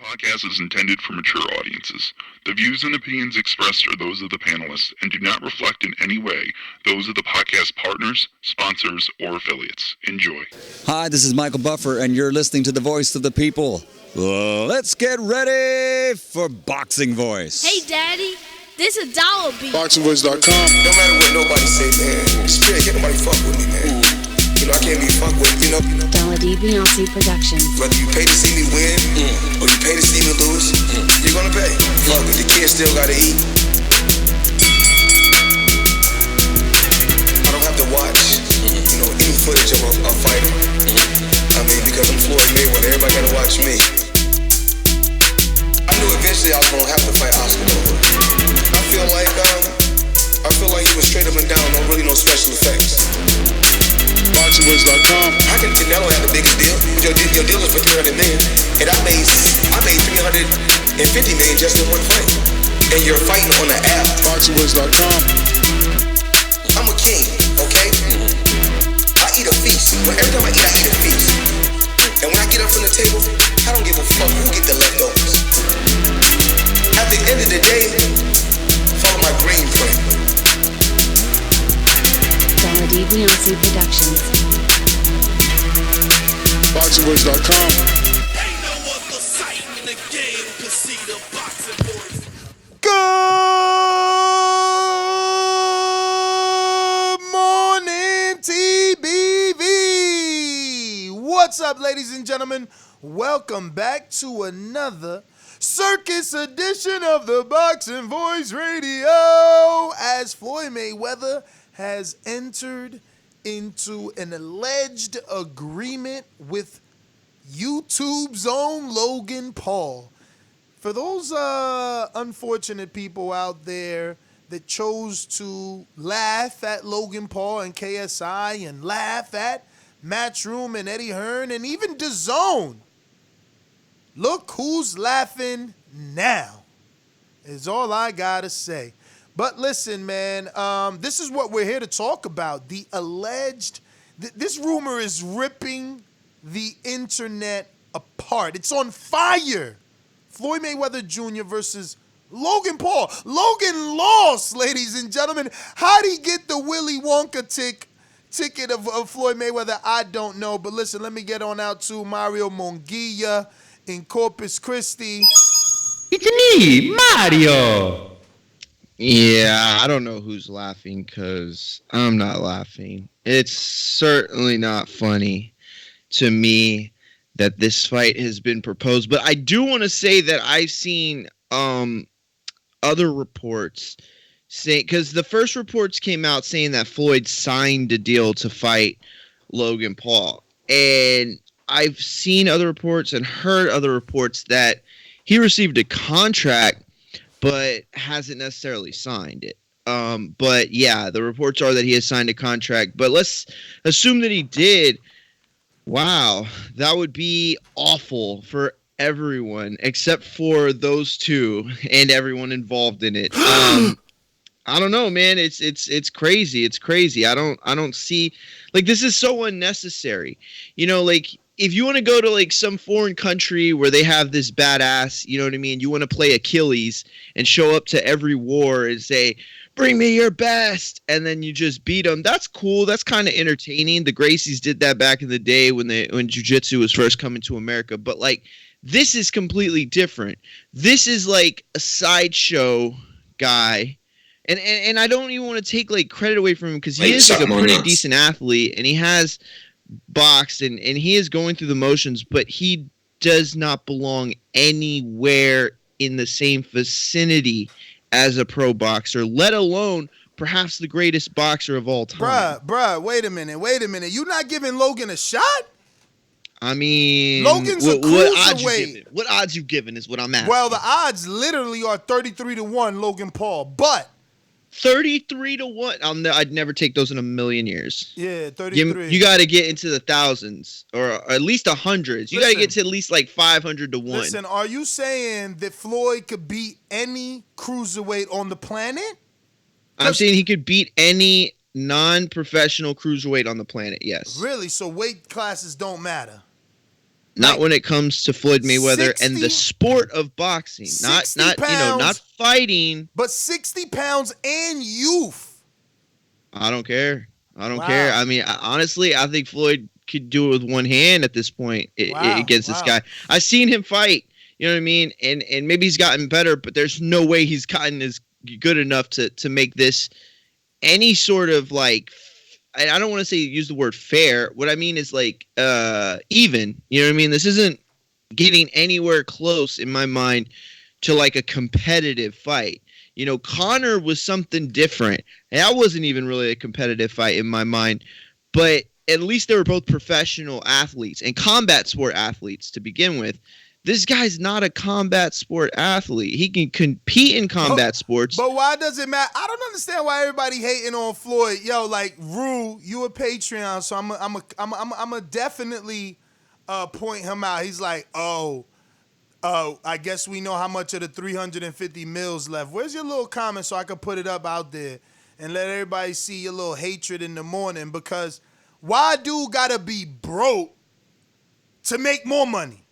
Podcast is intended for mature audiences. The views and opinions expressed are those of the panelists and do not reflect in any way those of the podcast partners, sponsors, or affiliates. Enjoy. Hi, this is Michael Buffer, and you're listening to the Voice of the People. Let's get ready for Boxing Voice. Hey, Daddy, this is dollar beat. BoxingVoice.com. No matter what nobody say, man. Spirit, can't nobody fuck with me, man. You know, I can't be fucked with, you know. Dollar D Beyonce Productions. Whether you pay to see me win, or you pay to see me lose, you're gonna pay. Fuck it, the kids still gotta eat. I don't have to watch, you know, any footage of a fighter. I mean, because I'm Floyd Mayweather, everybody gotta watch me. I knew eventually I was gonna have to fight Oscar though. I feel like he was straight up and down, no special effects. BoxingVoice.com. How can Canelo have the biggest deal? Your deal is for $300 million, and I made $350 million just in one fight. And you're fighting on the app. BoxingVoice.com. I'm a king, okay? I eat a feast. Every time I eat a feast. And when I get up from the table, I don't give a fuck who get the leftovers. At the end of the day, follow my green print. Dollar D Beyonce Productions. BoxingVoice.com. Ain't no other sight in the game to see the boxing boys. Good morning, TBV. What's up, ladies and gentlemen? Welcome back to another circus edition of the Boxing Voice Radio. As Floyd Mayweather has entered into an alleged agreement with YouTube's own Logan Paul. For those unfortunate people out there that chose to laugh at Logan Paul and KSI and laugh at Matchroom and Eddie Hearn and even Dazn, look who's laughing now, is all I gotta say. But listen, man, this is what we're here to talk about. The alleged, this rumor is ripping the internet apart. It's on fire. Floyd Mayweather Jr. versus Logan Paul. Logan lost, ladies and gentlemen. How'd he get the Willy Wonka ticket of Floyd Mayweather? I don't know. But listen, let me get on out to Mario Monguilla in Corpus Christi. It's me, Mario. Yeah, I don't know who's laughing because I'm not laughing. It's certainly not funny to me that this fight has been proposed. But I do want to say that I've seen other reports say, because the first reports came out saying that Floyd signed a deal to fight Logan Paul. And I've seen other reports and heard other reports that he received a contract but hasn't necessarily signed it. But yeah, the reports are that he has signed a contract. But let's assume that he did. Wow, that would be awful for everyone except for those two and everyone involved in it. I don't know, man. It's crazy. It's crazy. I don't see, like, this is so unnecessary. You know, like, if you want to go to like some foreign country where they have this badass, you know what I mean? You want to play Achilles and show up to every war and say, bring me your best. And then you just beat them. That's cool. That's kind of entertaining. The Gracies did that back in the day when jiu-jitsu was first coming to America. But like, this is completely different. This is like a sideshow guy. And I don't even want to take like credit away from him because he is like a pretty decent athlete and he has boxed and he is going through the motions, but he does not belong anywhere in the same vicinity as a pro boxer, let alone perhaps the greatest boxer of all time. Bruh, wait a minute. You're not giving Logan a shot? I mean, Logan's a cruiserweight. What odds you giving is what I'm asking. Well, the odds literally are 33-1 Logan Paul, but 33-1. I'd never take those in a million years. Yeah, 33. You got to get into the thousands or at least hundreds. You got to get to at least like 500-1. Listen, are you saying that Floyd could beat any cruiserweight on the planet? I'm saying he could beat any non-professional cruiserweight on the planet. Yes. Really? So weight classes don't matter? Not when it comes to Floyd Mayweather 60 and the sport of boxing. Not 60 pounds, not fighting. But 60 pounds and youth. I don't care. I don't Wow. care. I mean, honestly, I think Floyd could do it with one hand at this point against this guy. I've seen him fight. You know what I mean? And maybe he's gotten better, but there's no way he's gotten as good enough to make this any sort of like, I don't want to say use the word fair. What I mean is like even. You know what I mean? This isn't getting anywhere close in my mind to like a competitive fight. You know, Conor was something different. That wasn't even really a competitive fight in my mind, but at least they were both professional athletes and combat sport athletes to begin with. This guy's not a combat sport athlete. He can compete in combat sports. But why does it matter? I don't understand why everybody hating on Floyd. Yo, like Rue, you a Patreon, so I'm a definitely point him out. He's like, I guess we know how much of the 350 mils left. Where's your little comment so I can put it up out there and let everybody see your little hatred in the morning? Because why dude gotta be broke to make more money?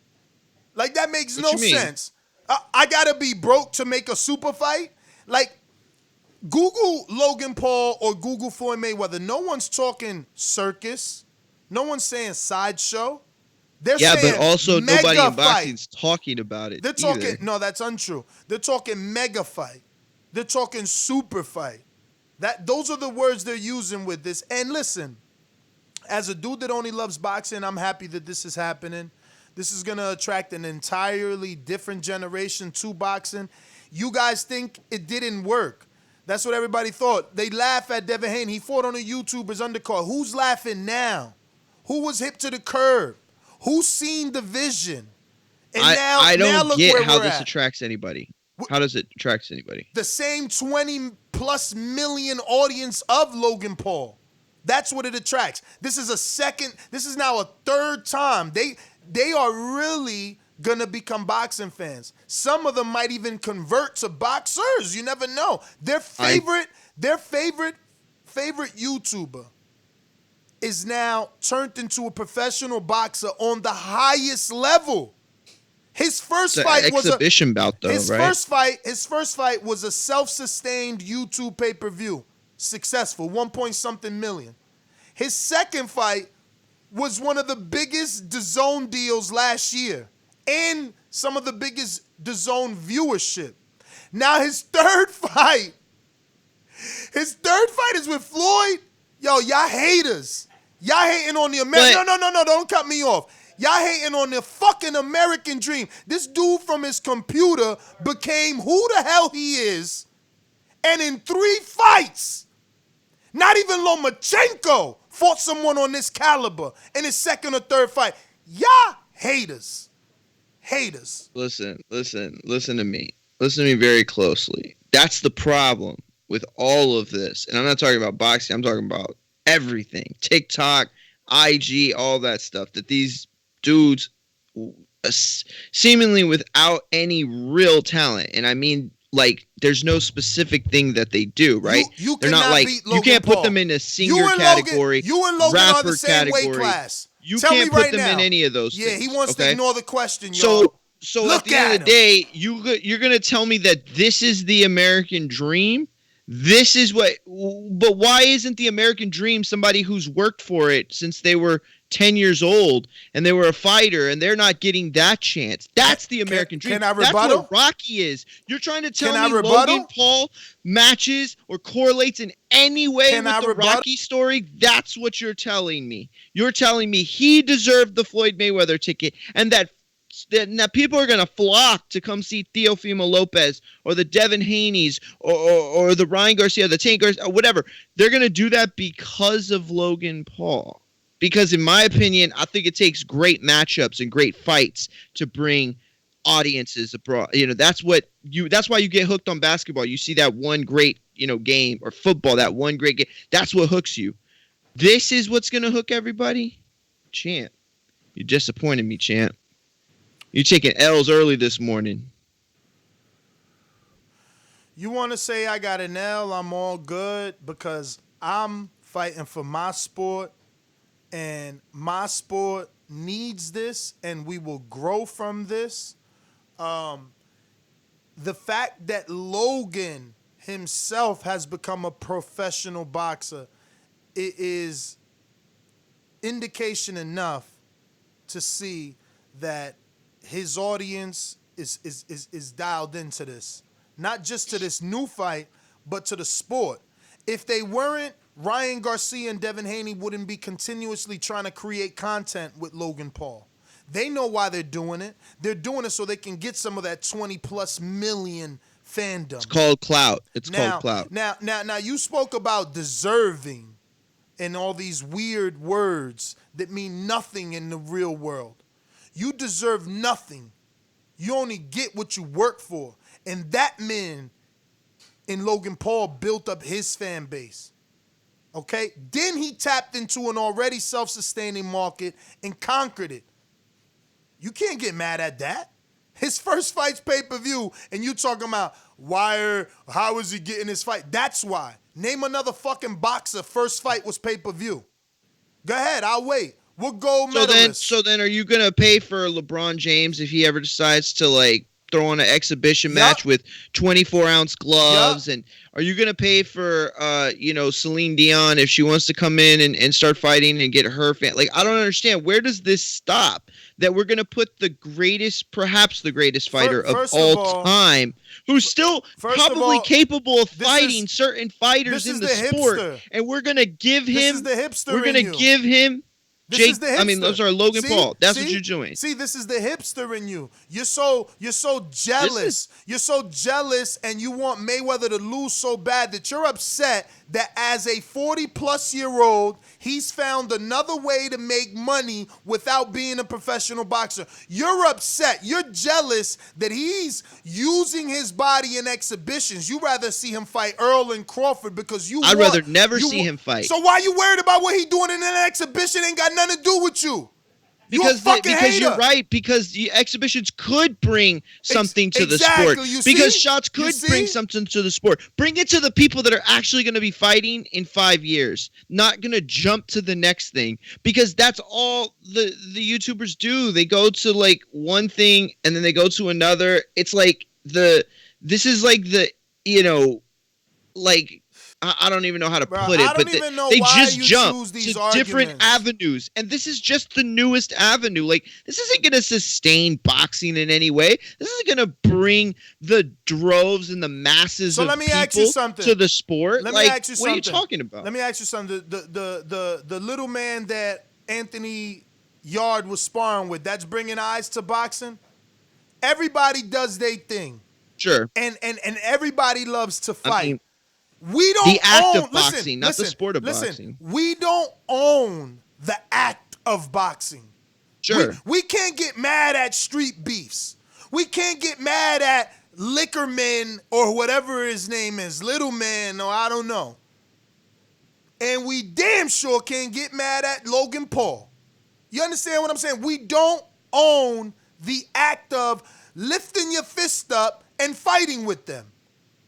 Like, that makes no sense. I gotta be broke to make a super fight? Like, Google Logan Paul or Google Floyd Mayweather. No one's talking circus. No one's saying sideshow. They're saying but also mega nobody in fight. boxing's talking about it. They're talking, either. no, that's untrue. They're talking mega fight. They're talking super fight. Those are the words they're using with this. And listen, as a dude that only loves boxing, I'm happy that this is happening. This is going to attract an entirely different generation to boxing. You guys think it didn't work. That's what everybody thought. They laugh at Devin Haney. He fought on a YouTuber's undercard. Who's laughing now? Who was hip to the curb? Who's seen the vision? And I don't look get where how we're this at. attracts anybody. How does it attract anybody? The same 20+ million audience of Logan Paul. That's what it attracts. This is now a third time. They are really gonna become boxing fans. Some of them might even convert to boxers. You never know. Their favorite YouTuber is now turned into a professional boxer on the highest level. His first fight was exhibition bout, though, right? His first fight was a self-sustained YouTube pay-per-view, successful, 1-point-something million. His second fight was one of the biggest Dazn deals last year and some of the biggest Dazn viewership. Now his third fight is with Floyd. Yo, y'all haters. Y'all hating on the American. No, don't cut me off. Y'all hating on the fucking American dream. This dude from his computer became who the hell he is, and in 3 fights, not even Lomachenko fought someone on this caliber in his second or third fight. Y'all haters. Haters. Listen to me. Listen to me very closely. That's the problem with all of this. And I'm not talking about boxing. I'm talking about everything. TikTok, IG, all that stuff. That these dudes, seemingly without any real talent, and I mean, like, there's no specific thing that they do, right? They're not like, you can't put them in a singer category, you and Logan rapper are the same category. weight class. You Tell can't me right put them now. in any of those Yeah, things. he wants to ignore the question, yo. So Look at the end of the him. day, you're going to tell me that this is the American dream? This is what, but why isn't the American dream somebody who's worked for it since they were 10 years old and they were a fighter and they're not getting that chance? That's the American dream. Can I That's rebuttal? what Rocky is. You're trying to tell Can I me rebuttal? Logan Paul matches or correlates in any way Can I with the rebuttal? Rocky story? That's what you're telling me. You're telling me he deserved the Floyd Mayweather ticket and that people are going to flock to come see Teofimo Lopez or the Devin Haney's or the Ryan Garcia, the Tank Garcia, or whatever. They're going to do that because of Logan Paul. Because in my opinion, I think it takes great matchups and great fights to bring audiences abroad. You know, that's why you get hooked on basketball. You see that one great, game, or football, that one great game. That's what hooks you. This is what's going to hook everybody? Champ. You disappointed me, champ. You're taking L's early this morning. You want to say I got an L, I'm all good, because I'm fighting for my sport, and my sport needs this, and we will grow from this. The fact that Logan himself has become a professional boxer is indication enough to see that his audience is dialed into this. Not just to this new fight, but to the sport. If they weren't, Ryan Garcia and Devin Haney wouldn't be continuously trying to create content with Logan Paul. They know why they're doing it. They're doing it so they can get some of that 20+ million fandom. It's called clout. Called clout. Now, you spoke about deserving and all these weird words that mean nothing in the real world. You deserve nothing. You only get what you work for. And that man in Logan Paul built up his fan base. Okay? Then he tapped into an already self-sustaining market and conquered it. You can't get mad at that. His first fight's pay-per-view, and you talking about how is he getting his fight? That's why. Name another fucking boxer first fight was pay-per-view. Go ahead, I'll wait. What gold medalist? So then are you going to pay for LeBron James if he ever decides to, like, throw on an exhibition match with 24-ounce gloves? And are you going to pay for, Celine Dion if she wants to come in and start fighting and get her fan? Like, I don't understand. Where does this stop? That we're going to put the greatest, perhaps the greatest fighter of all time, who's still probably capable of fighting certain fighters in the sport, and we're going to give him, this is the hipster we're going to give him This is the hipster. those are Logan Paul. That's what you're doing. See, this is the hipster in you. You're so jealous. You're so jealous, and you want Mayweather to lose so bad that you're upset that as a 40-plus-year-old, he's found another way to make money without being a professional boxer. You're upset. You're jealous that he's using his body in exhibitions. You rather see him fight Earl and Crawford because I'd rather never see him fight. So why you worried about what he doing in an exhibition? Ain't got nothing to do with you. Because you're right. Because the exhibitions could bring something to the sport. Because shots could bring something to the sport. Bring it to the people that are actually going to be fighting in 5 years. Not going to jump to the next thing. Because that's all the YouTubers do. They go to like one thing and then they go to another. It's like this is like I don't even know how to put it, but they just jump to different avenues. And this is just the newest avenue. Like, this isn't going to sustain boxing in any way. This isn't going to bring the droves and the masses of people to the sport. Let me ask you something. What are you talking about? Let me ask you something. The little man that Anthony Yard was sparring with, that's bringing eyes to boxing. Everybody does their thing. Sure. And everybody loves to fight. I mean, we don't the act own, of boxing, not the sport of boxing. We don't own the act of boxing. Sure. We can't get mad at street beefs. We can't get mad at Liquor Man or whatever his name is, Little Man, or I don't know. And we damn sure can't get mad at Logan Paul. You understand what I'm saying? We don't own the act of lifting your fist up and fighting with them.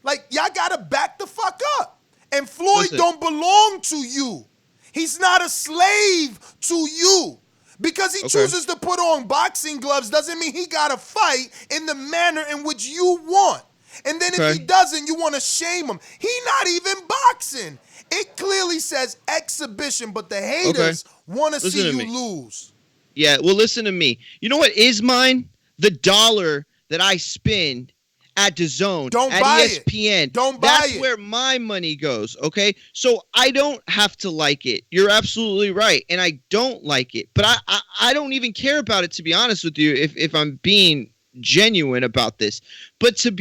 Like, y'all gotta back the fuck up. And Floyd don't belong to you. He's not a slave to you. Because he chooses to put on boxing gloves doesn't mean he gotta fight in the manner in which you want. And then if he doesn't, you want to shame him. He not even boxing. It clearly says exhibition, but the haters want to see you lose. Yeah, well, listen to me. You know what is mine? The dollar that I spend at Dazn, at ESPN. That's where my money goes, okay? So I don't have to like it. You're absolutely right, and I don't like it. But I don't even care about it, to be honest with you, if I'm being genuine about this. But the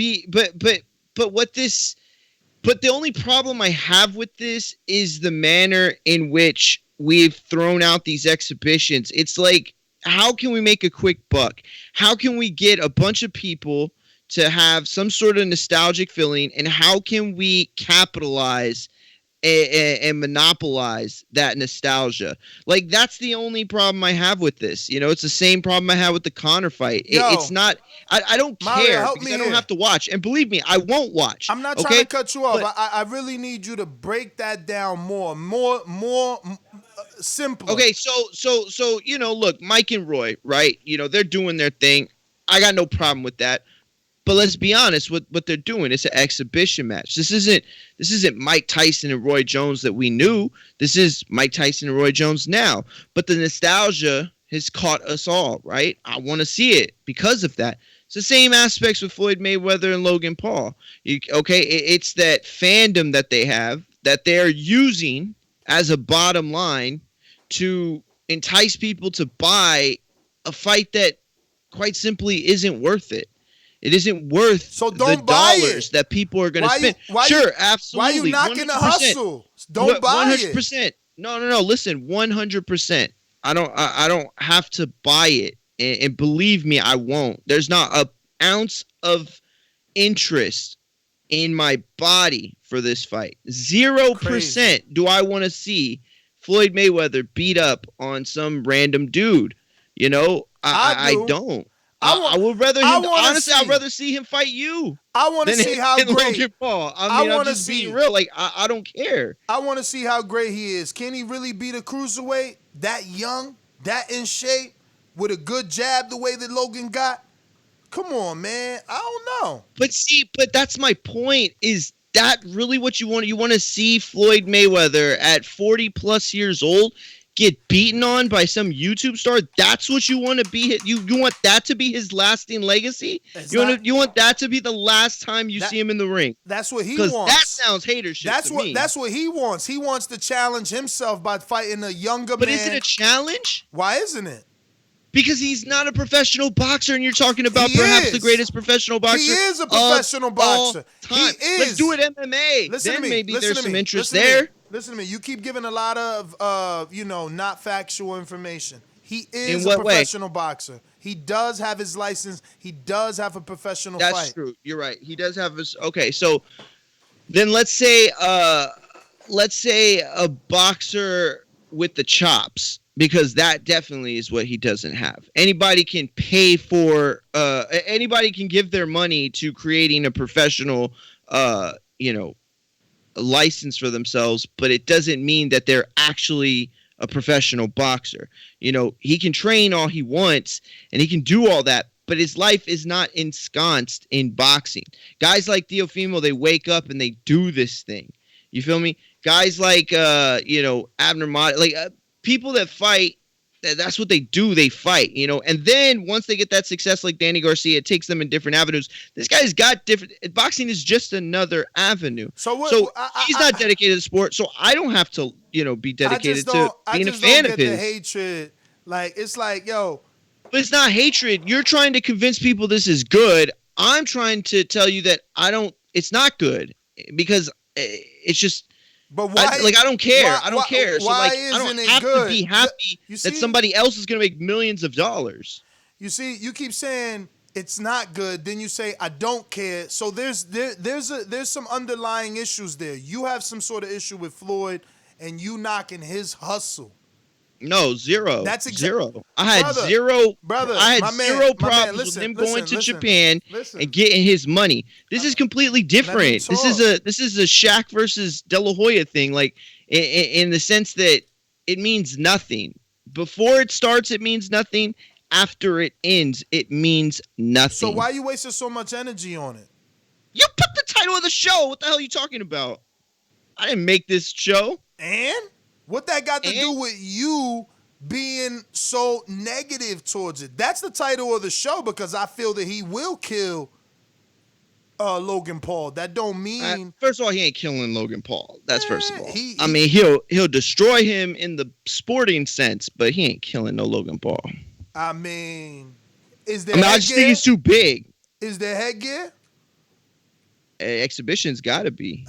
only problem I have with this is the manner in which we've thrown out these exhibitions. It's like, how can we make a quick buck? How can we get a bunch of people to have some sort of nostalgic feeling, and how can we capitalize and monopolize that nostalgia? Like, that's the only problem I have with this. You know, it's the same problem I had with the Conor fight. It's not. I don't care because I don't have to watch. And believe me, I won't watch. I'm not trying to cut you off. I really need you to break that down more. simpler. Okay, so look, Mike and Roy, right? They're doing their thing. I got no problem with that. But let's be honest, what they're doing, it's an exhibition match. This isn't Mike Tyson and Roy Jones that we knew. This is Mike Tyson and Roy Jones now. But the nostalgia has caught us all, right? I want to see it because of that. It's the same aspects with Floyd Mayweather and Logan Paul. It's that fandom that they have that they're using as a bottom line to entice people to buy a fight that quite simply isn't worth it. It isn't worth the dollars that people are going to spend. Sure, absolutely. Why you knocking the hustle? Don't buy 100%. No. Listen, 100%. I don't have to buy it, and believe me, I won't. There's not an ounce of interest in my body for this fight. 0% do I want to see Floyd Mayweather beat up on some random dude. I don't. I would rather him. Honestly, I'd rather see him fight you. I want to see how great Logan Paul. I'm just being real. Like I don't care. I want to see how great he is. Can he really beat a cruiserweight that young, that in shape, with a good jab the way that Logan got? Come on, man. I don't know. But that's my point. Is that really what you want? You want to see Floyd Mayweather at 40 plus years old get beaten on by some YouTube star? That's what you want to be. You want that to be his lasting legacy? You want that to be the last time you see him in the ring? That's what he wants. That sounds hater shit to me. That's what he wants. He wants to challenge himself by fighting a younger man. But is it a challenge? Why isn't it? Because he's not a professional boxer, and you're talking about perhaps the greatest professional boxer. He is a professional boxer. He is. Let's do it MMA. Then maybe there's some interest there. Listen to me. You keep giving a lot of, not factual information. He is a professional boxer. He does have his license. He does have a professional fight. That's true. You're right. He does have his. Okay, so then let's say a boxer with the chops, because that definitely is what he doesn't have. Anybody can pay for. Anybody can give their money to creating a professional. License for themselves, but it doesn't mean that they're actually a professional boxer. He can train all he wants and he can do all that, but his life is not ensconced in boxing. Guys like Teofimo, they wake up and they do this thing. You feel me? Guys like Abner Mata, like people that fight, that's what they do. They fight, and then once they get that success like Danny Garcia, it takes them in different avenues. This guy's got different. Boxing is just another avenue. So he's not dedicated to the sport. So I don't have to, be dedicated to being a fan of his. The hatred, it's like, yo. But it's not hatred. You're trying to convince people this is good. I'm trying to tell you that it's not good because it's just. But why? I don't care. I don't care. So why I don't isn't have it good? to be happy that somebody else is going to make millions of dollars. You see, you keep saying it's not good, then you say I don't care. So there's some underlying issues there. You have some sort of issue with Floyd, and you knocking his hustle. No, zero. That's zero. I had zero problems with him going to Japan and getting his money. This is completely different. This is a Shaq versus De La Hoya thing, like in the sense that it means nothing. Before it starts, it means nothing. After it ends, it means nothing. So why are you wasting so much energy on it? You put the title of the show. What the hell are you talking about? I didn't make this show. And? What that got to do with you being so negative towards it? That's the title of the show because I feel that he will kill Logan Paul. That don't mean... first of all, he ain't killing Logan Paul. That's first of all. He'll destroy him in the sporting sense, but he ain't killing no Logan Paul. I just think he's too big. Is there headgear? Exhibition's got to be.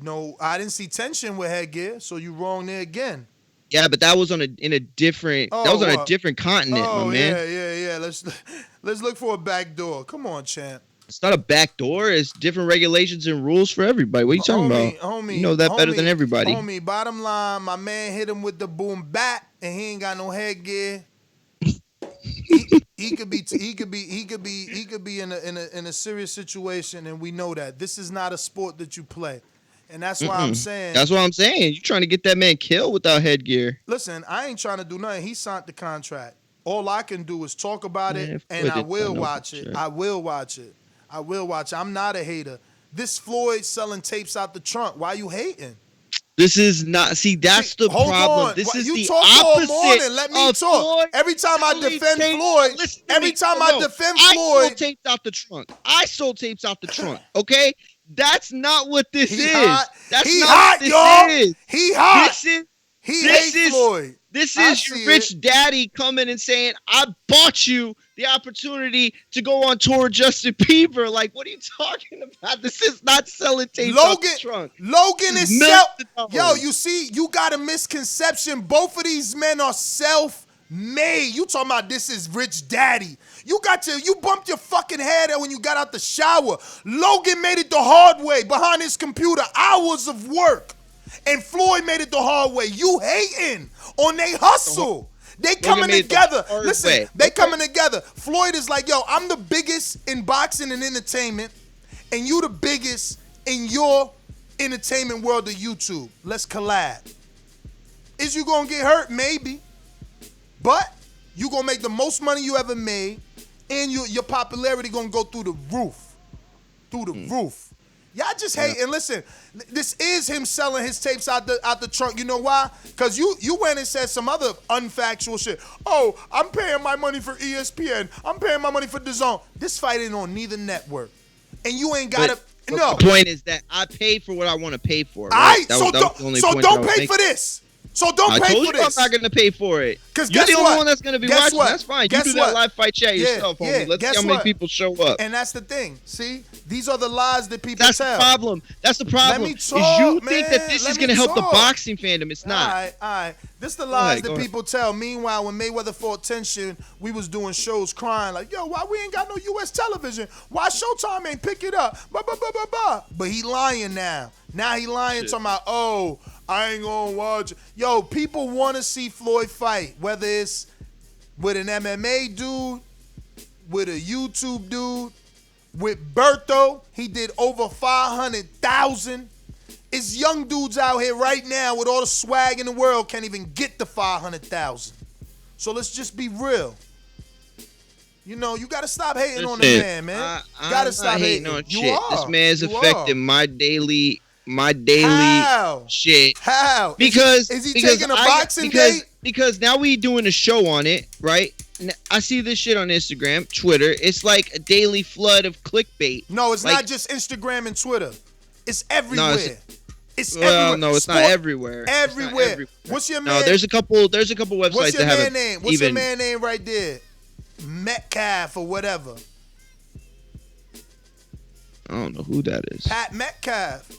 No, I didn't see tension with headgear, so you wrong there again. Yeah, but that was on a different continent, my man. Yeah. Let's look for a back door. Come on, champ. It's not a back door. It's different regulations and rules for everybody. What are you talking about? Homie, you know that better than everybody. Homie, bottom line, my man hit him with the boom bat, and he ain't got no headgear. He could be in a serious situation, and we know that this is not a sport that you play. And that's why I'm saying. That's what I'm saying. You trying to get that man killed without headgear. Listen, I ain't trying to do nothing. He signed the contract. All I can do is talk about it, and Floyd I did will sign no watch it. contract. I will watch it. I will watch it. I'm not a hater. This Floyd selling tapes out the trunk. Why you hating? This is not. See, that's the Hold problem. on. This is You the talk all opposite morning. Let me of talk. Floyd Every time I selling defend tapes. Floyd, Listen to every me. time No, I defend I Floyd, sold tapes out the trunk. I sold tapes out the trunk. Okay, that's not what this he is. hot. That's He not hot, what this y'all. is. He hot. He this hates is- Floyd. This I is your see rich it. daddy coming and saying, "I bought you the opportunity to go on tour with Justin Bieber." Like, what are you talking about? This is not selling tapes out the trunk. Logan is Millions self. of Yo, dollars. you see, you got a misconception. Both of these men are self-made. You talking about this is rich daddy. You bumped your fucking head when you got out the shower. Logan made it the hard way behind his computer, hours of work. And Floyd made it the hard way. You hating on they hustle. They coming made it the together. hard Listen, way. they coming together. Floyd is like, yo, I'm the biggest in boxing and entertainment, and you the biggest in your entertainment world of YouTube. Let's collab. Is you gonna get hurt? Maybe. But you gonna make the most money you ever made, and your popularity gonna go through the roof. Through the roof. Y'all just hate. And listen, this is him selling his tapes out the trunk. You know why? Because you went and said some other unfactual shit. Oh, I'm paying my money for ESPN. I'm paying my money for Dazn. This fight ain't on neither network. And you ain't got to. No. The point is that I paid for what I want to pay for. Right? All right, That so was the only point don't I was pay for making. this. So don't I pay told for you this. I'm not going to pay for it. Because You're guess the what? only one that's going to be Guess watching. what? That's fine. Guess you do what? that live fight chat Yeah, yourself, yeah. homie. Let's Guess see how many what? people show up. And that's the thing. See, these are the lies that people That's tell. the problem. That's the problem. Let me is talk, you think that man. this Let is me going to help the talk. boxing fandom. It's not. All right. This the lies Go that ahead. people tell. Meanwhile, when Mayweather fought Tension, we was doing shows crying like, yo, why we ain't got no U.S. television? Why Showtime ain't pick it up? Bah, bah, bah, bah, bah. But he lying now. Now he lying talking about, oh, I ain't gonna watch. Yo, people want to see Floyd fight, whether it's with an MMA dude, with a YouTube dude, with Berto. He did over 500,000. It's young dudes out here right now with all the swag in the world can't even get the 500,000. So let's just be real. You know, you gotta stop hating on the man, man. You gotta stop hating on You shit. are. This man's You affecting are. my daily How? shit. How? Because is he because taking a boxing date? Because now we doing a show on it, right? I see this shit on Instagram, Twitter. It's like a daily flood of clickbait. No, it's Like- not just Instagram and Twitter. It's everywhere. It's Well, everywhere. no, it's not everywhere. It's not Everywhere. What's your man? No, there's a couple websites What's your that man haven't name? What's even. your man name right there? Metcalf or whatever. I don't know who that is. Pat Metcalf.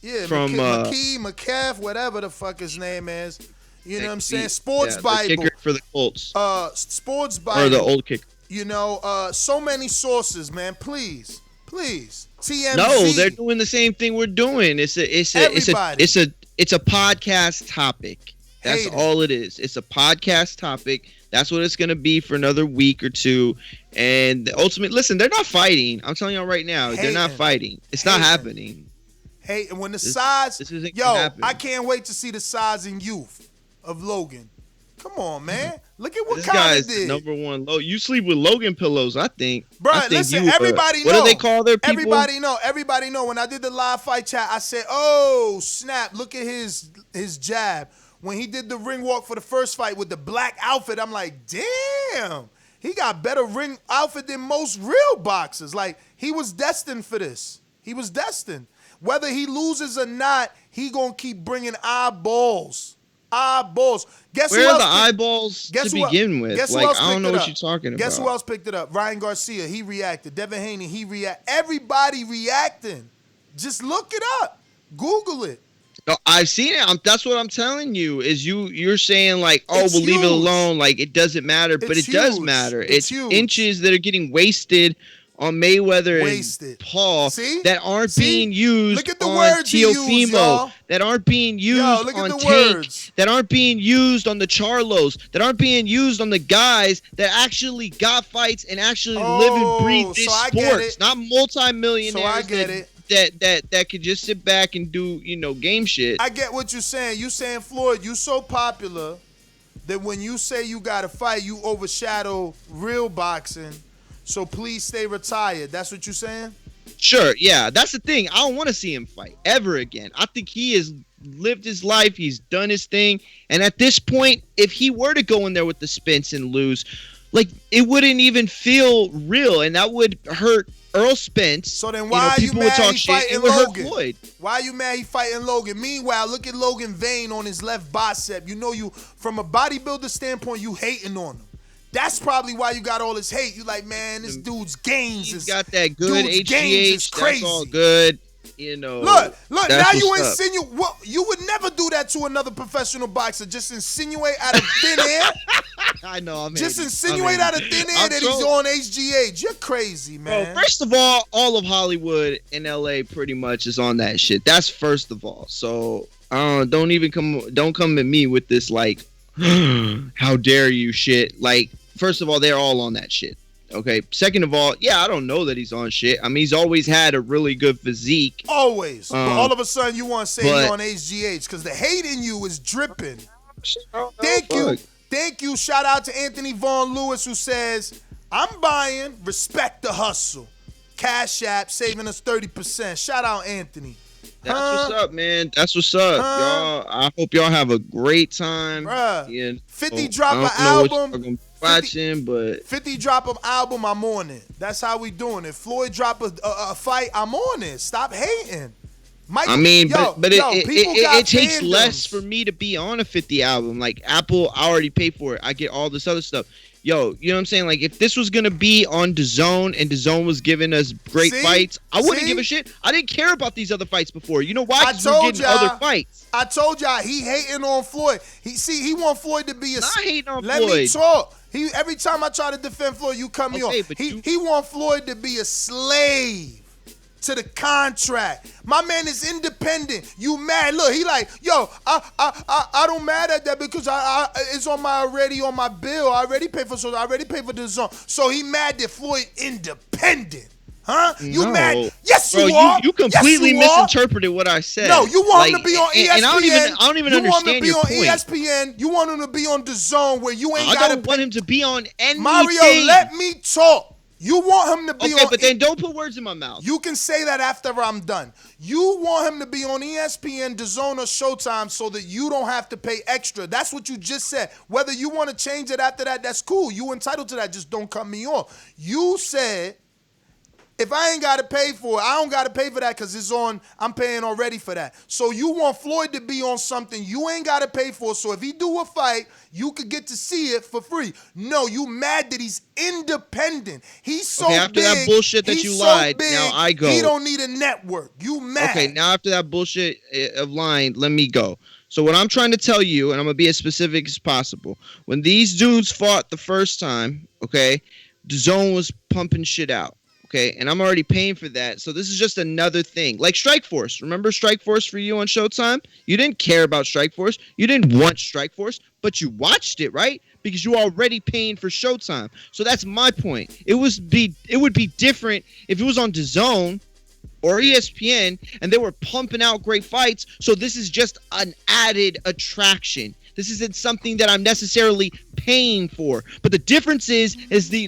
Yeah, from McCaff, whatever the fuck his name is. You know what I'm saying? yeah, Sports the Bible. kicker for the Colts Sports Bible. or the old kicker. You know, so many sources, man. Please. TMZ. No, they're doing the same thing we're doing. It's a podcast topic. That's Hate it. all it is. It's a podcast topic. That's what it's gonna be for another week or two. And ultimately, listen, they're not fighting. I'm telling y'all right now, they're not Hating. fighting. It's not Hating. happening. Hey, and when the size, this isn't yo, gonna happen. I can't wait to see the size and youth of Logan. Come on, man. Look at what This Conor guy's did. the number one low. You sleep with Logan pillows, I think. Bro, I think listen, you, everybody know. What do they call their people? Everybody know. When I did the live fight chat, I said, oh, snap, look at his jab. When he did the ring walk for the first fight with the black outfit, I'm like, damn, he got better ring outfit than most real boxers. Like, he was destined for this. He was destined. Whether he loses or not, he gonna keep bringing eyeballs. Eyeballs. Guess Where who are else the eyeballs to begin with? Guess who Like, else I don't picked know it what up? you're talking Guess about. who else picked it up? Ryan Garcia, he reacted. Devin Haney, he reacted. Everybody reacting. Just look it up. Google it. No, I've seen it. That's what I'm telling you. Is you're saying like, oh, It's we'll leave it huge. alone. Like it doesn't matter, but It's it does huge. matter. It's It's huge. inches that are getting wasted on Mayweather Wasted. and Paul See? that aren't See? being used Look at the on words he used, Teofimo, y'all. that aren't being used look at on the Tank, words. that aren't being used on the Charlos, that aren't being used on the guys that actually got fights and actually live and breathe this so I get sport. it. It's not multimillionaires So I get that it. that could just sit back and do game shit. I get what you're saying. You saying, Floyd, you so popular that when you say you got to fight, you overshadow real boxing. So please stay retired. That's what you're saying? Sure, yeah. That's the thing. I don't want to see him fight ever again. I think he has lived his life. He's done his thing. And at this point, if he were to go in there with the Spence and lose, like, it wouldn't even feel real, and that would hurt Earl Spence. So then why are you mad he fighting Logan? Floyd. Why are you mad he fighting Logan? Meanwhile, look at Logan vein on his left bicep. You know, you from a bodybuilder standpoint, you hating on him. That's probably why you got all this hate. You like, man, this dude's gains He's got that good HGH. Crazy. That's all good. Look, now you insinuate. Well, you would never do that to another professional boxer. Just insinuate out of thin air. I know. Just insinuate out of thin air that he's on HGH. You're crazy, man. Well, first of all of Hollywood and LA pretty much is on that shit. That's first of all. So don't come at me with this like, how dare you shit. Like, first of all, they're all on that shit. Okay. Second of all, yeah, I don't know that he's on shit. I mean, he's always had a really good physique. Always. But all of a sudden, you want to say he's on HGH because the hate in you is dripping. Thank you. Thank you. Shout out to Anthony Vaughn Lewis, who says, I'm buying, respect the hustle. Cash App saving us 30%. Shout out, Anthony. That's what's up, man. That's what's up, y'all. I hope y'all have a great time. Bruh. 50 drop an album. Watching, but 50 drop an album, I'm on it. That's how we doing it. Floyd drop a fight, I'm on it. Stop hating. Michael, I mean, it takes less for me to be on a 50 album. Like Apple, I already paid for it. I get all this other stuff. Yo, you know what I'm saying? Like, if this was gonna be on Dazn and Dazn was giving us great fights, I wouldn't give a shit. I didn't care about these other fights before. You know why? Because we're getting other fights. I told y'all he hating on Floyd. He want Floyd to be a. Not hating on Let Floyd. me talk. Every time I try to defend Floyd, you cut me off. He want Floyd to be a slave to the contract. My man is independent. You mad? Look, he like, yo, I don't mad at that because it's on my bill. I already pay for the zone. So he mad that Floyd independent. Huh? You mad? Yes, bro, you are. You completely misinterpreted what I said. No, you want him to be on ESPN. And I don't even understand your point. You want him to be on ESPN. You want him to be on DAZN where you ain't got to. I don't want him to be on anything. Mario, let me talk. You want him to be on. Okay, but then don't put words in my mouth. You can say that after I'm done. You want him to be on ESPN, DAZN, or Showtime so that you don't have to pay extra. That's what you just said. Whether you want to change it after that, that's cool. You entitled to that. Just don't cut me off. You said, if I ain't got to pay for it, I don't got to pay for that because it's on, I'm paying already for that. So you want Floyd to be on something you ain't got to pay for. So if he do a fight, you could get to see it for free. No, you mad that he's independent. He's so big. After that bullshit that you lied, now I go. He don't need a network. You mad. Okay, now after that bullshit of lying, let me go. So what I'm trying to tell you, and I'm going to be as specific as possible. When these dudes fought the first time, okay, DAZN was pumping shit out. Okay, and I'm already paying for that. So this is just another thing. Like Strikeforce. Remember Strikeforce for you on Showtime? You didn't care about Strikeforce. You didn't want Strikeforce, but you watched it, right? Because you were already paying for Showtime. So that's my point. It would be different if it was on DAZN or ESPN and they were pumping out great fights. So this is just an added attraction. This isn't something that I'm necessarily paying for. But the difference is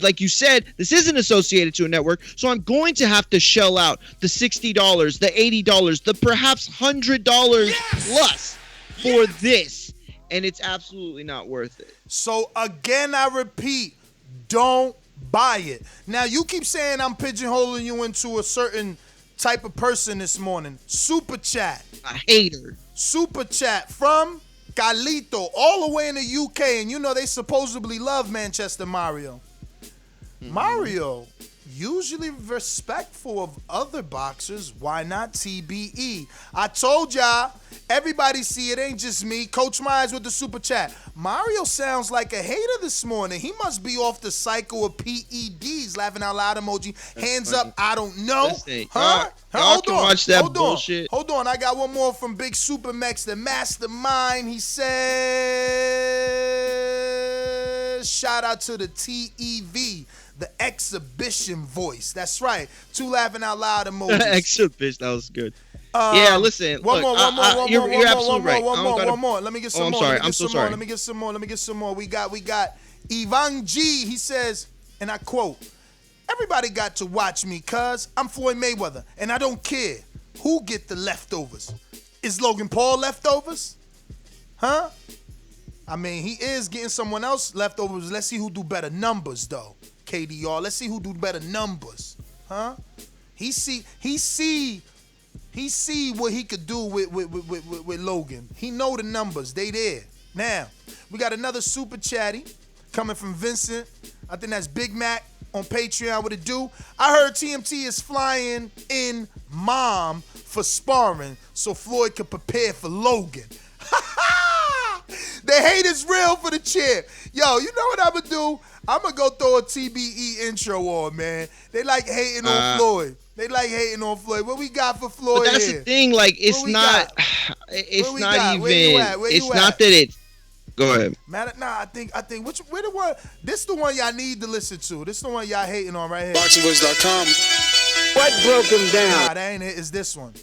like you said, this isn't associated to a network. So I'm going to have to shell out the $60, the $80, the perhaps $100 plus for this. And it's absolutely not worth it. So again, I repeat, don't buy it. Now, you keep saying I'm pigeonholing you into a certain type of person this morning. Super chat. A hater. Super chat from Calito, all the way in the UK, and you know they supposedly love Manchester Mario. Mario, usually respectful of other boxers. Why not TBE? I told y'all, everybody see it ain't just me. Coach Myers with the super chat. Mario sounds like a hater this morning. He must be off the cycle of PEDs. Laughing out loud emoji. Hands up, I don't know. Listen, y'all can watch that bullshit. Hold on, I got one more from Big Super Mex, the mastermind. He says, shout out to the TEV. the exhibition voice. That's right. 2 laughing out loud emojis. Exhibition, that was good. Yeah, listen. One more. You're absolutely right. One more. Let me get some more. I'm sorry. I'm so sorry. Let me get some more. We got Ivan G. He says, and I quote, "Everybody got to watch me, cuz I'm Floyd Mayweather, and I don't care who get the leftovers. Is Logan Paul leftovers? Huh? I mean, he is getting someone else leftovers. Let's see who do better numbers, though. KDR, let's see who do better numbers. Huh? He see what he could do with Logan. He know the numbers. They there. Now, we got another super chatty coming from Vincent. I think that's Big Mac on Patreon. What it do? I heard TMT is flying in mom for sparring so Floyd can prepare for Logan. The hate is real for the champ. Yo, you know what I'm going to do? I'm going to go throw a TBE intro on, man. They like hating on Floyd. What we got for Floyd But that's here? the thing, like, it's not that it's... Go ahead. Man, nah, I think where the one? This the one y'all need to listen to. This the one y'all hating on right here. BoxingVoice.com. What broke him down? Nah, that ain't it. It's this one.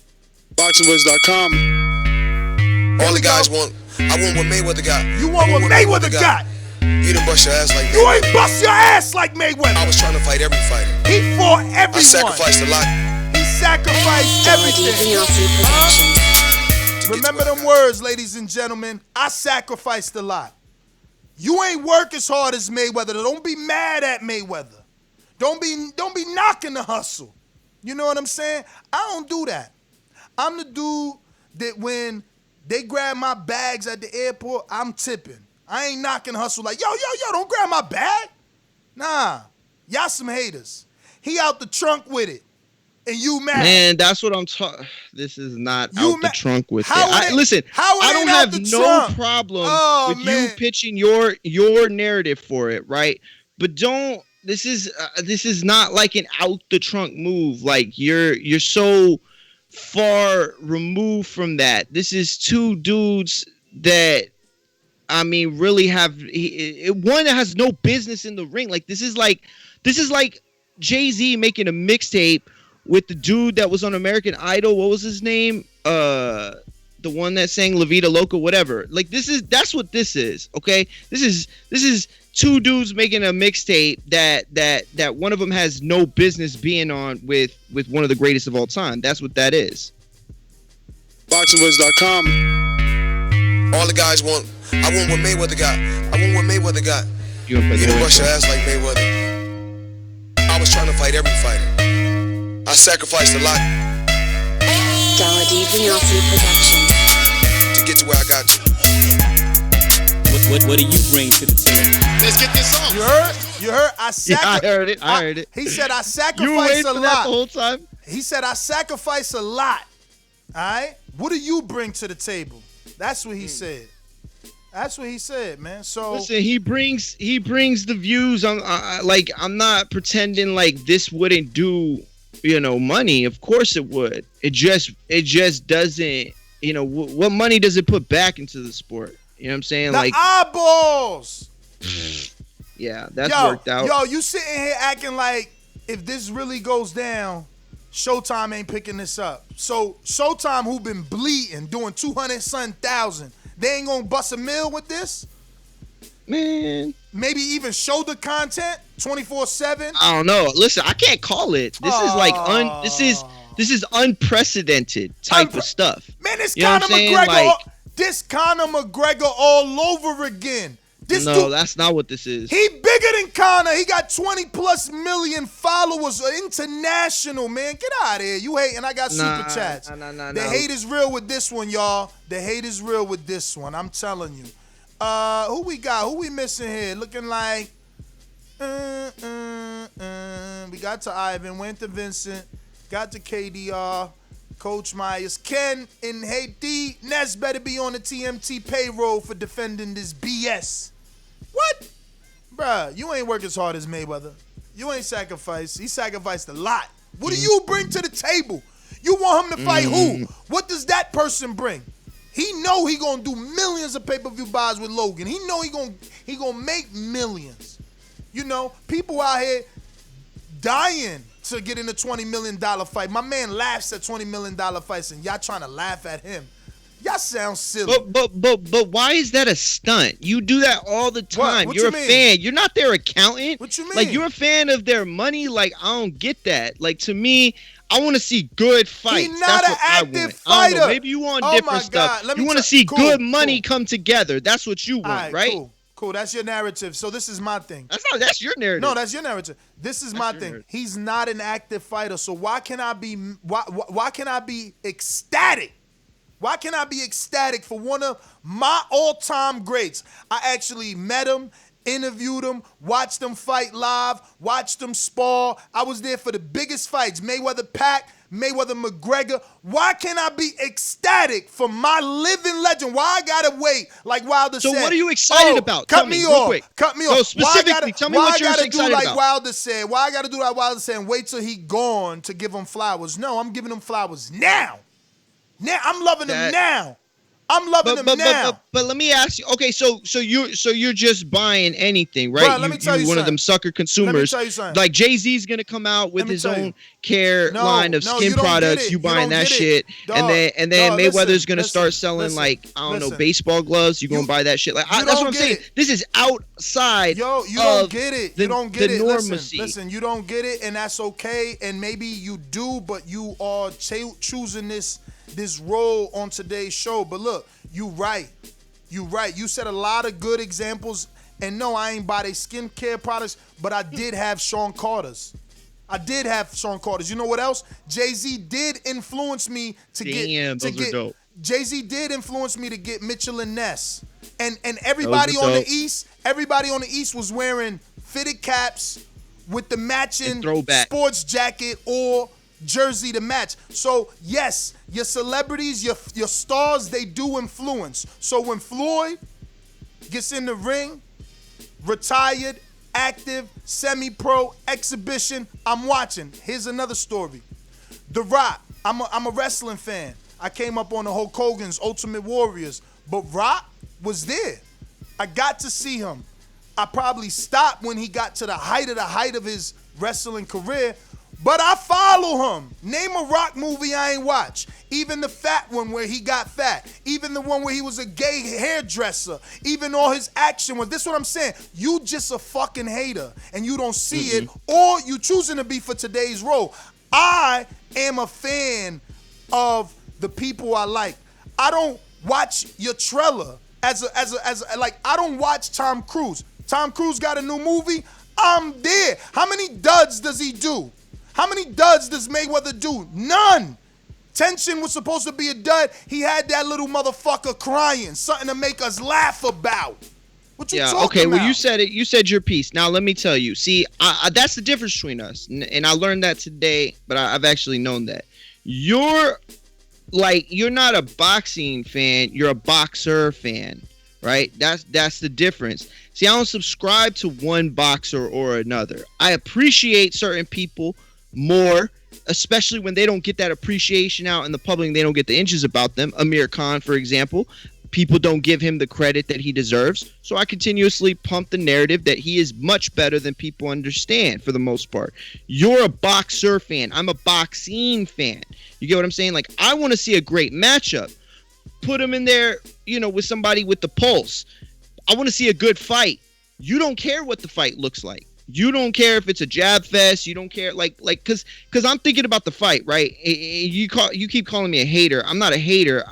BoxingVoice.com. All the guys want. I want what Mayweather got. You want what Mayweather got? You done bust your ass like You ain't bust your ass like Mayweather. I was trying to fight every fighter. He fought everyone. I sacrificed a lot. He sacrificed everything. Remember them words, ladies and gentlemen. I sacrificed a lot. You ain't work as hard as Mayweather. Don't be mad at Mayweather. Don't be knocking the hustle. You know what I'm saying? I don't do that. I'm the dude that when they grab my bags at the airport, I'm tipping. I ain't knocking hustle like, yo, don't grab my bag. Nah, y'all some haters. He out the trunk with it, and you mad. Man, that's what I'm talking. This is not out the trunk with it. Listen, I don't have no problem with you pitching your narrative for it, right? But don't. This is not like an out the trunk move. Like you're so far removed from that. This is two dudes that, I mean, really have one that has no business in the ring. Like this is like Jay-Z making a mixtape with the dude that was on American Idol. What was his name? The one that sang La Vida Loca, whatever. Like that's what this is. Okay, this is two dudes making a mixtape that one of them has no business being on with one of the greatest of all time. That's what that is. BoxingVoice.com. All the guys want. I want what Mayweather got. You done bust your ass like Mayweather. I was trying to fight every fighter. I sacrificed a lot. Dazn Productions. To get to where I got to. What do you bring to the table? Let's get this on. You heard? I heard it. He said I sacrificed you waited a for lot. that the whole time? He said I sacrifice a lot. All right? What do you bring to the table? That's what he said. That's what he said, man. So listen, he brings the views. I'm not pretending like this wouldn't do, money. Of course it would. It just doesn't. What money does it put back into the sport? You know what I'm saying? The eyeballs. Yeah, that's worked out. Yo, you sitting here acting like if this really goes down, Showtime ain't picking this up. So Showtime, who been bleeding, doing 200,000, they ain't gonna bust a mill with this? Man. Maybe even show the content 24/7? I don't know. Listen, I can't call it. This is like this is unprecedented type of stuff. Man, this Conor McGregor. This Conor McGregor all over again. That's not what this is. He bigger than Conor. He got 20+ million followers. International, man. Get out of here. You hating. I got super chats. The hate is real with this one, y'all. The hate is real with this one. I'm telling you. Who we got? Who we missing here? Looking like... We got to Ivan. Went to Vincent. Got to KDR. Coach Myers, Ken, and Haiti, Ness better be on the TMT payroll for defending this BS. What? Bruh, you ain't work as hard as Mayweather. You ain't sacrificed. He sacrificed a lot. What do you bring to the table? You want him to fight who? What does that person bring? He know he gonna do millions of pay-per-view buys with Logan. He know he gonna make millions. People out here dying to get in a $20 million fight. My man laughs at $20 million fights, and y'all trying to laugh at him. Y'all sound silly. But why is that a stunt? You do that all the time. What You're you a mean? fan. You're not their accountant. What you mean? Like, you're a fan of their money. Like, I don't get that. Like, to me, I want to see good fights. He's not That's an what I active want. fighter. I don't know. Maybe you want different stuff. You want to see good money come together. That's what you want, right? Cool. That's your narrative. So this is my thing. That's your narrative. No, that's your narrative. This is my thing. He's not an active fighter. So why can I be ecstatic? Why can I be ecstatic for one of my all-time greats? I actually met him, interviewed him, watched him fight live, watched him spar. I was there for the biggest fights, Mayweather-Pac, Mayweather-McGregor. Why can't I be ecstatic for my living legend? Why I gotta wait, like Wilder said? So what are you excited about? Cut Tell me real off. quick. Cut me No, off. specifically, tell me what you're excited do like about. Wilder said? Why I gotta do like Wilder said and wait till he gone to give him flowers? No, I'm giving him flowers now. Now I'm loving him now. I'm loving him now. But let me ask you. Okay, so you're just buying anything, right? Bro, let me tell you one something. of them sucker consumers. Let me tell you something. Like Jay-Z's gonna come out with his own care No, line of no, skin you don't products. get it. You You buying don't that get shit, it. and then Dog, Mayweather's gonna listen, start selling listen, like I don't know listen. baseball gloves. You gonna buy that shit? Like You that's don't what I'm get saying. it. This is outside. Yo, you don't of get it. The, You don't get the it. normacy. Listen, you don't get it, and that's okay. And maybe you do, but you are choosing this role on today's show. But look, you right. You right. You said a lot of good examples. And no, I ain't buy their skincare products, but I did have Sean Carter's. You know what else? Jay-Z did influence me to get. Those are dope. Jay-Z did influence me to get Mitchell and Ness. And everybody on the East was wearing fitted caps with the matching sports jacket or jersey to match. So yes, your celebrities, your stars, they do influence. So when Floyd gets in the ring, retired, active, semi-pro, exhibition, I'm watching. Here's another story. The Rock, I'm a wrestling fan. I came up on the Hulk Hogan's Ultimate Warriors, but Rock was there. I got to see him. I probably stopped when he got to the height of his wrestling career, but I follow him. Name a Rock movie I ain't watch. Even the fat one where he got fat. Even the one where he was a gay hairdresser. Even all his action was. This is what I'm saying. You just a fucking hater and you don't see it, or you choosing to be for today's role. I am a fan of the people I like. I don't watch your trailer as like I don't watch Tom Cruise. Tom Cruise got a new movie. I'm there. How many duds does he do? How many duds does Mayweather do? None. Tension was supposed to be a dud. He had that little motherfucker crying, something to make us laugh about. What you talking about? Well, you said it. You said your piece. Now let me tell you. See, that's the difference between us, and I learned that today. But I've actually known that you're not a boxing fan. You're a boxer fan, right? That's the difference. See, I don't subscribe to one boxer or another. I appreciate certain people more, especially when they don't get that appreciation out in the public and they don't get the inches about them. Amir Khan, for example, people don't give him the credit that he deserves. So I continuously pump the narrative that he is much better than people understand for the most part. You're a boxer fan. I'm a boxing fan. You get what I'm saying? Like, I want to see a great matchup. Put him in there, with somebody with the pulse. I want to see a good fight. You don't care what the fight looks like. You don't care if it's a jab fest. You don't care, because I'm thinking about the fight, right? You keep calling me a hater. I'm not a hater.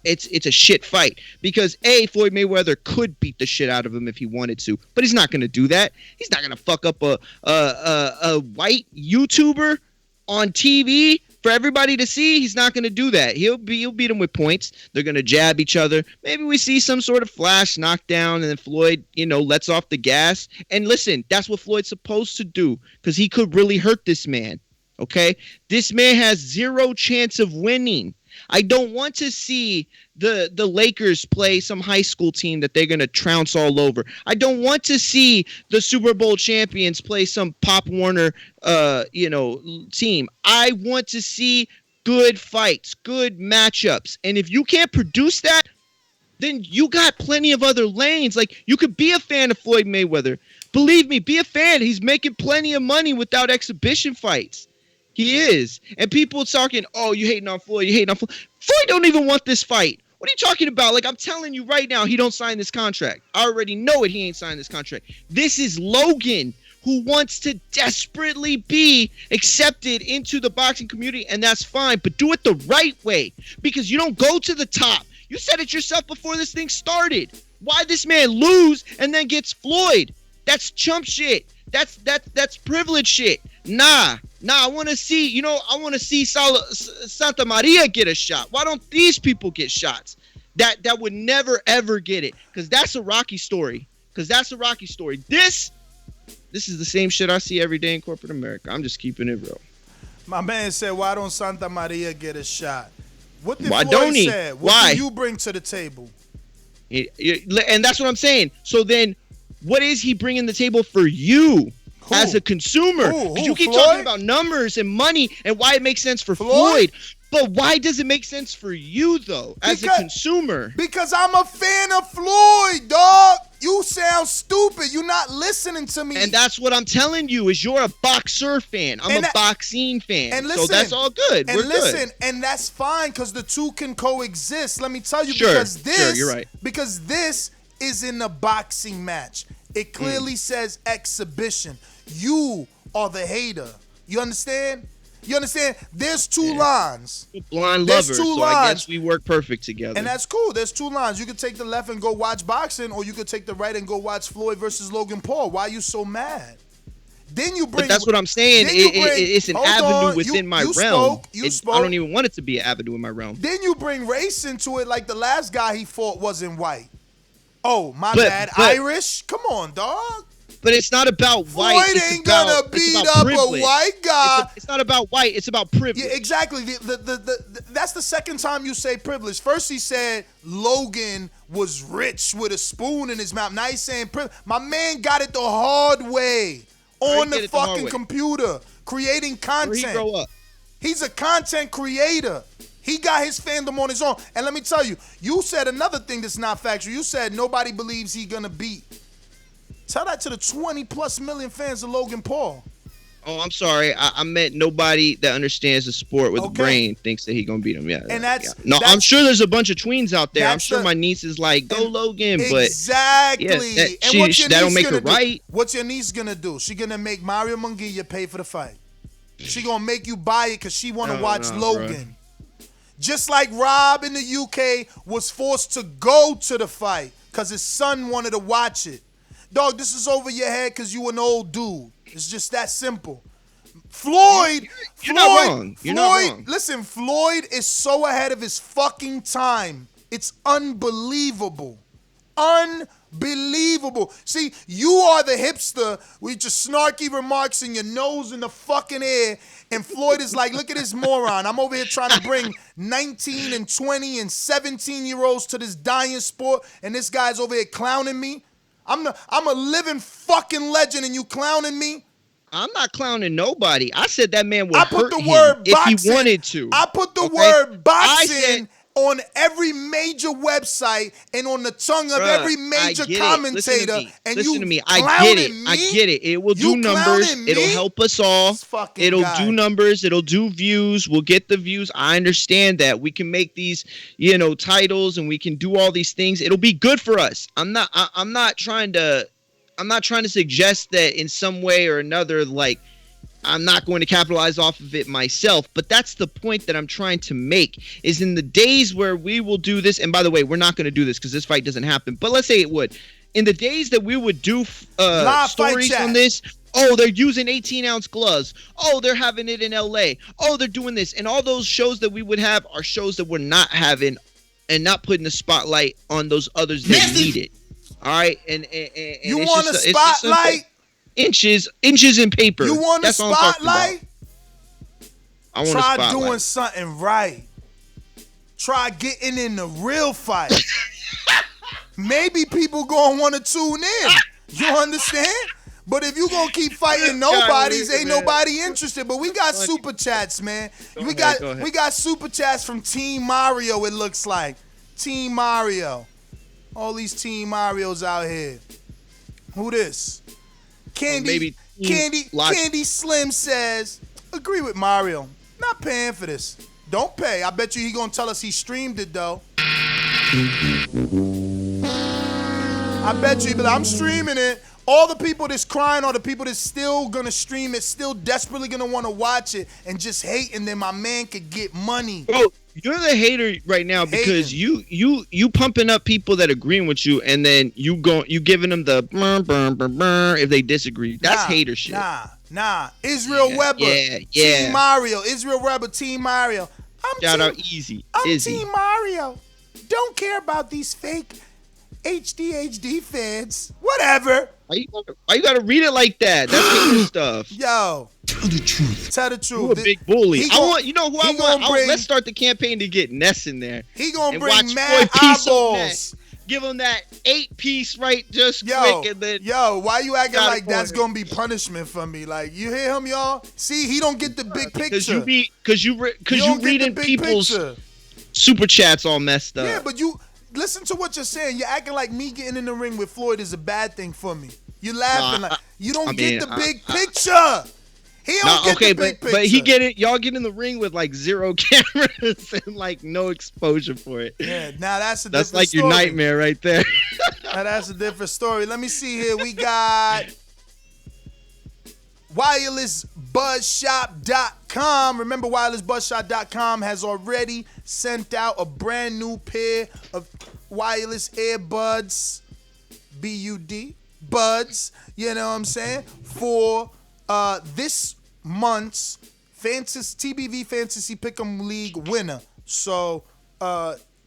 It's a shit fight because Floyd Mayweather could beat the shit out of him if he wanted to, but he's not gonna do that. He's not gonna fuck up a white YouTuber on TV for everybody to see. He's not going to do that. He'll beat him with points. They're going to jab each other. Maybe we see some sort of flash knockdown, and then Floyd, lets off the gas. And listen, that's what Floyd's supposed to do because he could really hurt this man. Okay, this man has zero chance of winning. I don't want to see the Lakers play some high school team that they're going to trounce all over. I don't want to see the Super Bowl champions play some Pop Warner, team. I want to see good fights, good matchups. And if you can't produce that, then you got plenty of other lanes. Like, you could be a fan of Floyd Mayweather, Believe me, be a fan. He's making plenty of money without exhibition fights. He is. And people talking, oh, you hating on Floyd, you hating on Floyd. Floyd don't even want this fight. What are you talking about? Like, I'm telling you right now, he don't sign this contract. I already know it. He ain't signed this contract. This is Logan, who wants to desperately be accepted into the boxing community, and that's fine, but do it the right way, because you don't go to the top. You said it yourself before this thing started. Why this man lose and then gets Floyd? That's chump shit. That's privilege shit. Nah, I want to see, I want to see Santa Maria get a shot. Why don't these people get shots? That would never, ever get it, because that's a Rocky story. This is the same shit I see every day in corporate America. I'm just keeping it real. My man said, why don't Santa Maria get a shot? What did Why Floyd don't he? say? What Why? do you bring to the table? And that's what I'm saying. So then, what is he bringing to the table for you as a consumer? Who? You keep Floyd? talking about numbers and money and why it makes sense for Floyd. But why does it make sense for you, though, as a consumer? Because I'm a fan of Floyd, dog. You sound stupid. You're not listening to me. And that's what I'm telling you, is you're a boxer fan. I'm a boxing fan. And listen, so that's all good. And We're listen, good. and that's fine, because the two can coexist. Let me tell you, Sure, because this, sure, you're right. because this is in a boxing match. It clearly says exhibition. You are the hater. You understand? There's two lines. Blind There's lover, two so lines. I guess we work perfect together. And that's cool. There's two lines. You could take the left and go watch boxing, or you could take the right and go watch Floyd versus Logan Paul. Why are you so mad? Then you bring. But that's what I'm saying. It's an avenue within my realm. I don't even want it to be an avenue in my realm. Then you bring race into it, like the last guy he fought wasn't white. Oh, my bad. Irish? Come on, dog. But it's not about white. Floyd ain't gonna beat up privilege. a white guy. It's not about white. It's about privilege. Yeah, exactly. That's the second time you say privilege. First he said Logan was rich with a spoon in his mouth. Now he's saying privilege. My man got it the hard way on the fucking computer, creating content. Where he grow up? He's a content creator. He got his fandom on his own. And let me tell you, you said another thing that's not factual. You said nobody believes he's gonna beat. Tell that to the 20+ million fans of Logan Paul. Oh, I'm sorry. I meant nobody that understands the sport with a brain thinks that he's going to beat him. Yeah. And that's... Yeah. No, I'm sure there's a bunch of tweens out there. I'm sure the, my niece is like, go Logan. But exactly. Yeah, that don't make her right. What's your niece going to do? She going to make Mario Munguia pay for the fight. She going to make you buy it because she want to watch Logan. Bro. Just like Rob in the UK was forced to go to the fight because his son wanted to watch it. Dog, this is over your head because you an old dude. It's just that simple. Floyd, you're not wrong. You're not wrong. Listen, Floyd is so ahead of his fucking time. It's unbelievable. Unbelievable. See, you are the hipster with your snarky remarks and your nose in the fucking air. And Floyd is like, look at this moron. I'm over here trying to bring 19 and 20 and 17-year-olds to this dying sport. And this guy's over here clowning me. I'm a living fucking legend and you clowning me? I'm not clowning nobody. I said that man would hurt him boxing, if he wanted to. I put the word boxing on every major website and on the tongue of every major commentator. Listen to me. I get it. It will do numbers. It'll help us all. It'll do numbers. It'll do views. We'll get the views. I understand that. We can make these, titles and we can do all these things. It'll be good for us. I'm not trying to suggest that in some way or another, like, I'm not going to capitalize off of it myself, but that's the point that I'm trying to make, is in the days where we will do this, and by the way, we're not going to do this because this fight doesn't happen, but let's say it would. In the days that we would do stories on this, oh, they're using 18-ounce gloves. Oh, they're having it in L.A. Oh, they're doing this. And all those shows that we would have are shows that we're not having and not putting the spotlight on those others that need it. All right? And you want a spotlight? Inches in paper. You want a spotlight? I want a spotlight. Try doing something right. Try getting in the real fight. Maybe people gonna want to tune in. You understand? But if you gonna keep fighting nobodies, ain't nobody interested. But we got super chats, man. We got super chats from Team Mario. It looks like Team Mario. All these Team Marios out here. Who this? Candy Slim says, agree with Mario. Not paying for this. Don't pay. I bet you he gonna tell us he streamed it though. I bet you he be like, I'm streaming it. All the people that's crying are the people that's still gonna stream it, still desperately gonna wanna watch it and just hating that my man could get money. Bro, you're the hater right now because you pumping up people that agreeing with you, and then you giving them the burn if they disagree. That's hater shit. Nah. Israel Weber. Yeah. Team Mario. Israel Weber, Team Mario. Shout out Easy. I'm Team Mario. Don't care about these fake HD fans. Whatever. Why you gotta read it like that? That's hater stuff. Yo. Tell the truth. You a big bully. Let's start the campaign to get Ness in there. He gonna bring mad eyeballs. Give him that 8-piece quick, and then why you acting like that's gonna be punishment for me? Like, you hear him, y'all? See, he don't get the big picture. Because you reading people's super chats all messed up. Yeah, but you listen to what you're saying. You're acting like me getting in the ring with Floyd is a bad thing for me. You're laughing like you don't get the big picture. He don't get the big picture. But he get it. Y'all get in the ring with like 0 cameras and like no exposure for it. Yeah, now that's a different story. That's like your nightmare right there. Now that's a different story. Let me see here. We got wirelessbuzzshop.com. Remember, wirelessbuzzshop.com has already sent out a brand new pair of wireless earbuds, B-U-D, buds, you know what I'm saying, for this month's TBV Fantasy Pick'em League winner. So,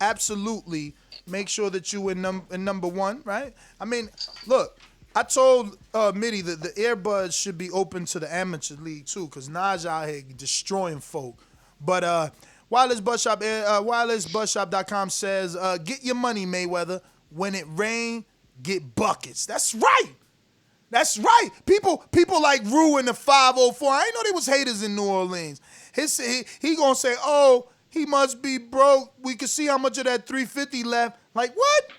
absolutely make sure that you in number one, right? I mean, look, I told Mitty that the earbuds should be open to the amateur league too, because Naj out here destroying folk. But wirelessbuzzshop.com says, get your money, Mayweather. When it rain, get buckets. That's right. That's right. People like ruin the 504. I ain't know there was haters in New Orleans. He gonna say, oh, he must be broke. We can see how much of that 350 left. Like, what?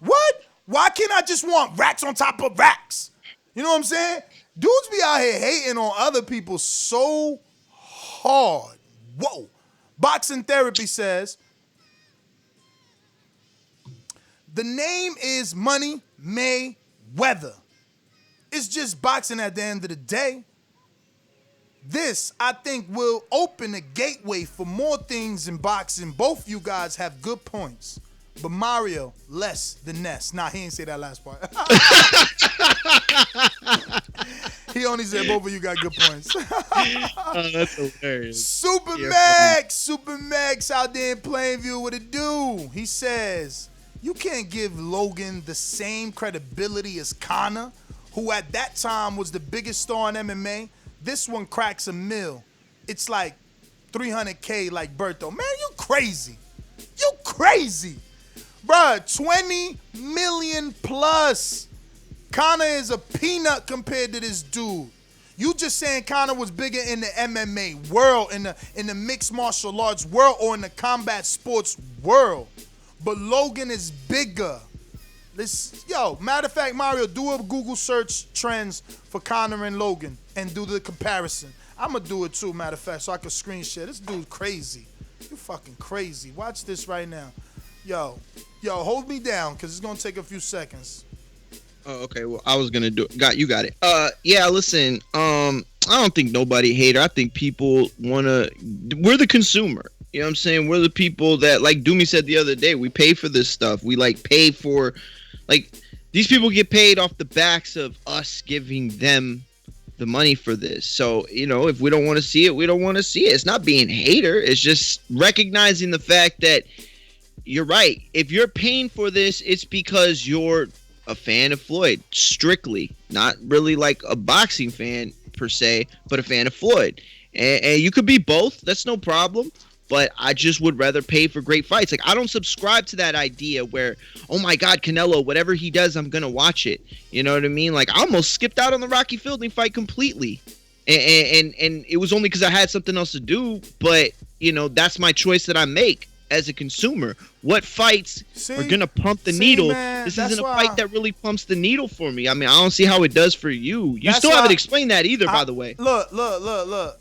What? Why can't I just want racks on top of racks? You know what I'm saying? Dudes be out here hating on other people so hard. Whoa. Boxing Therapy says, the name is Money Mayweather. It's just boxing at the end of the day. This, I think, will open a gateway for more things in boxing. Both you guys have good points. But Mario, less than Ness. Nah, he ain't say that last part. He only said both of you got good points. Oh, that's hilarious. Super Max out there in Plainview, what it do? He says, you can't give Logan the same credibility as Conor, who at that time was the biggest star in MMA. This one cracks $1 million. It's like $300K like Berto. Man, you crazy. You crazy. Bruh, 20 million plus. Conor is a peanut compared to this dude. You just saying Conor was bigger in the MMA world, in the mixed martial arts world, or in the combat sports world. But Logan is bigger. Matter of fact, Mario, do a Google search trends for Conor and Logan and do the comparison. I'm going to do it too, matter of fact, so I can screen share. This dude's crazy. You fucking crazy. Watch this right now. Yo, hold me down because it's going to take a few seconds. Oh, okay. Well, I was going to do it. You got it. Yeah, listen, I don't think nobody hater. I think people want to, we're the consumer. You know what I'm saying? We're the people that, like Doomy said the other day, we pay for this stuff. We pay for, these people get paid off the backs of us giving them the money for this. So, if we don't want to see it, we don't want to see it. It's not being hater. It's just recognizing the fact that you're right. If you're paying for this, it's because you're a fan of Floyd, strictly. Not really like a boxing fan per se, but a fan of Floyd. And you could be both. That's no problem. But I just would rather pay for great fights. I don't subscribe to that idea where, oh my God, Canelo, whatever he does, I'm going to watch it. You know what I mean? I almost skipped out on the Rocky Fielding fight completely. And it was only because I had something else to do. But, that's my choice that I make. as a consumer. What fights are gonna pump the needle? Man, this isn't a fight that really pumps the needle for me. I mean, I don't see how it does for you. You still haven't explained that either, by the way. Look.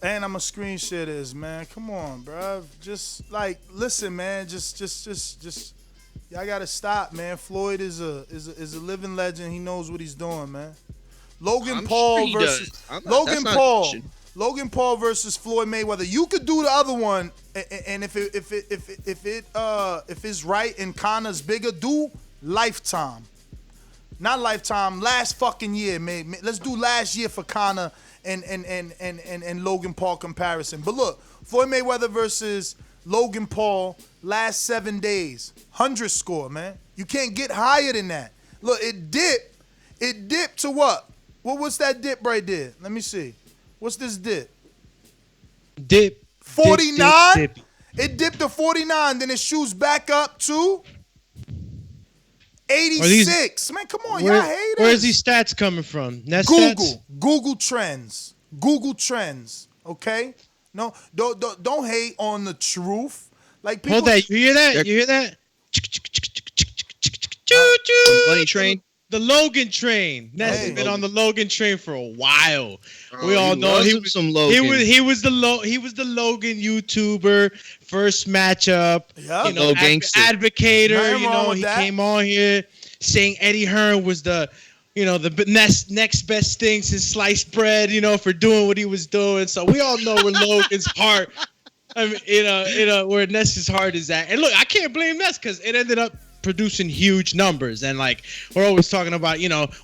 And I'm a screen share this, man. Come on, bro. Just like, listen, man. Just. Y'all gotta stop, man. Floyd is a living legend. He knows what he's doing, man. Logan Paul versus Logan Paul versus Floyd Mayweather. You could do the other one, and if it's right and Conor's bigger, do Lifetime. Not Lifetime. Last fucking year, man. Let's do last year for Conor and Logan Paul comparison. But look, Floyd Mayweather versus Logan Paul, last 7 days, 100 score, man. You can't get higher than that. Look, it dipped. It dipped to what? What's that dip right there? Let me see. What's this dip? Dip. 49? Dip. It dipped to 49, then it shoots back up to 86. Man, come on, y'all haters. Where's these stats coming from? Google Trends. Google Trends, okay? No, don't hate on the truth. Like people. Hold that. You hear that? You hear that? Money train. The Logan train. Ness has been on the Logan train for a while. We all know he was some Logan. He was the Logan YouTuber. First matchup. Yeah. You know, advocator. Nothing You wrong know, with he that. came on here saying Eddie Hearn was the next best thing since sliced bread. You know, for doing what he was doing. So we all know where Logan's heart. I mean, where Ness's heart is at. And look, I can't blame Ness because it ended up producing huge numbers, and like we're always talking about,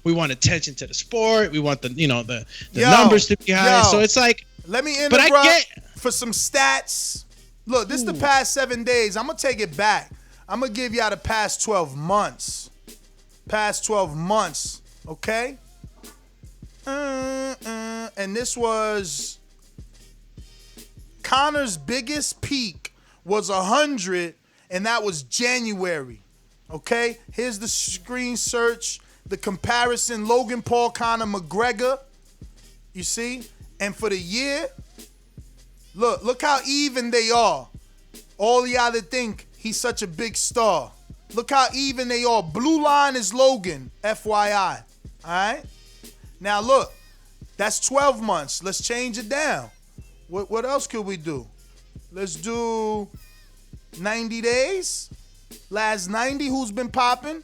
we want attention to the sport, we want the numbers to be high. So it's like, let me interrupt for some stats. Look, this is the past 7 days. I'm gonna take it back. I'm gonna give y'all the past 12 months. Okay. And this was Conor's biggest peak was 100, and that was January. Okay, here's the screen search, the comparison, Logan Paul, Conor McGregor, you see? And for the year, look how even they are. All y'all that think he's such a big star. Look how even they are. Blue line is Logan, FYI, all right? Now look, that's 12 months. Let's change it down. What else could we do? Let's do 90 days. Last 90, who's been popping?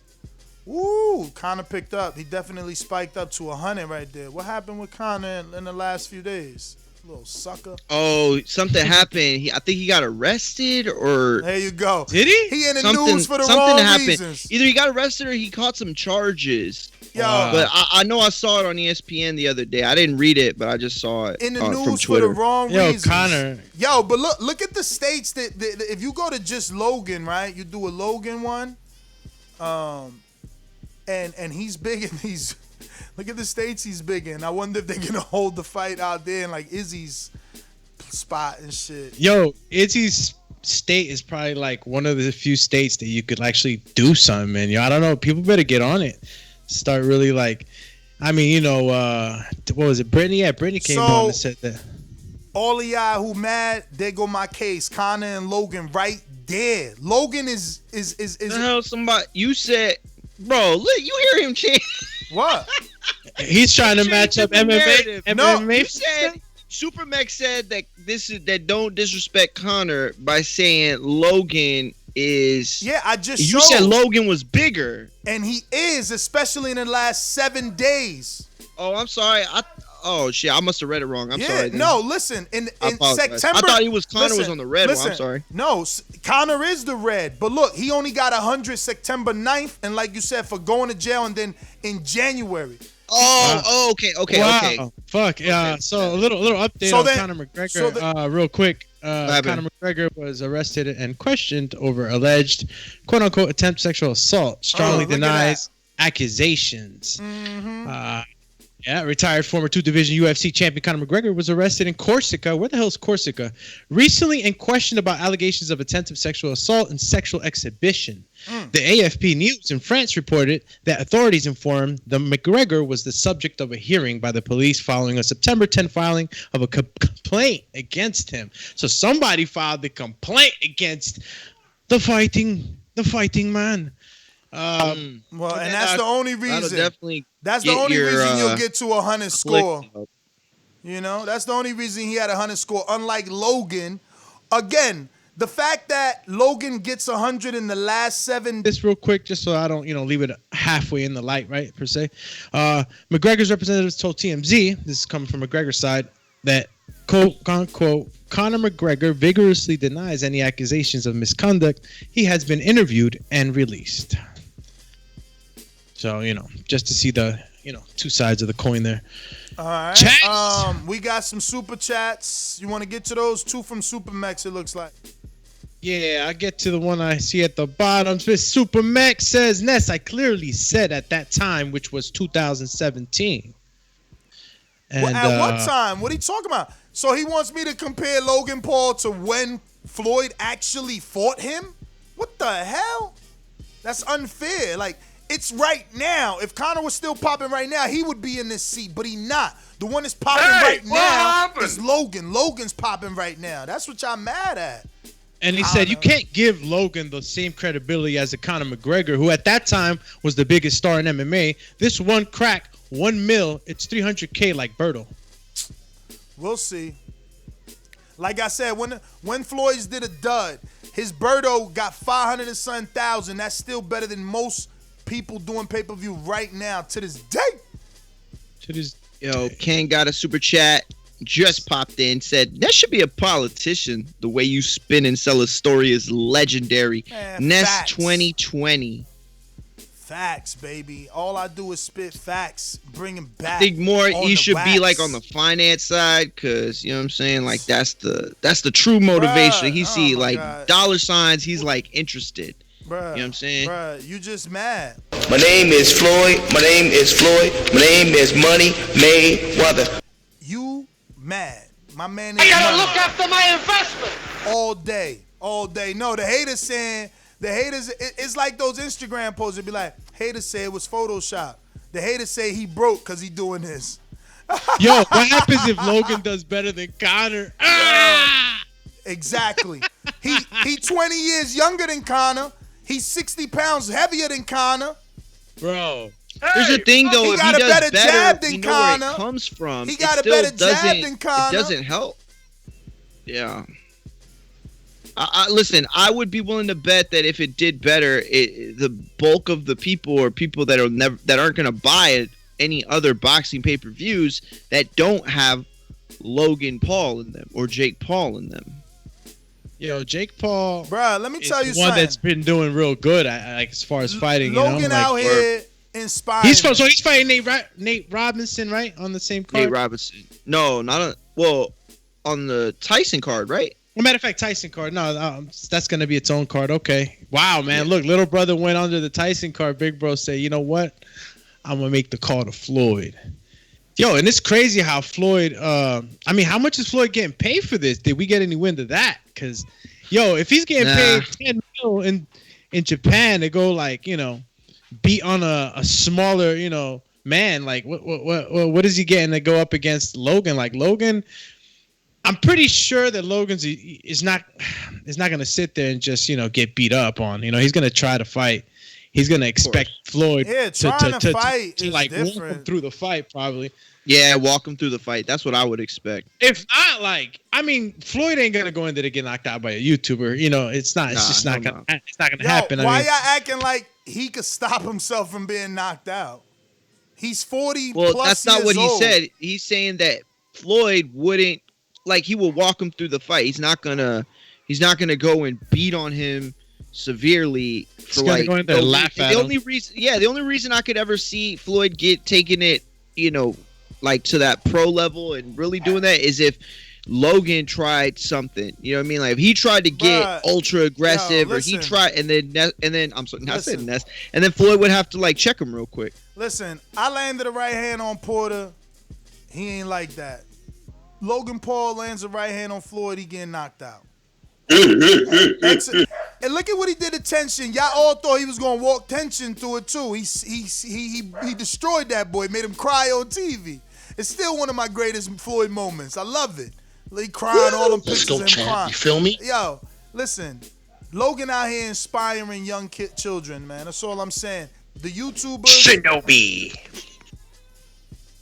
Ooh, Conor picked up. He definitely spiked up to 100 right there. What happened with Conor in the last few days? Little sucker. Oh, something happened. I think he got arrested, or there you go. Did he? He in the news for the wrong reasons. Either he got arrested or he caught some charges. Yo, but I know I saw it on ESPN the other day. I didn't read it, but I just saw it in the from news Twitter. for the wrong reasons. Conor. Yo, but look at the states that if you go to just Logan, right? You do a Logan one, and he's big in these. Look at the states he's big in. I wonder if they're gonna hold the fight out there in like Izzy's spot and shit. Yo, Izzy's state is probably like one of the few states that you could actually do something in. Yo, I don't know. People better get on it. Start really like, I mean, what was it? Brittany? Yeah, Brittany came on and said that. All of y'all who mad, there go my case. Conor and Logan right there. Logan is the hell somebody you said, bro, look, you hear him chant. What? He's trying to match up MMA. No, you said Super Max said that don't disrespect Conor by saying Logan is. Yeah, I just you said Logan was bigger, and he is, especially in the last 7 days. Oh, I'm sorry. Oh shit, I must have read it wrong. I'm sorry. Then. No, listen. In September, I thought Conor was on the red one. I'm sorry. No, Conor is the red. But look, he only got 100 September 9th, and like you said, for going to jail, and then in January. Okay. Wow. Okay. Fuck. Yeah. So a little update on Conor McGregor. Real quick. Conor McGregor was arrested and questioned over alleged "quote unquote" attempt sexual assault. Strongly denies accusations. Mm-hmm. Retired former 2-division UFC champion Conor McGregor was arrested in Corsica. Where the hell is Corsica? Recently and questioned about allegations of attempted sexual assault and sexual exhibition. The AFP News in France reported that authorities informed the McGregor was the subject of a hearing by the police following a September 10 filing of a complaint against him. So somebody filed the complaint against the fighting man. Well, and that's the only reason. That's the get only your, reason you'll get to 100 score. up. You know, that's the only reason he had 100 score. Unlike Logan, again, the fact that Logan gets 100 in the last 7. This real quick, just so I don't, leave it halfway in the light, right, per se. McGregor's representatives told TMZ, this is coming from McGregor's side, that, quote, unquote, Conor McGregor vigorously denies any accusations of misconduct. He has been interviewed and released. So, just to see the, two sides of the coin there. All right. We got some super chats. You want to get to those? 2 from Supermax, it looks like. Yeah, I get to the one I see at the bottom. Supermax says, Ness, I clearly said at that time, which was 2017. And, at what time? What are you talking about? So he wants me to compare Logan Paul to when Floyd actually fought him? What the hell? That's unfair. Like, it's right now. If Conor was still popping right now, he would be in this seat, but he not. The one that's popping right now is Logan. Logan's popping right now. That's what y'all mad at. And he said, you can't give Logan the same credibility as a Conor McGregor, who at that time was the biggest star in MMA. This one crack, $1 million, it's $300K like Berto. We'll see. Like I said, when Floyd's did a dud, his Berto got 500 and something thousand. That's still better than most people doing pay-per-view right now to this day. Yo, Ken got a super chat. Just popped in, said, that should be a politician. The way you spin and sell a story is legendary. Ness 2020. Facts, baby. All I do is spit facts, bring him back. I think more he should be like on the finance side, because, you know what I'm saying? Like, that's the true motivation. He see, like, God. dollar signs, he's, like, interested. Bruh, you know what I'm saying? Bruh, you just mad. My name is Floyd. My name is Floyd. My name is Money Mayweather. You mad. My man is I gotta money. look after my investment. All day. No, the haters saying, it's like those Instagram posts that be like, haters say it was Photoshop. The haters say he broke because he doing this. Yo, what happens if Logan does better than Conor? Exactly. He 20 years younger than Conor. He's 60 pounds heavier than Conor. Bro. Here's the thing, though. He If got he a does better better, jab than we know where Conor. it comes from. He got it a better still jab than Conor. It doesn't help. Yeah. Listen, I would be willing to bet that if it did better, the bulk of the people or people that aren't going to buy any other boxing pay-per-views that don't have Logan Paul in them or Jake Paul in them. Yo, Jake Paul, bruh, let me tell you one something. that's been doing real good, like as far as fighting. Logan out here inspiring. He's fighting Nate Robinson, right, on the same card. Nate Robinson, no, not on the Tyson card, right? Well, matter of fact, Tyson card. No, that's gonna be its own card. Okay. Wow, man. Yeah. Look, little brother went under the Tyson card. Big bro said, you know what? I'm gonna make the call to Floyd. Yo, and it's crazy how Floyd. How much is Floyd getting paid for this? Did we get any wind of that? Because, yo, if he's getting paid $10 million in Japan to go beat on a smaller man, like what is he getting to go up against Logan? Like Logan, I'm pretty sure that Logan's is not gonna sit there and just get beat up on. He's gonna try to fight. He's gonna expect Floyd to fight to walk him through the fight probably. Yeah, walk him through the fight. That's what I would expect. If not, Floyd ain't gonna go in there to get knocked out by a YouTuber. It's not. It's just not gonna. It's not gonna happen. Why y'all acting like he could stop himself from being knocked out? He's 40. Well, plus that's not what he old. said. He's saying that Floyd wouldn't he will walk him through the fight. He's not gonna go and beat on him severely for go in there and laugh at him. The only reason I could ever see Floyd taking it, to that pro level and really doing that is if Logan tried something. You know what I mean? Like if he tried to get ultra aggressive, or he tried, and then I'm sorry, not saying Ness, and then Floyd would have to check him real quick. Listen, I landed a right hand on Porter. He ain't like that. Logan Paul lands a right hand on Floyd. He getting knocked out. And look at what he did to Tension. Y'all all thought he was gonna walk Tension through it too. He destroyed that boy, made him cry on TV. It's still one of my greatest Floyd moments. I love it. He crying all them pictures and crying. You feel me? Yo, listen. Logan out here inspiring young children, man. That's all I'm saying. The YouTubers. Shinobi.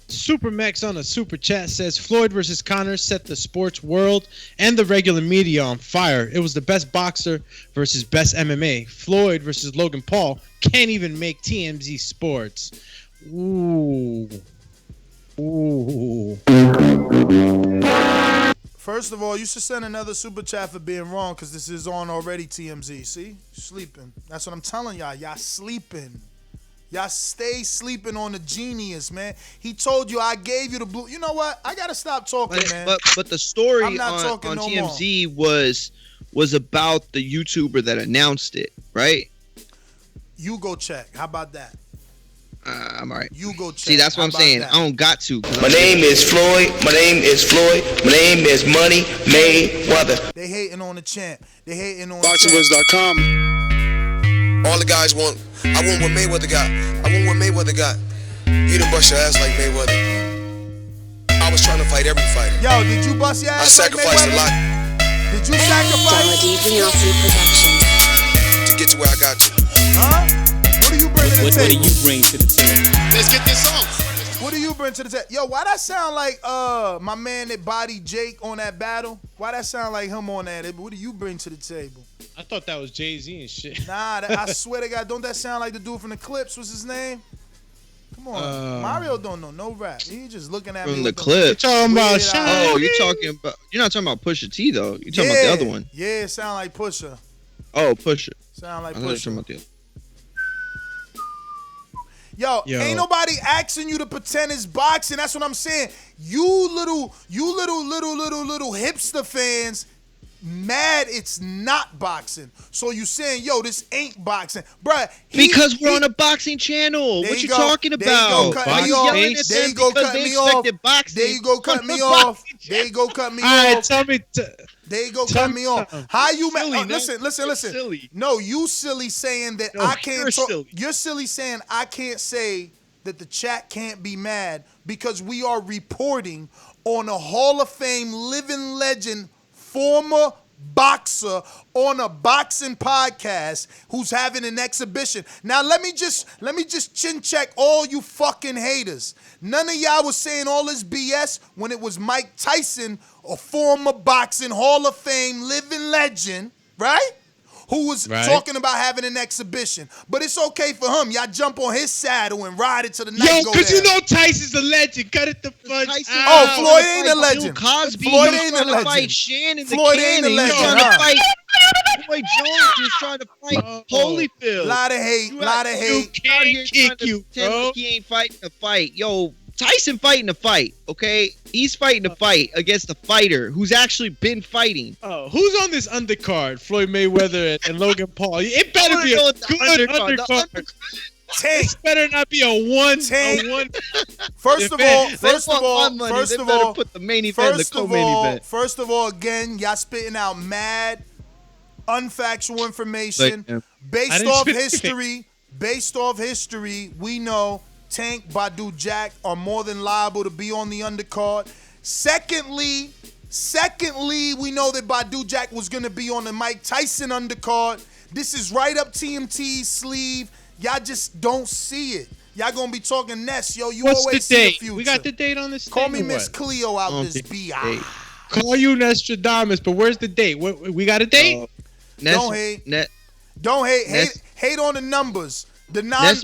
Supermax on a super chat says Floyd versus Conor set the sports world and the regular media on fire. It was the best boxer versus best MMA. Floyd versus Logan Paul can't even make TMZ Sports. Ooh. First of all, you should send another super chat for being wrong because this is on already, TMZ. See? Sleeping. That's what I'm telling y'all. Y'all sleeping. Y'all stay sleeping on the genius, man. He told you I gave you the blue. You know what? I got to stop talking, man. But the story I'm not on talking no TMZ was about the YouTuber that announced it, right? You go check. How about that? I'm all right. You go check. See, that's what I'm saying. That? I don't got to. My name is Floyd. My name is Floyd. My name is Money Mayweather. They hating on the champ. They hating on BoxingViz.com. All the guys want. I want what Mayweather got. I want what Mayweather got. You done bust your ass like Mayweather. I was trying to fight every fighter. Yo, did you bust your ass? I sacrificed a lot. Did you sacrifice? To get to where I got to. Huh? What do you bring to the table? What do you bring to the table? Let's get this on. What do you bring to the table? Yo, why that sound like my man that bodied Jake on that battle? Why that sound like him on that? What do you bring to the table? I thought that was Jay-Z and shit. Nah, I swear to God, don't that sound like the dude from the Clips? What's his name? Come on, Mario don't know no rap. He just looking at me From the Clips. Talking about you're not talking about Pusha T though. You're talking about the other one. Yeah, it sound like Pusha. Oh, Pusha. Sound like I thought you were Pusha. talking about the other. Yo, ain't nobody asking you to pretend it's boxing. That's what I'm saying. You little hipster fans mad it's not boxing. So you saying, yo, this ain't boxing. Bruh. Because we're on a boxing channel. What you talking about? There you go cut me off. There you go cut me off. There you go cut me off. All right, tell me. There you go cut me off. How you mad? Listen. Silly. No, you silly saying that No, I can't you're talk. silly. You're silly saying I can't say that the chat can't be mad because we are reporting on a Hall of Fame living legend, former boxer on a boxing podcast who's having an exhibition. Now let me just chin check all you fucking haters. None of y'all was saying all this BS when it was Mike Tyson, a former boxing Hall of Fame living legend, right? Who was talking about having an exhibition. But it's okay for him. Y'all jump on his saddle and ride it to the night. Yo, because you know Tyson's a legend. Cut it the fuck out. Oh, Floyd ain't a legend. Cosby, Floyd he ain't was a trying to legend. fight Shannon the Floyd Cannon. ain't a He was legend, trying to huh? fight Roy Jones. He was trying to fight Holyfield. Lot of hate. Out here trying to pretend like he ain't fighting a fight. Yo, Tyson fighting a fight, okay? He's fighting a fight against a fighter who's actually been fighting. Oh, who's on this undercard? Floyd Mayweather and Logan Paul. It better be a good undercard. Tank. This better not be a one. Tank. A one. First of all, first of all, put the main event in the co-main event. First of all, again, y'all spitting out mad, unfactual information based off history. Based off history, we know Tank, Badu, Jack are more than liable to be on the undercard. Secondly, we know that Badu Jack was going to be on the Mike Tyson undercard. This is right up TMT's sleeve. Y'all just don't see it. Y'all going to be talking next, yo. You What's always the date? see the future. We got the date on this. Call me Miss Cleo out this BI. Call you Nostradamus, but where's the date? We got a date? Don't hate. Don't hate. Hate on the numbers. The non-boxing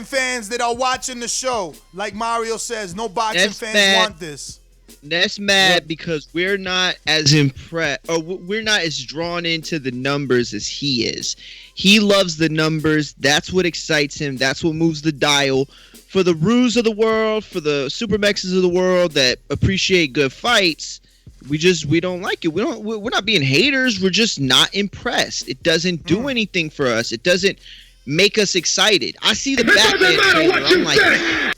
fans that are watching the show, like Mario says, no boxing fans want this. That's mad because we're not as impressed, or we're not as drawn into the numbers as he is. He loves the numbers. That's what excites him. That's what moves the dial. For the Ruse of the world, for the Supermaxes of the world that appreciate good fights, we don't like it. We're not being haters. We're just not impressed. It doesn't do anything for us. It doesn't make us excited. I see the Batman trailer. I'm like,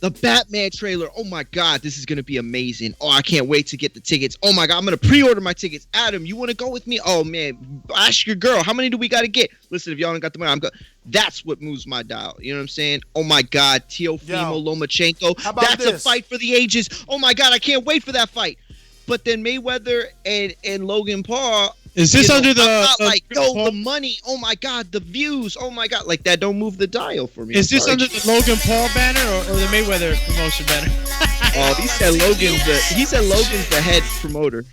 the Batman trailer. Oh my God, this is gonna be amazing. Oh, I can't wait to get the tickets. Oh my God, I'm gonna pre-order my tickets. Adam, you want to go with me? Oh man, ask your girl. How many do we gotta get? Listen, if y'all don't got the money, I'm good. That's what moves my dial. You know what I'm saying? Oh my God, Teofimo Lomachenko. That's a fight for the ages. Oh my God, I can't wait for that fight. But then Mayweather and Logan Paul, Is this under the? I'm not like, yo, the money. Oh my God, the views. Oh my God, like that don't move the dial for me. Is this under the Logan Paul banner or the Mayweather promotion banner? Oh, he said Logan's the head promoter.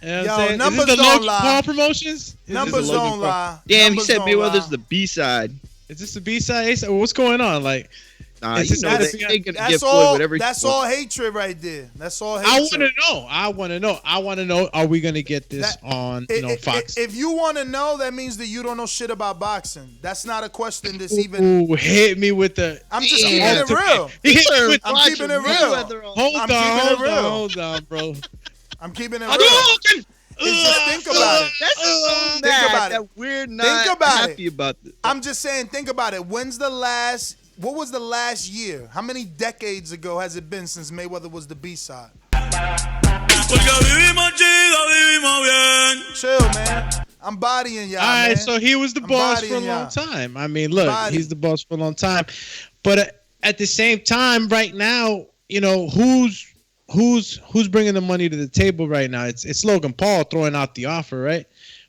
You know Yo, what I'm saying? numbers Is this the don't Logan lie. Paul promotions? Numbers don't lie. Damn, Numbers he said don't Mayweather's lie. the B side. Is this the B-side? What's going on? Like, Nah, is you this know not that the- they gonna That's give Floyd all. whatever. he That's wants. all hatred right there. That's all hatred. I want to know. Are we gonna get this on Fox? If you want to know, that means that you don't know shit about boxing. That's not a question. That's even. Ooh, hit me with the. I'm just keeping it real. He hit me with- I'm keeping it real. Hold on, bro. I'm keeping it real. It's just think about it. That's so Think mad about that it. we're not Think about happy it. about this. I'm just saying, think about it. What was the last year? How many decades ago has it been since Mayweather was the B-side? Chill, man. I'm bodying y'all, All right, man. so he was the boss for a bodying long y'all. time. I mean, look, he's the boss for a long time. But at the same time, right now, who's bringing the money to the table right now? It's Logan Paul throwing out the offer, right?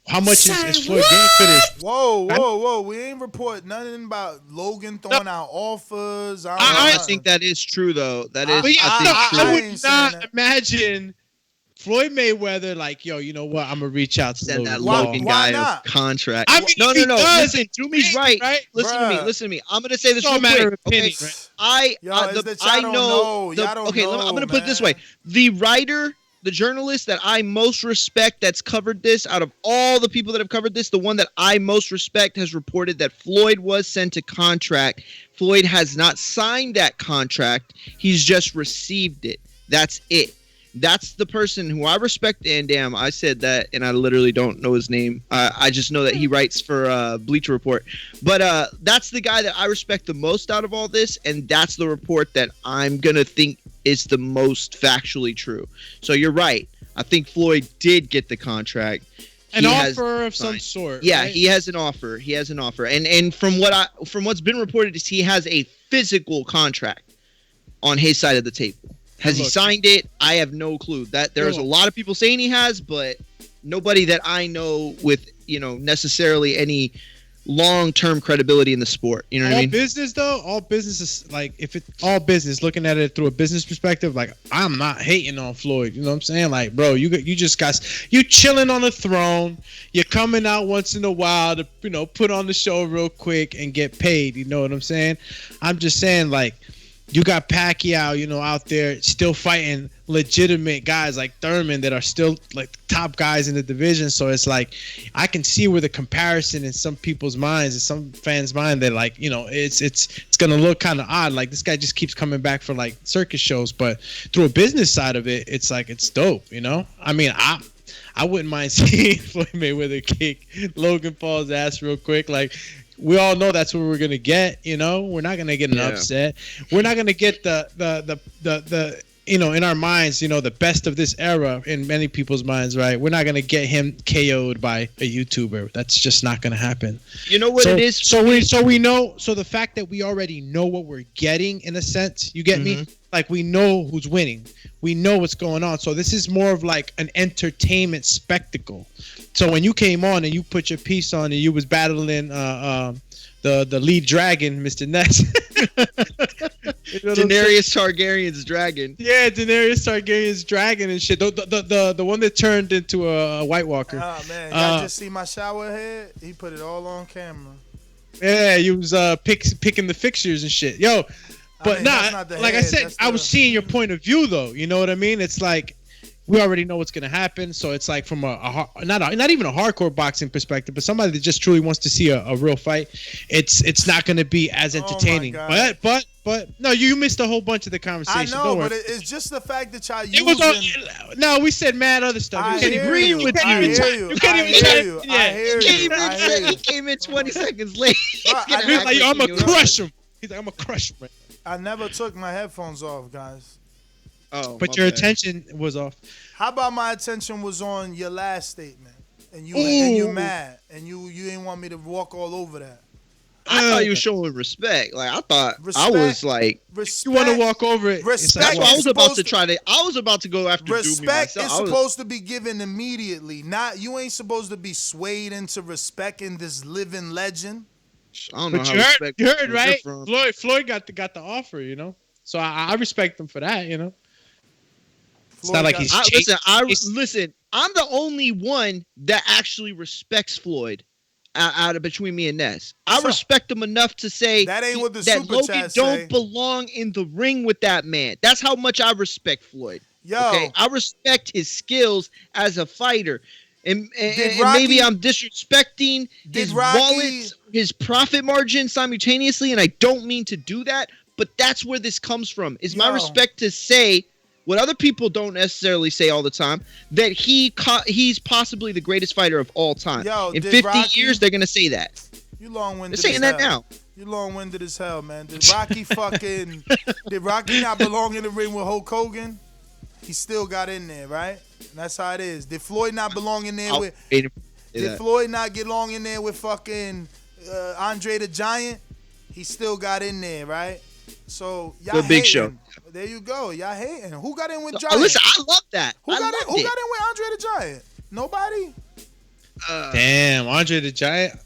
How much is Floyd getting for this? Whoa. We ain't report nothing about Logan throwing out offers. I think that is true, though. That is, I true. would not imagine Floyd Mayweather like, yo, you know what? I'm gonna reach out to Send that Logan Logan Paul. guy a contract. I mean, No. does, Listen, Doomy's right. Listen to me. I'm gonna say this It's all real a matter quick. of opinion, Okay, right? I know. I'm gonna put it this way: the writer, the journalist that I most respect that's covered this, out of all the people that have covered this, the one that I most respect has reported that Floyd was sent a contract. Floyd has not signed that contract. He's just received it. That's it. That's the person who I respect. And damn, I said that, and I literally don't know his name. I just know that he writes for Bleacher Report. But that's the guy that I respect the most out of all this, and that's the report that I'm gonna think is the most factually true. So you're right. I think Floyd did get the contract. An offer of some sort. Yeah, right? he has an offer. And from what's been reported is he has a physical contract on his side of the table. Has he signed it? I have no clue. That there's a lot of people saying he has, but nobody that I know with, necessarily any long-term credibility in the sport. You know what I mean? All business is like, if it's all business, looking at it through a business perspective, like, I'm not hating on Floyd. You know what I'm saying? Like, bro, you chilling on the throne. You're coming out once in a while to, put on the show real quick and get paid. You know what I'm saying? I'm just saying, like, you got Pacquiao, out there still fighting legitimate guys like Thurman that are still like top guys in the division. So it's like, I can see where the comparison in some people's minds and some fans' mind that like, it's gonna look kind of odd. Like, this guy just keeps coming back for like circus shows, but through a business side of it, it's like, it's dope. I mean, I wouldn't mind seeing Floyd Mayweather kick Logan Paul's ass real quick. Like, we all know that's what we're gonna get. We're not gonna get an upset. We're not gonna get the in our minds, the best of this era in many people's minds, right? We're not gonna get him KO'd by a YouTuber. That's just not gonna happen. You know what it is? So we know. So the fact that we already know what we're getting, in a sense, you get me? Like, we know who's winning. We know what's going on. So this is more of like an entertainment spectacle. So when you came on and you put your piece on and you was battling the lead dragon, Mr. Ness. Daenerys Targaryen's dragon. Yeah, Daenerys Targaryen's dragon and shit. The one that turned into a White Walker. Oh man, y'all just see my shower head? He put it all on camera. Yeah, he was picking the fixtures and shit. Yo, but not like I said, I was seeing your point of view though. You know what I mean? It's like, we already know what's gonna happen, so it's like from not even a hardcore boxing perspective, but somebody that just truly wants to see a real fight. It's not gonna be as entertaining. But no, you missed a whole bunch of the conversation. I know, but it's just the fact that y'all using. No, we said mad other stuff. I can't hear agree you. with I you. hear you. You can't I even hear you. I hear you. He came in 20 seconds late. He's like, I'm gonna crush him. He's like, I'm gonna crush him. I never took my headphones off, guys. Oh, but your attention was off. How about my attention was on your last statement, and you mad, and you didn't want me to walk all over that. I thought you were showing respect. Like I thought I was like, you want to walk over it. Respect. That's why I was about to try to. I was about to go after respect Doobie is supposed to be given immediately. Not you ain't supposed to be swayed into respecting this living legend. I don't know But how you heard right? Floyd got the offer, you know. So I respect him for that, you know. It's not like he's listen. I'm the only one that actually respects Floyd out of between me and Ness. I respect him enough to say that ain't what the that super Logan chat don't say. belong in the ring with that man. That's how much I respect Floyd. Yo, okay? I respect his skills as a fighter. And Rocky, maybe I'm disrespecting his wallet, his profit margin simultaneously, and I don't mean to do that, but that's where this comes from. Is my respect to say what other people don't necessarily say all the time, that he's possibly the greatest fighter of all time. Yo, in 50 years, they're going to say that. You long-winded. They're saying that now. You long-winded as hell, man. Did Rocky did Rocky not belong in the ring with Hulk Hogan? He still got in there, right? And that's how it is. Did Floyd not belong in there with? Did Floyd not get long in there with fucking Andre the Giant? He still got in there, right? So y'all the Big Show. There you go. Y'all hating. Who got in with Giant? Listen, I love that. Who got in with Andre the Giant? Nobody. Damn, Andre the Giant.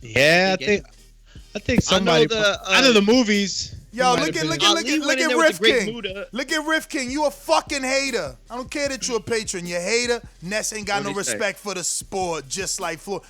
Yeah, I think somebody. Out of the movies. Yo, look at Riff King. Look at Riff King. You a fucking hater. I don't care that you a patron. You hater. Ness ain't got no respect for the sport, just like Floyd.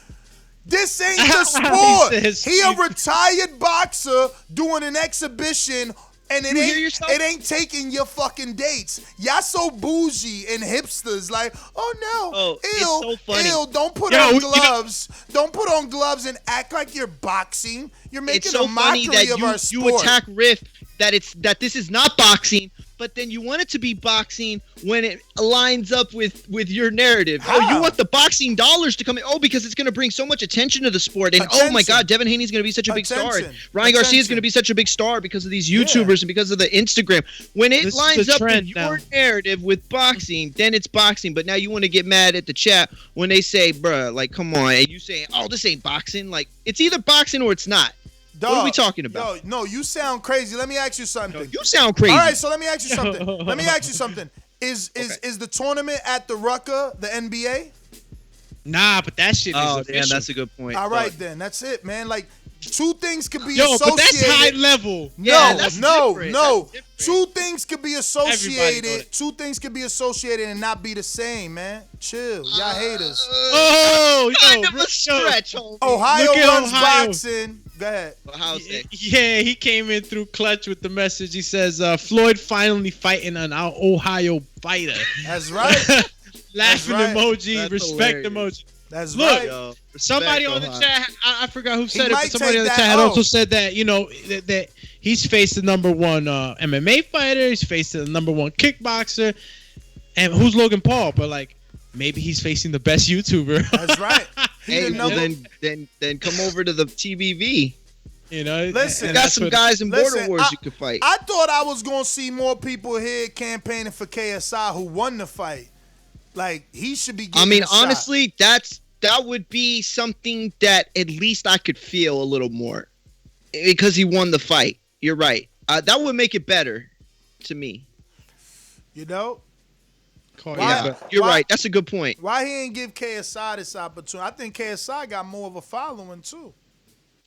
This ain't the sport. He a retired boxer doing an exhibition, and it ain't taking your fucking dates. Y'all so bougie and hipsters, like, oh no, ill. Don't put on gloves. Don't put on gloves and act like you're boxing. You're making a mockery of our sport. You attack Riff that this is not boxing, but then you want it to be boxing when it lines up with your narrative. How? Oh, you want the boxing dollars to come in. Oh, because it's going to bring so much attention to the sport. And oh my God, Devin Haney's going to be such a big star. And Ryan Garcia is going to be such a big star because of these YouTubers and because of the Instagram. When it lines up with your narrative with boxing, then it's boxing. But now you want to get mad at the chat when they say, bruh, like, come on. And you saying, oh, this ain't boxing. Like, it's either boxing or it's not. Dog, what are we talking about? Yo, no, you sound crazy. Let me ask you something. No, you sound crazy. All right, so let me ask you something. Is the tournament at the Rucker the NBA? Nah, but that shit is official. Yeah, that's a good point. All right, then. That's it, man. Like, two things could be associated. But that's high level. No. Two things could be associated. Two things could be associated and not be the same, man. Chill. Y'all haters. Kind of a stretch, homie. Ohio runs boxing. Go ahead. Yeah, he came in through clutch with the message. He says, Floyd finally fighting an Ohio fighter. That's right. Laughing emoji, That's respect hilarious. emoji. That's Look, right. Yo, somebody on the chat, I forgot who said it, but somebody take on the that chat had off. also said that, you know, that he's faced the number one MMA fighter, he's faced the number one kickboxer, and who's Logan Paul? But like, maybe he's facing the best YouTuber. That's right. Hey, well, then come over to the TBV. You know, listen, got some guys in Border Wars you could fight. I thought I was gonna see more people here campaigning for KSI who won the fight. Like, he should be. I mean, honestly, that would be something that at least I could feel a little more because he won the fight. You're right. That would make it better to me. You know. You're right. That's a good point. Why he ain't give KSI this opportunity? I think KSI got more of a following too.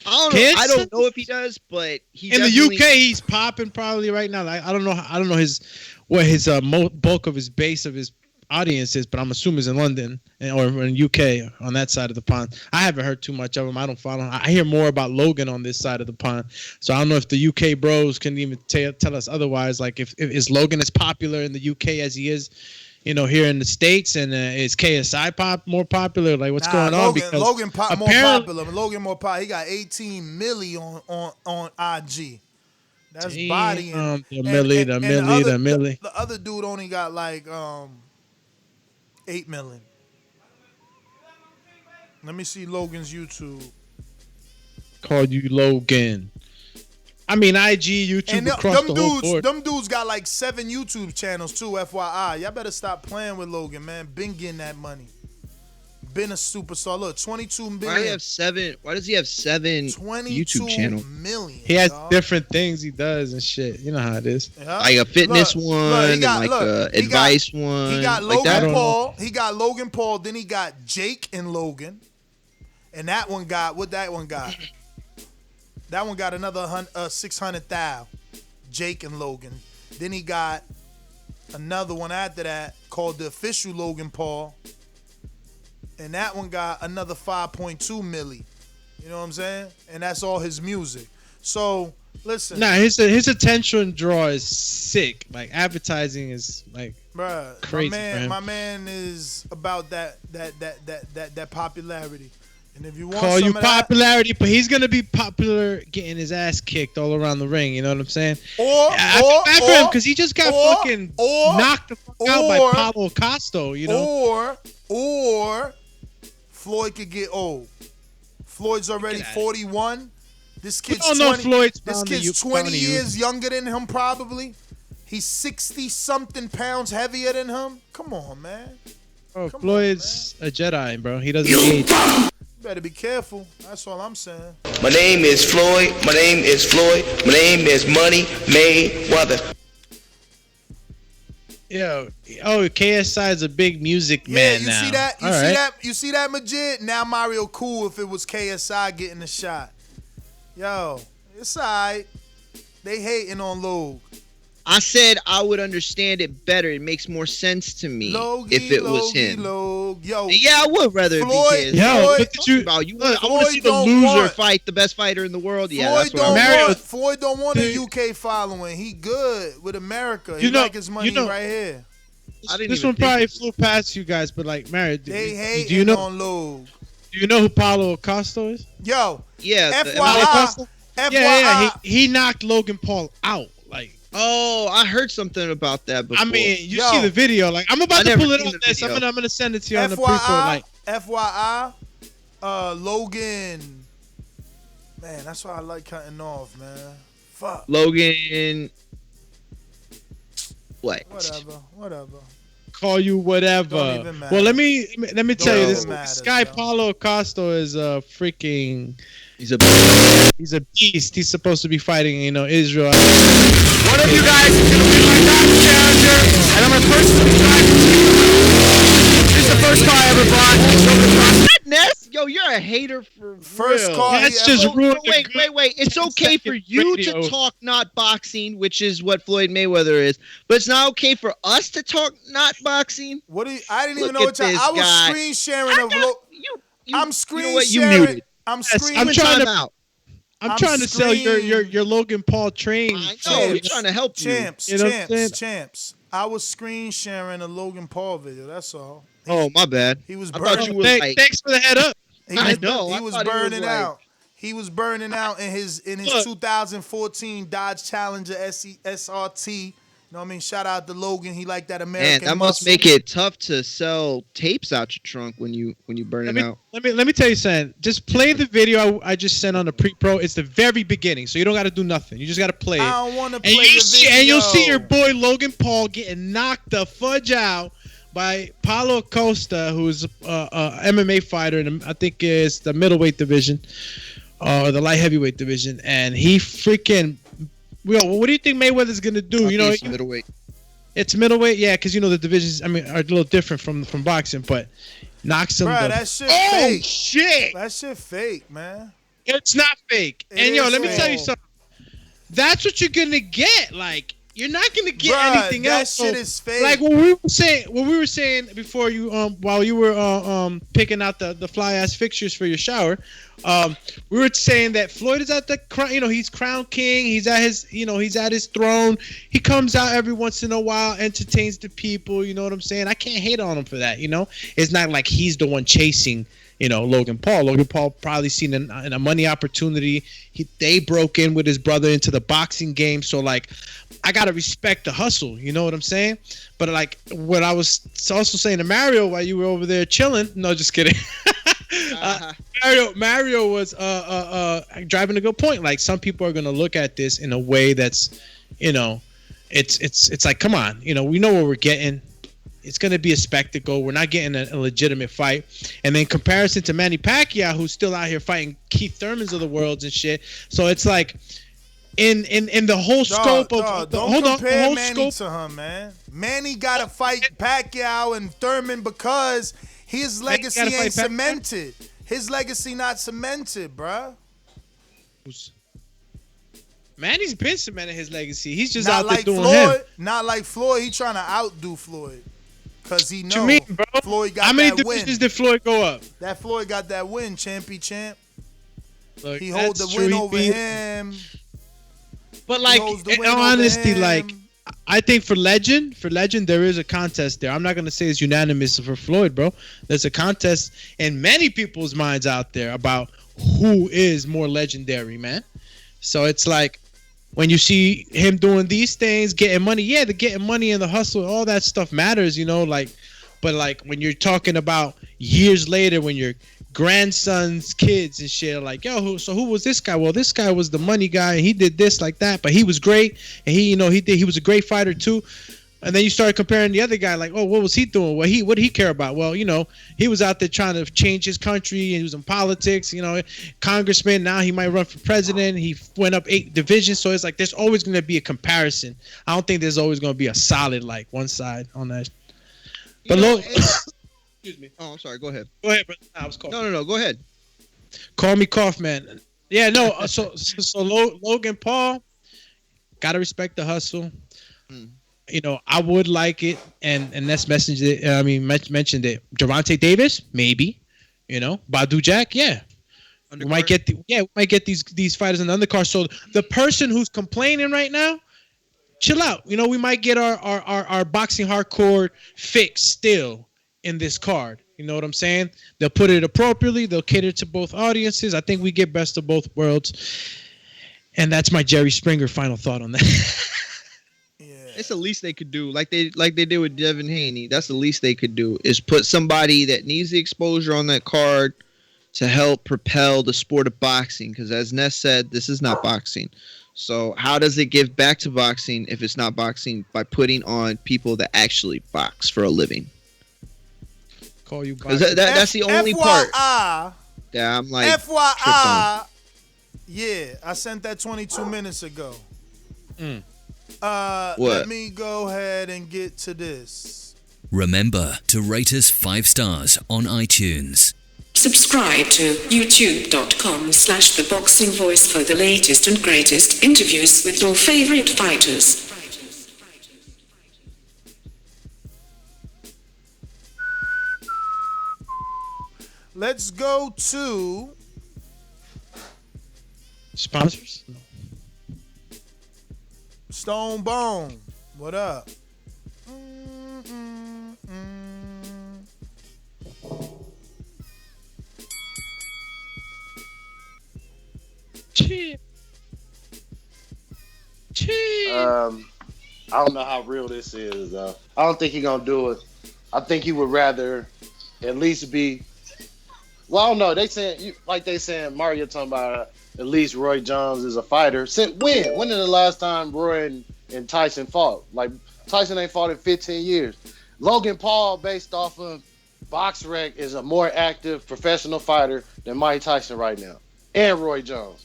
I don't know if he does, but he in the UK he's popping probably right now. Like, I don't know what his bulk of his base of his audience is, but I'm assuming it's in London or in UK on that side of the pond. I haven't heard too much of him. I don't follow him. I hear more about Logan on this side of the pond. So I don't know if the UK bros can even tell us otherwise. Like, if is Logan as popular in the UK as he is, you know, here in the States, and is KSI more popular? Like, what's going on? Because Logan more popular. Logan more popular. He got 18 milli on IG. That's body. The milli. The other dude only got like 8 million. Let me see Logan's YouTube. Called you Logan. I mean, IG, YouTube, and across the whole board. Them dudes got like 7 YouTube channels too, FYI. Y'all better stop playing with Logan, man. Been getting that money. Been a superstar. Look, 22 million. Why does he have seven YouTube channels? Million, he has dog. different things he does and shit. You know how it is. Yeah. Like a fitness one, he got, and like a advice one. He got like Logan that. Paul. He got Logan Paul. Then he got Jake and Logan. And that one got, what that one got? That one got another 600,000. Jake and Logan. Then he got another one after that called the official Logan Paul. And that one got another 5.2 milli. You know what I'm saying? And that's all his music. So, listen. Nah, his attention draw is sick. Like, advertising is like bruh, crazy for him. my man is about that popularity. And if you want Call some you of that, popularity, but he's gonna be popular getting his ass kicked all around the ring. You know what I'm saying? I feel bad for him because he just got fucking knocked the fuck out by Paulo Costa. You know? Or Floyd could get old. Floyd's already 41. This kid's 20. This kid's 20 years younger than him, probably. He's 60-something pounds heavier than him. Come on, man. Bro, Floyd's a Jedi, bro. He doesn't age. Better be careful. That's all I'm saying. My name is Floyd. My name is Floyd. My name is Money Mayweather. Yo, KSI is a big music man now. You see that? You see that, Majid? Now Mario cool if it was KSI getting the shot. Yo, it's alright. They hating on Logue. I said I would understand it better. It makes more sense to me if it was him. Yo, yeah, I would rather Floyd, it be KSI. I want to see the loser fight the best fighter in the world. Yeah, that's what Floyd don't want a UK following. He good with America. He like his money right here. This one probably flew past you guys, but like, Mary, they hating on Logue. Do you know who Paulo Costa is? Yo, yeah. FYI, he knocked Logan Paul out. Like, oh, I heard something about that before. I mean, you see the video. Like, I'm about to pull it on this. I'm gonna send it to you on the pre-pro. FYI, Logan. Man, that's why I like cutting off, man. Fuck. Logan. What? Whatever. Call you whatever. Well, let me tell you this. This guy Paulo Costa is a freaking. He's a beast. He's supposed to be fighting, Israel. One of you guys is gonna be my top challenger, and I'm gonna personally try to. This is the first car I ever bought. Ness, yo, you're a hater for first real. car. That's just ruined. Wait. It's okay for you to talk not boxing, which is what Floyd Mayweather is, but it's not okay for us to talk not boxing. I didn't even know what I was screen sharing of. I'm screen sharing. You muted. I'm screen. I'm trying to sell your Logan Paul train. I know, we're trying to help champs. I was screen sharing a Logan Paul video. That's all. Oh, my bad. He was burning. Thanks for the head up. I know. He was burning out. He was burning out in his 2014 Dodge Challenger SRT. You know what I mean? Shout out to Logan. He like that American. Man, that must make it tough to sell tapes out your trunk when you burn it out. Let me tell you something. Just play the video I just sent on the pre-pro. It's the very beginning, so you don't got to do nothing. You just got to play it. I don't want to play the video. And you'll see your boy Logan Paul getting knocked the fudge out by Paulo Costa, who's a MMA fighter, and I think it's the middleweight division or the light heavyweight division, and he freaking. Yo, what do you think Mayweather's gonna do? It's middleweight. It's middleweight, yeah, because the divisions, are a little different from boxing, but knocks him. Bro, that shit fake. Shit! That shit fake, man. It's not fake. Let me tell you something. That's what you're gonna get. Like, you're not gonna get anything else. That shit is fake. Like what we were saying before you while you were picking out the fly ass fixtures for your shower. We were saying that Floyd is at the he's crown king. He's at his throne. He comes out every once in a while, entertains the people. You know what I'm saying? I can't hate on him for that. It's not like he's the one chasing. Logan Paul. Logan Paul probably seen a money opportunity. They broke in with his brother into the boxing game. So like, I gotta respect the hustle. You know what I'm saying? But like, what I was also saying to Mario while you were over there chilling. No, just kidding. Mario was driving a good point. Like, some people are gonna look at this in a way that's, it's like, come on, we know what we're getting. It's going to be a spectacle. We're not getting a legitimate fight. And then comparison to Manny Pacquiao, who's still out here fighting Keith Thurmans of the world and shit. So it's like in the whole scope of don't compare Manny to him, man. Manny got to fight Pacquiao and Thurman because his legacy ain't cemented. His legacy not cemented, bruh. Manny's been cementing his legacy. He's just not out there like doing Floyd, him. Not like Floyd. He trying to outdo Floyd. Because he know mean, bro? Floyd got How many that win. divisions did Floyd go up? That Floyd got that win, champ. Look, he hold the win over him. But like, in all honesty, like, I think for legend, there is a contest there. I'm not gonna say it's unanimous for Floyd, bro. There's a contest in many people's minds out there about who is more legendary, man. So it's like when you see him doing these things, getting money, yeah, the getting money and the hustle, all that stuff matters, you know, like, but like when you're talking about years later, when your grandson's kids and shit are like, yo, who was this guy? Well, this guy was the money guy and he did this like that, but he was great and he was a great fighter too. And then you start comparing the other guy, like, oh, what was he doing? What did he care about? Well, you know, he was out there trying to change his country and he was in politics, you know, congressman. Now he might run for president. He went up 8 divisions. So it's like there's always going to be a comparison. I don't think there's always going to be a solid, like, one side on that. But excuse me. Oh, I'm sorry. Go ahead. Go ahead, bro. I was coughing. No. Go ahead. Call me cough, man. Yeah, no. So Logan Paul, gotta respect the hustle. You know, I would like it, and let's mentioned it. Gervonta Davis, maybe. You know, Badu Jack, yeah. Undercard? We might get these fighters in the undercard. So the person who's complaining right now, chill out. You know, we might get our boxing hardcore fix still in this card. You know what I'm saying? They'll put it appropriately. They'll cater to both audiences. I think we get best of both worlds. And that's my Jerry Springer final thought on that. It's the least they could do, like they did with Devin Haney. That's the least they could do, is put somebody that needs the exposure on that card to help propel the sport of boxing. Because as Ness said, this is not boxing. So how does it give back to boxing if it's not boxing? By putting on people that actually box for a living. Call you boxing. That's the only part. Yeah, I'm like FYI. Yeah, I sent that 22 minutes ago. Let me go ahead and get to this. Remember to rate us 5 stars on iTunes. Subscribe to youtube.com/theboxingvoice for the latest and greatest interviews with your favorite fighters. Let's go to sponsors. Stone Bone, what up? Cheap. I don't know how real this is. I don't think he's gonna do it. I think he would rather at least be. Well, I don't know. They saying Mario talking about at least Roy Jones is a fighter. Since when? When is the last time Roy and Tyson fought? Like Tyson ain't fought in 15 years. Logan Paul, based off of BoxRec, is a more active professional fighter than Mike Tyson right now, and Roy Jones.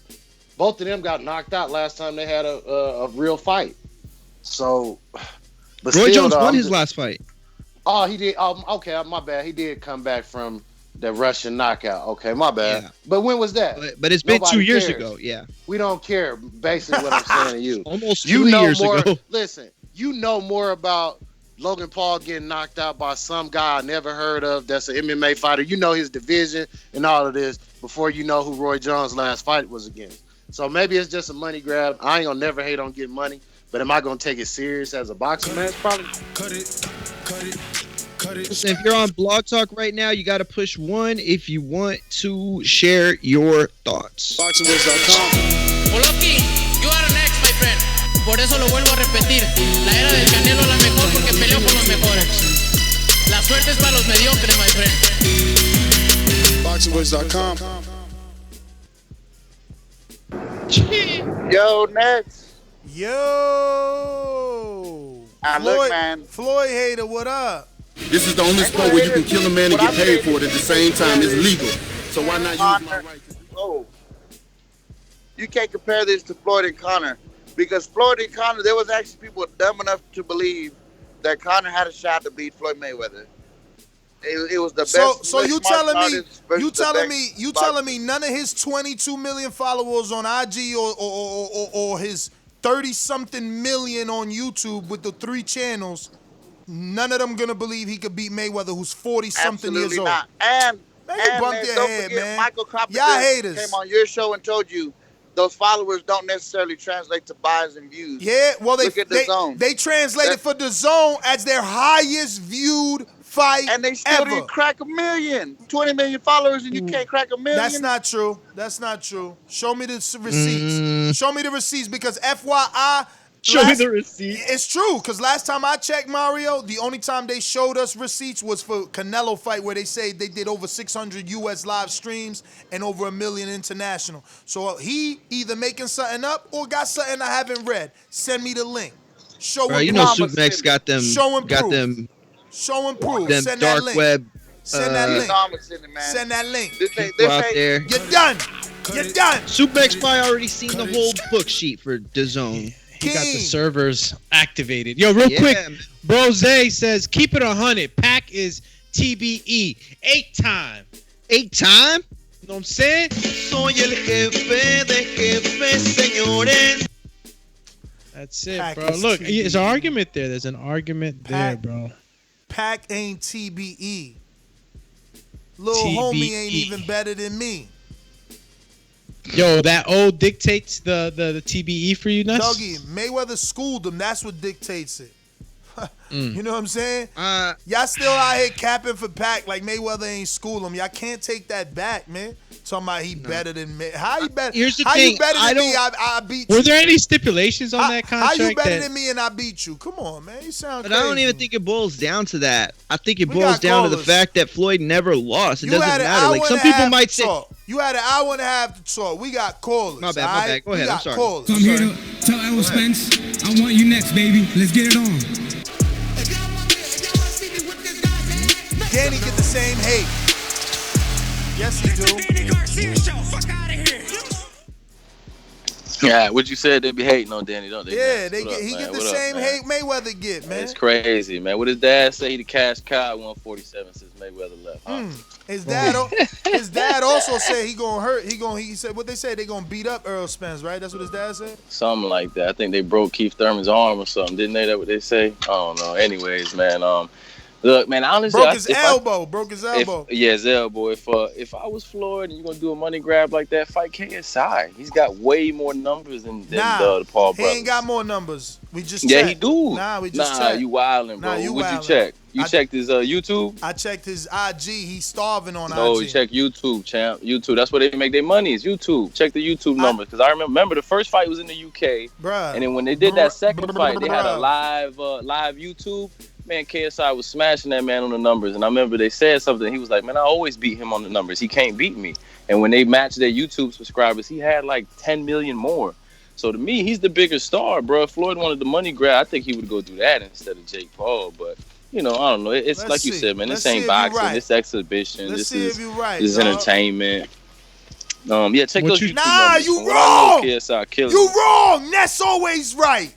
Both of them got knocked out last time they had a real fight. So, but Roy still, Jones won his last fight. Oh, he did. Okay, my bad. He did come back from the Russian knockout. Okay, my bad. Yeah. But when was that? But it's been 2 years ago. Yeah. We don't care. Basically, what I'm saying to you. Almost 2 years ago. Listen, you know more about Logan Paul getting knocked out by some guy I never heard of. That's an MMA fighter. You know his division and all of this before you know who Roy Jones' last fight was against. So maybe it's just a money grab. I ain't gonna never hate on getting money, but am I gonna take it serious as a boxing match? Probably. Cut it. Listen, if you're on Blog Talk right now, you got to push 1 if you want to share your thoughts. BoxingVoice.com. Oloki, you are next, my friend. Por eso lo vuelvo a repetir. La era del Canelo la mejor porque peleó con los mejores. La suerte es para los mediocres, my friend. BoxingVoice.com. Yo, Nets. Yo. Look, man. Floyd hater, what up? This is the only sport where you can kill a man and get paid for it at the same time. It's legal. So why not use my right to... Oh, you can't compare this to Floyd and Conor, because Floyd and Conor, there was actually people dumb enough to believe that Conor had a shot to beat Floyd Mayweather. It was the best. So you telling me none of his 22 million followers on IG or his 30-something million on YouTube with the 3 channels, none of them gonna believe he could beat Mayweather, who's 40-something years old? Not. And don't forget, man. Michael Copper Y'all haters came on your show and told you those followers don't necessarily translate to buys and views. Yeah, well they they translated for DAZN as their highest viewed fight and they still didn't crack a million. 20 million followers and you can't crack a million. That's not true. Show me the receipts. Show me the receipts, because FYI. Show me the receipts. It's true, because last time I checked, Mario, the only time they showed us receipts was for Canelo fight, where they say they did over 600 U.S. live streams and over 1 million international. So he either making something up or got something I haven't read. Send me the link. Show and you know, Supnex got them. Show and got proof. them. Show and proof. Them Send dark that link. web. Send that link. Man. Send that link. Out there. You're done. You're done. Supnex probably already seen the whole book sheet for DAZN. He got the servers activated. Yo, real quick, Brose says, keep it 100. Pac is TBE. 8-time. 8-time? You know what I'm saying? Soy el jefe de jefes, señores. That's it, bro. Look, there's an argument there. There's an argument there, bro. Pac ain't TBE. Little homie ain't even better than me. Yo, that old dictates the TBE for you, nuts? Dougie, Mayweather schooled him. That's what dictates it. You know what I'm saying? Y'all still out here capping for Pac like Mayweather ain't school him. Y'all can't take that back, man. Talking about he better than me. How you better? Here's the how thing. You better than me? I beat you. Were there any stipulations on that contract? How you better than me and I beat you? Come on, man. You sound crazy. But I don't even think it boils down to that. I think it boils down to the fact that Floyd never lost. It doesn't matter. Like some people might say. You had an hour and a half to talk. We got callers. My bad. Go ahead. I'm sorry. Callers. So I'm here to tell Errol Spence, I want you next, baby. Let's get it on. Danny get the same hate. Yes, he do. Yeah, what you said, they be hating on Danny, don't they? Yeah, he get the same hate Mayweather get, man. It's crazy, man. What his dad say? He the cash cow at 147 since Mayweather left. Huh? His dad also said he gonna hurt. He said what they said, they gonna beat up Errol Spence, right? That's what his dad said. Something like that. I think they broke Keith Thurman's arm or something, didn't they? That what they say? I don't know. Anyways, man. Look, man. Honestly, broke his elbow. His elbow. If I was Floyd and you're gonna do a money grab like that, fight KSI. He's got way more numbers than the Paul brothers. He ain't got more numbers. We just checked. Yeah, he do. We just checked. You wildin', bro. What'd you check? You checked his YouTube? I checked his IG. He's starving on IG. No, you check YouTube, champ. YouTube. That's where they make their money. Is YouTube. Check the YouTube numbers, because I remember the first fight was in the UK, bruh. And then when they did that second fight, they had a live YouTube. Man, KSI was smashing that man on the numbers, and I remember they said something. He was like, "Man, I always beat him on the numbers. He can't beat me." And when they matched their YouTube subscribers, he had like 10 million more. So to me, he's the bigger star, bro. If Floyd wanted the money grab, I think he would go do that instead of Jake Paul. But you know, I don't know. It's like you said, man. This ain't boxing. Right. This exhibition. This is entertainment. Yeah, check those YouTube numbers. You wrong. KSI killing. You wrong. That's always right.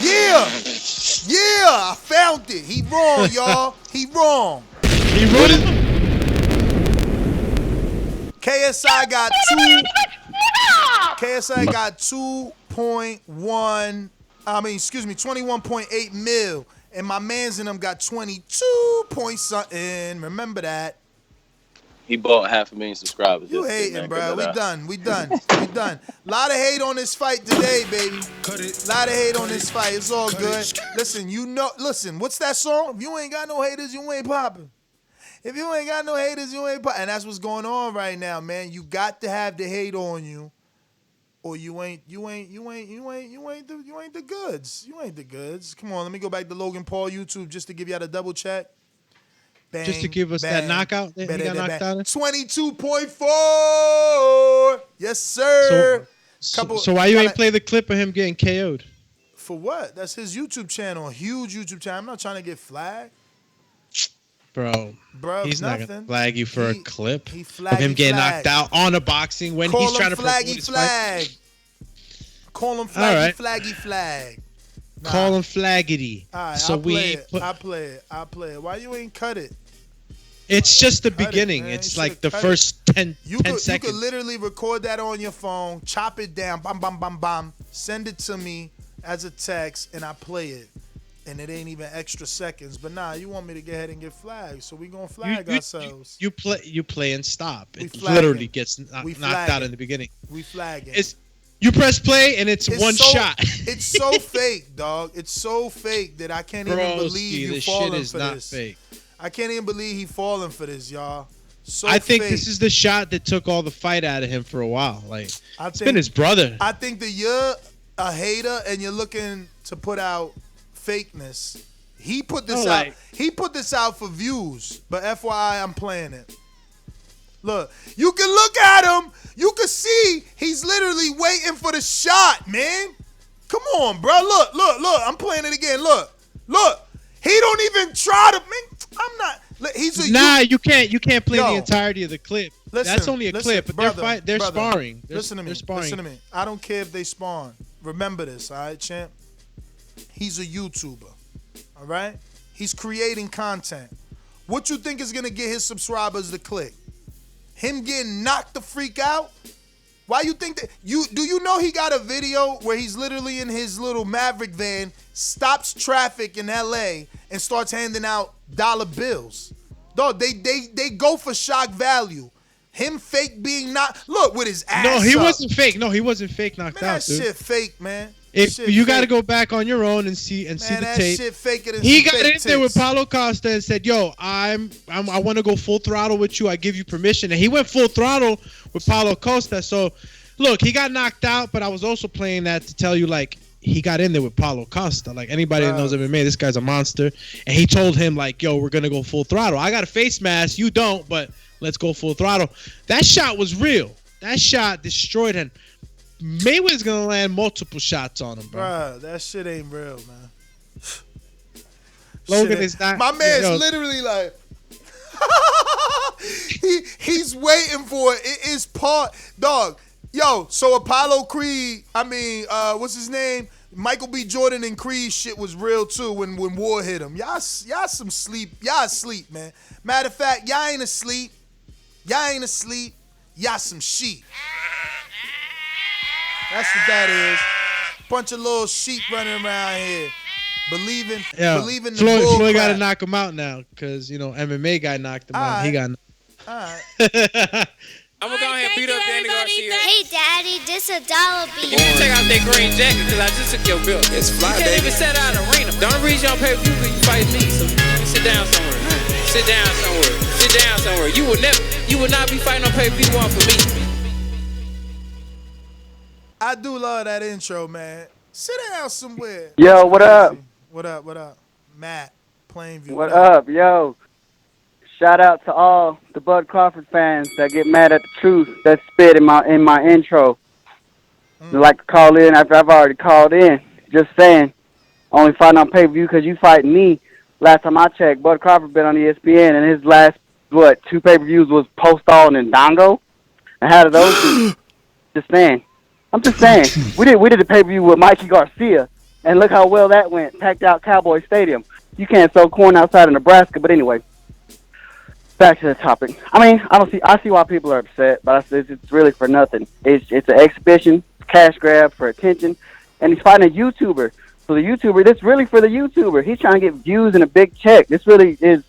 Yeah, I found it. He wrong, y'all. He wrong. He wrong. KSI got 21.8 mil, and my man's in them got 22 point something. Remember that. He bought 500,000 subscribers. You hating, bro. We done. Lot of hate on this fight today, baby. Lot of hate on this fight. It's all good. Listen, what's that song? If you ain't got no haters, you ain't popping. If you ain't got no haters, you ain't popping. And that's what's going on right now, man. You got to have the hate on you, or you ain't the goods. You ain't the goods. Come on, let me go back to Logan Paul YouTube just to give y'all the double check. Bang, just to give us that knockout that he got knocked out in? 22.4. Yes, sir. So why you ain't play the clip of him getting KO'd? For what? That's his YouTube channel. A huge YouTube channel. I'm not trying to get flagged. Bro, he's not gonna flag you for a clip of him getting knocked out on a boxing when he's trying to promote his fight. Call him flaggy, flaggy, flag. Nah. Call him flaggity. All right, so I play it. Why you ain't cut it? It's just the beginning. It's like the first 10 seconds. You could literally record that on your phone, chop it down, bam, bam, bam, bam, send it to me as a text, and I play it. And it ain't even extra seconds. But nah, you want me to go ahead and get flagged, so we gonna flag ourselves. You play and stop. It literally gets knocked out in the beginning. We flagging. You press play and it's one shot. It's so fake, dog. It's so fake that I can't even believe you falling for this. Shit is not fake. I can't even believe he falling for this, y'all. I think this is the shot that took all the fight out of him for a while. Like it's been his brother. I think that you're a hater and you're looking to put out fakeness. He put this out. He put this out for views. But FYI, I'm playing it. Look, you can look at him. You can see he's literally waiting for the shot, man. Come on, bro. Look. I'm playing it again. Look. He don't even try to. Man, I'm not. You can't play the entirety of the clip. That's only a clip, but they're sparring. Listen to me. I don't care if they sparring. Remember this, all right, champ? He's a YouTuber, all right? He's creating content. What you think is going to get his subscribers to click? Him getting knocked the freak out? Why you think that? Do you know he got a video where he's literally in his little Maverick van, stops traffic in LA, and starts handing out dollar bills? Dog, they go for shock value. Him fake being knocked. Look, with his ass No, he up. wasn't fake. No, he wasn't fake knocked Man, out, that dude. shit fake, man. If you got to go back on your own and see the that tape. Shit faker than he some got fake in there with tits. Paulo Costa and said, "Yo, I want to go full throttle with you. I give you permission." And he went full throttle with Paulo Costa. So, look, he got knocked out, but I was also playing that to tell you, like, he got in there with Paulo Costa. Like, anybody that knows MMA, this guy's a monster. And he told him, like, "Yo, we're gonna go full throttle. I got a face mask, you don't, but let's go full throttle." That shot was real. That shot destroyed him. Mayweather's gonna land multiple shots on him, bro. Bruh, that shit ain't real, man. Logan is not. My man's literally like, he's waiting for it. It is part, dog. Yo, so Apollo Creed, what's his name? Michael B. Jordan and Creed shit was real too when war hit him. Y'all some sleep. Y'all asleep, man. Matter of fact, y'all ain't asleep. Y'all some sheep. That's what that is. Bunch of little sheep running around here. Believing the bull Floyd got to crap. knock him out now because, MMA guy knocked him out. He got All right. I'm gonna go ahead and beat up Danny Garcia. Hey, Daddy, this $1 bill. You can take out that green jacket because I just took your bill. It's fly, You can't baby. even set out an arena. The only reason y'all pay per view because you fight me. So sit down somewhere. Sit down somewhere. You will not be fighting on pay-per-view one for me. I do love that intro, man. Sit down somewhere. Yo, what up? What up? Matt, Plainview. What up, yo? Shout out to all the Bud Crawford fans that get mad at the truth that's spit in my intro. They like to call in after I've already called in. Just saying, only fighting on pay-per-view because you fighting me. Last time I checked, Bud Crawford been on ESPN, and his last, 2 pay-per-views was Postal and Ndongo. And how did those two? Just saying. I'm just saying. We did a pay-per-view with Mikey Garcia, and look how well that went. Packed out Cowboy Stadium. You can't sow corn outside of Nebraska, but anyway. Back to the topic. I see why people are upset, but it's really for nothing. It's an exhibition, cash grab for attention, and he's fighting a YouTuber. So the YouTuber, this really for the YouTuber. He's trying to get views and a big check. This really is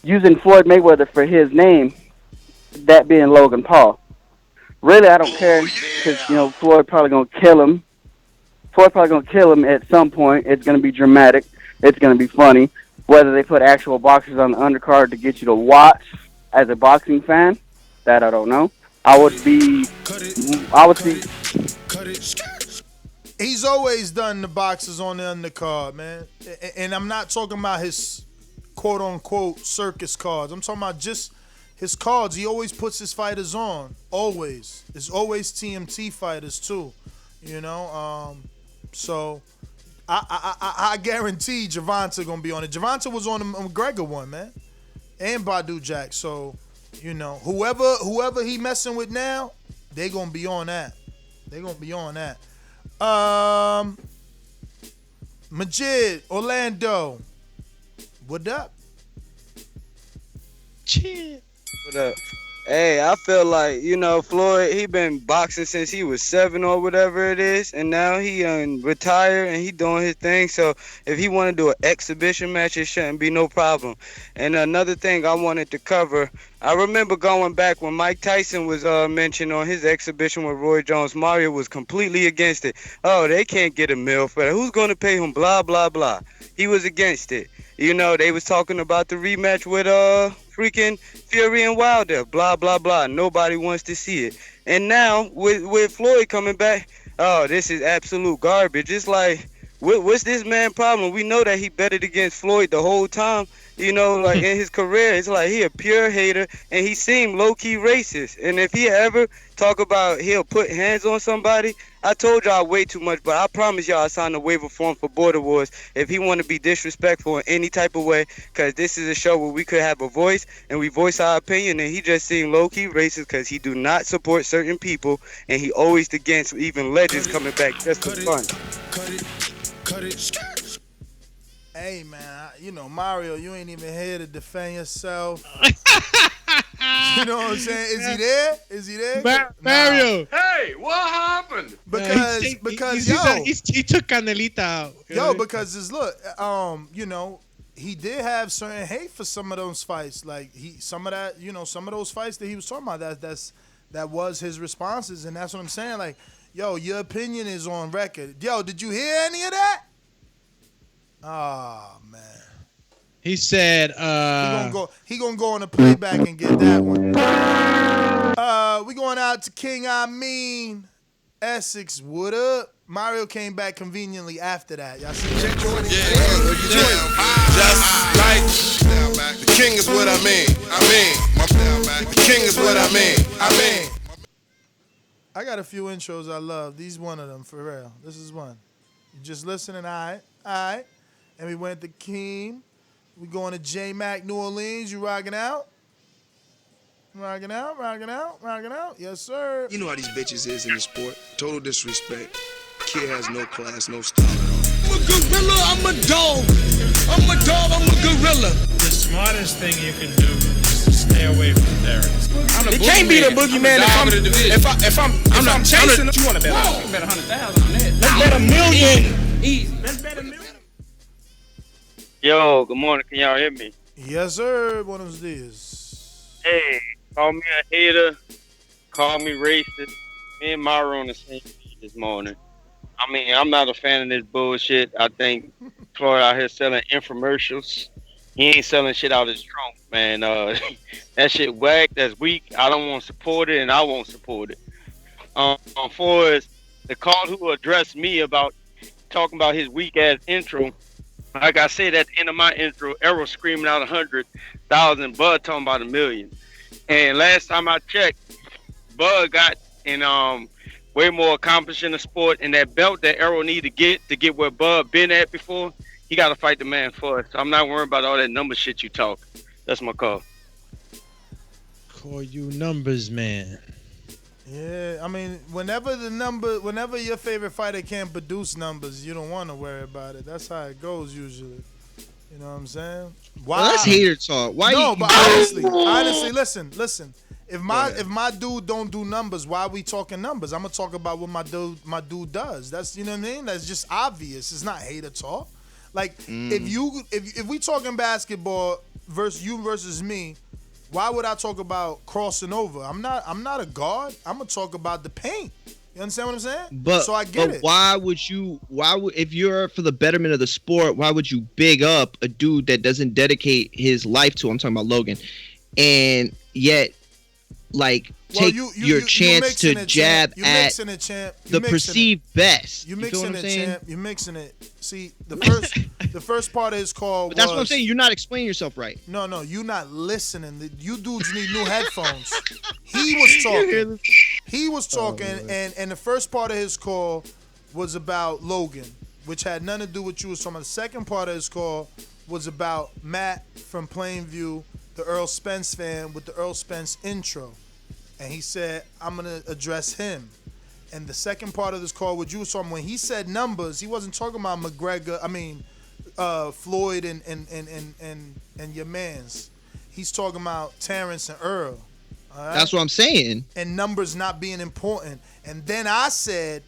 using Floyd Mayweather for his name, that being Logan Paul. Really, I don't care because, Floyd probably going to kill him. Floyd probably going to kill him at some point. It's going to be dramatic. It's going to be funny. Whether they put actual boxers on the undercard to get you to watch as a boxing fan, that I don't know. I would see. He's always done the boxers on the undercard, man. And I'm not talking about his quote-unquote circus cards. I'm talking about just his cards. He always puts his fighters on. Always. There's always TMT fighters, too. So I guarantee Gervonta gonna be on it. Gervonta was on the McGregor one, man. and Badu Jack. So, whoever he messing with now, they gonna be on that. Majid, Orlando, what up? Shit. What up? Hey, I feel like, Floyd, he been boxing since he was 7 or whatever it is, and now he retired and he doing his thing. So if he want to do an exhibition match, it shouldn't be no problem. And another thing I wanted to cover, I remember going back when Mike Tyson was mentioned on his exhibition with Roy Jones. Mario was completely against it. Oh, they can't get a meal for that. Who's going to pay him? Blah, blah, blah. He was against it. They was talking about the rematch with freaking Fury and Wilder. Blah, blah, blah. Nobody wants to see it. And now, with Floyd coming back, oh, this is absolute garbage. It's like, what's this man problem? We know that he betted against Floyd the whole time. In his career, it's like he a pure hater, and he seemed low-key racist. And if he ever talk about he'll put hands on somebody, I told y'all way too much, but I promise y'all I signed a waiver form for Border Wars if he want to be disrespectful in any type of way, because this is a show where we could have a voice, and we voice our opinion, and he just seemed low-key racist because he do not support certain people, and he always against even legends coming back just for fun. Cut it. Hey, man, Mario, you ain't even here to defend yourself. You know what I'm saying? Is he there? Mario. Hey, what happened? Because he took Canelita out. Because look, he did have certain hate for some of those fights. Like some of those fights that he was talking about, that was his responses, and that's what I'm saying. Like, yo, your opinion is on record. Yo, did you hear any of that? Oh man. He said he gonna go on the playback and get that one. We going out to King Essex. What up? Mario came back conveniently after that. Y'all see that? Just like the king is what I mean. The king is what I mean. I got a few intros I love. These one of them for real. This is one. You just listening, all right. And we went to Keem. We going to J-Mac, New Orleans. You rocking out? Rocking out. Yes, sir. You know how these bitches is in the sport. Total disrespect. Kid has no class, no style. I'm a gorilla, I'm a dog. I'm a dog, I'm a gorilla. The smartest thing you can do is to stay away from terrorists. It can't be the boogeyman if I'm chasing. You want to bet? You bet 100,000 on that. Let's bet $1 million. Easy. Let's bet $1 million. Yo, good morning. Can y'all hear me? Yes, sir. Buenos dias. Hey, call me a hater. Call me racist. Me and Myra on the same page this morning. I mean, I'm not a fan of this bullshit. I think Floyd out here selling infomercials. He ain't selling shit out his trunk, man. That shit whack. That's weak. I don't want to support it, and I won't support it. For the call who addressed me about talking about his weak ass intro. Like I said at the end of my intro, Arrow screaming out 100,000, Bud talking about 1 million. And last time I checked, Bud got way more accomplished in the sport, and that belt that Arrow need to get where Bud been at before, he got to fight the man for it. So I'm not worried about all that number shit you talk. That's my call. Call you numbers, man. Yeah, I mean, whenever your favorite fighter can't produce numbers, you don't want to worry about it. That's how it goes usually. You know what I'm saying? Why? Well, that's hater talk. Why? No, but honestly, listen. If my dude don't do numbers, why are we talking numbers? I'm gonna talk about what my dude does. That's, you know what I mean? That's just obvious. It's not hater talk. Like if we talking basketball versus me. Why would I talk about crossing over? I'm not a guard. I'm gonna talk about the paint. You understand what I'm saying? But so I get it. Why would if you're for the betterment of the sport, why would you big up a dude that doesn't dedicate his life to? I'm talking about Logan, and yet take your chance to jab at the perceived best. You mixing it, champ. You mixing it. See, the first part of his call. But that's what I'm saying. You're not explaining yourself right. No, you're not listening. You dudes need new headphones. He was talking, and the first part of his call was about Logan, which had nothing to do with you. So the second part of his call was about Matt from Plainview the Earl Spence fan with the Earl Spence intro. And he said, I'm going to address him. And the second part of this call with you was talking, when he said numbers, he wasn't talking about Floyd and your mans. He's talking about Terrence and Earl. All right? That's what I'm saying. And numbers not being important. And then I said,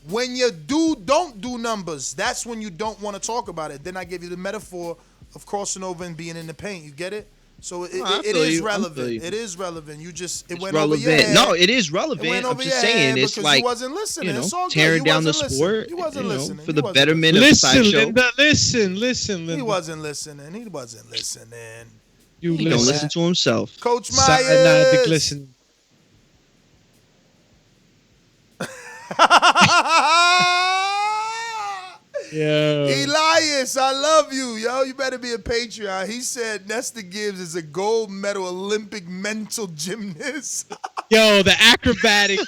when you don't do numbers, that's when you don't want to talk about it. Then I gave you the metaphor of crossing over and being in the paint. You get it? So it is relevant. It is relevant. It went over your head. No, it is relevant. It went I'm over just your saying head it's because like you wasn't listening. It's all good. tearing You down the wasn't sport. listening. You wasn't listening. For You the wasn't betterment of Listen, Sideshow. Linda, listen. He wasn't listening. He wasn't listening. He don't listen to himself. Coach Cyanide Myers. glisten. Yo. Elias, I love you, yo. You better be a Patreon. He said Nesta Gibbs is a gold medal Olympic mental gymnast. Yo, the acrobatic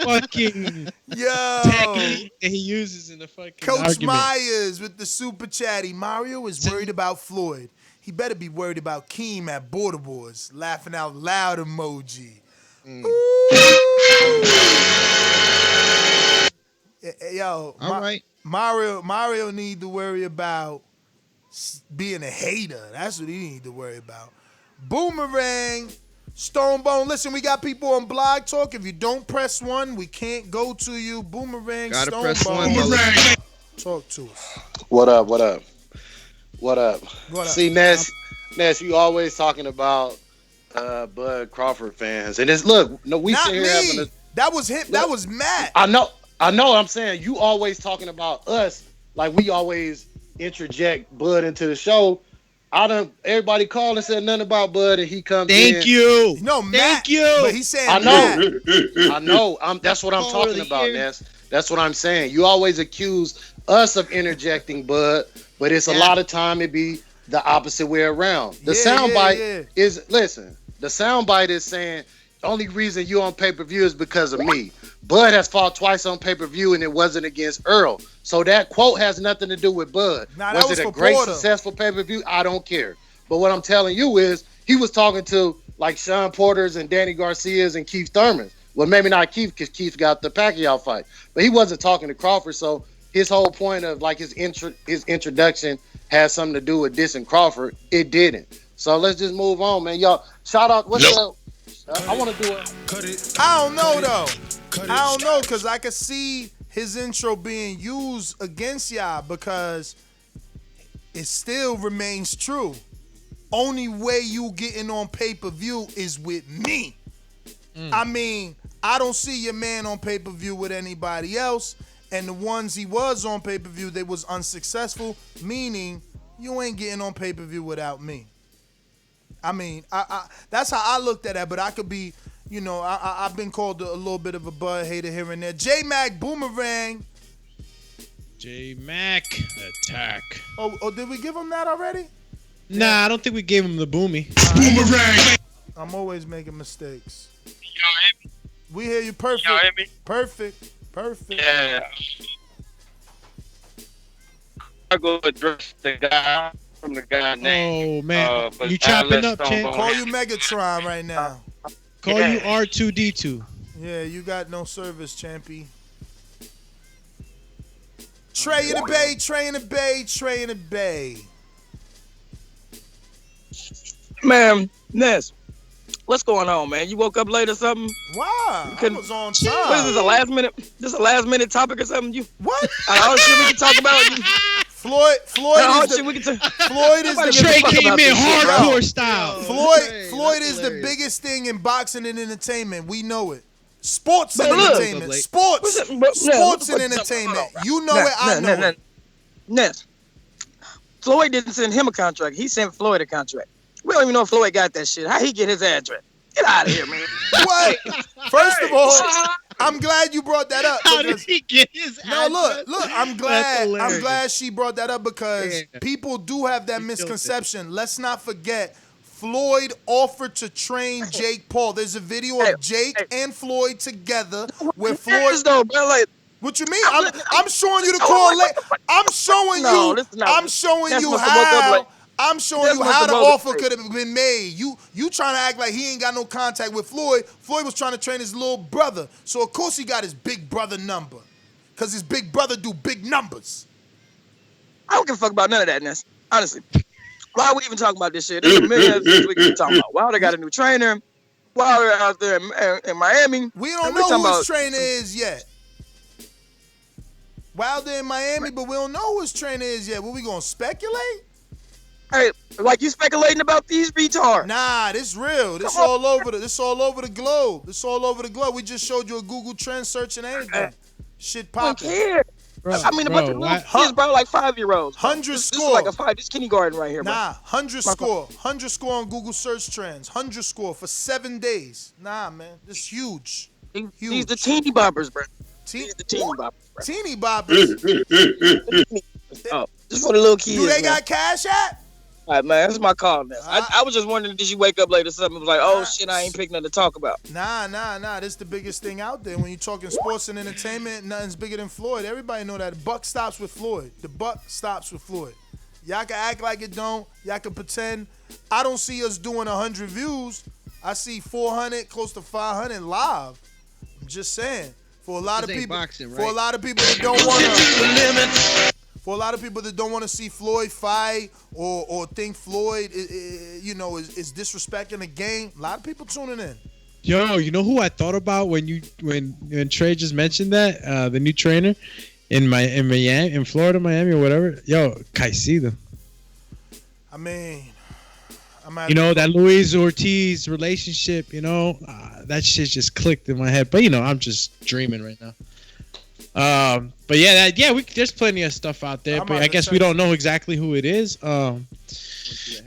fucking Yo. technique that he uses in the fucking Coach argument. Myers with the super chatty. Mario is worried about Floyd. He better be worried about Keem at Border Wars. Laughing out loud emoji. Yo, all right. Mario need to worry about being a hater. That's what he need to worry about. Boomerang, Stonebone. Listen, we got people on Blog Talk. If you don't press one, we can't go to you. Boomerang, Gotta Stonebone. press one, Boomerang. Talk to us. What up? See, Ness, you always talking about Bud Crawford fans. And it's, look, no, we Not sit here me. having a... That was him. That was Matt. I know. I'm saying you always talking about us, like we always interject Bud into the show. Everybody called and said nothing about Bud, and he comes in. Thank you. No, Matt. Thank you. But he's saying I Matt. know. That's what I'm talking about, Ness. That's what I'm saying. You always accuse us of interjecting Bud, but it's a lot of time it be the opposite way around. The soundbite is, listen, the soundbite is saying the only reason you on pay-per-view is because of me. Bud has fought twice on pay-per-view, and it wasn't against Earl. So that quote has nothing to do with Bud. Nah, was it a great, successful pay-per-view? I don't care. But what I'm telling you is he was talking to like Sean Porter's and Danny Garcia's and Keith Thurman's. Well, maybe not Keith, because Keith got the Pacquiao fight. But he wasn't talking to Crawford. So his whole point of like his introduction has something to do with dissing Crawford. It didn't. So let's just move on, man. Y'all, shout out. What's up? I want to do it. I don't know, though. I don't know, because I could see his intro being used against y'all because it still remains true. Only way you getting on pay-per-view is with me. I mean, I don't see your man on pay-per-view with anybody else, and the ones he was on pay-per-view, they was unsuccessful, meaning you ain't getting on pay-per-view without me. I mean, I that's how I looked at that, but I could be, you know, I've been called a little bit of a Bud hater here and there. J-Mac Boomerang. J-Mac attack. Oh, did we give him that already? Nah, I don't think we gave him the boomy. Boomerang. I'm always making mistakes. We hear you perfect. Y'all hear me? Perfect. Yeah. I go address the guy from the guy name. Oh man, you chopping up, champ? Call you Megatron right now. Call you R2D2. Yeah, you got no service, champy. Trey in the bay. Man, Ness, what's going on, man? You woke up late or something? Why? I was on time. What is this, a last minute? This a last minute topic or something? You what? All the shit we can talk about. Floyd is the Trey came in hardcore style. Floyd is the biggest thing in boxing and entertainment. We know it. Sports and entertainment. Sports and entertainment. You know it. I know it. Ness, Floyd didn't send him a contract. He sent Floyd a contract. We don't even know if Floyd got that shit. How he get his address? Get out of here, man. What? First of all, I'm glad you brought that up. How did he get his address? No, look. I'm glad she brought that up because people do have that misconception. Let's not forget, Floyd offered to train Jake Paul. There's a video of Jake and Floyd together where Floyd. What you mean? I'm showing you the correlation. I'm showing you how. I'm showing That's you what how the the motive offer is. could have been made. You trying to act like he ain't got no contact with Floyd. Floyd was trying to train his little brother. So, of course, he got his big brother number. Because his big brother do big numbers. I don't give a fuck about none of that, Ness. Honestly. Why are we even talking about this shit? There's a million other things we can be talking about. Why they got a new trainer? Why they're out there in Miami? We don't know who his trainer is yet. Wilder in Miami, but we don't know who his trainer is yet. What, we going to speculate? Hey, like you speculating about these retards. Nah, this real. This all over the globe. This all over the globe. We just showed you a Google trend search and everything. Shit popping. I mean, a bunch of little kids, bro, like 5-year-olds. 100 This score. is like a five. This kindergarten right here, bro. Nah, 100 score. 100 score on Google search trends. 100 score for 7 days. Nah, man, this is huge. These Huge. the teeny boppers, bro. These the teeny boppers, bro. Teeny boppers. Oh, just for the little kids. Do they man. got cash at? All right, man, that's my call now. I was just wondering, did you wake up late or something? It was like, oh shit, I ain't picked nothing to talk about. Nah. This is the biggest thing out there. When you're talking sports and entertainment, nothing's bigger than Floyd. Everybody know that. The buck stops with Floyd. The buck stops with Floyd. Y'all can act like it don't. Y'all can pretend. I don't see us doing 100 views. I see 400, close to 500 live. I'm just saying. For a lot of people, boxing, right? for a lot of people that don't want to. For a lot of people that don't want to see Floyd fight or think Floyd, is disrespecting the game, a lot of people tuning in. Yo, you know who I thought about when Trey just mentioned that the new trainer in Miami, in Florida, Miami or whatever. Yo, Caicedo. I mean, that Luis Ortiz relationship. That shit just clicked in my head. But I'm just dreaming right now. But there's plenty of stuff out there, but I guess we don't know exactly who it is.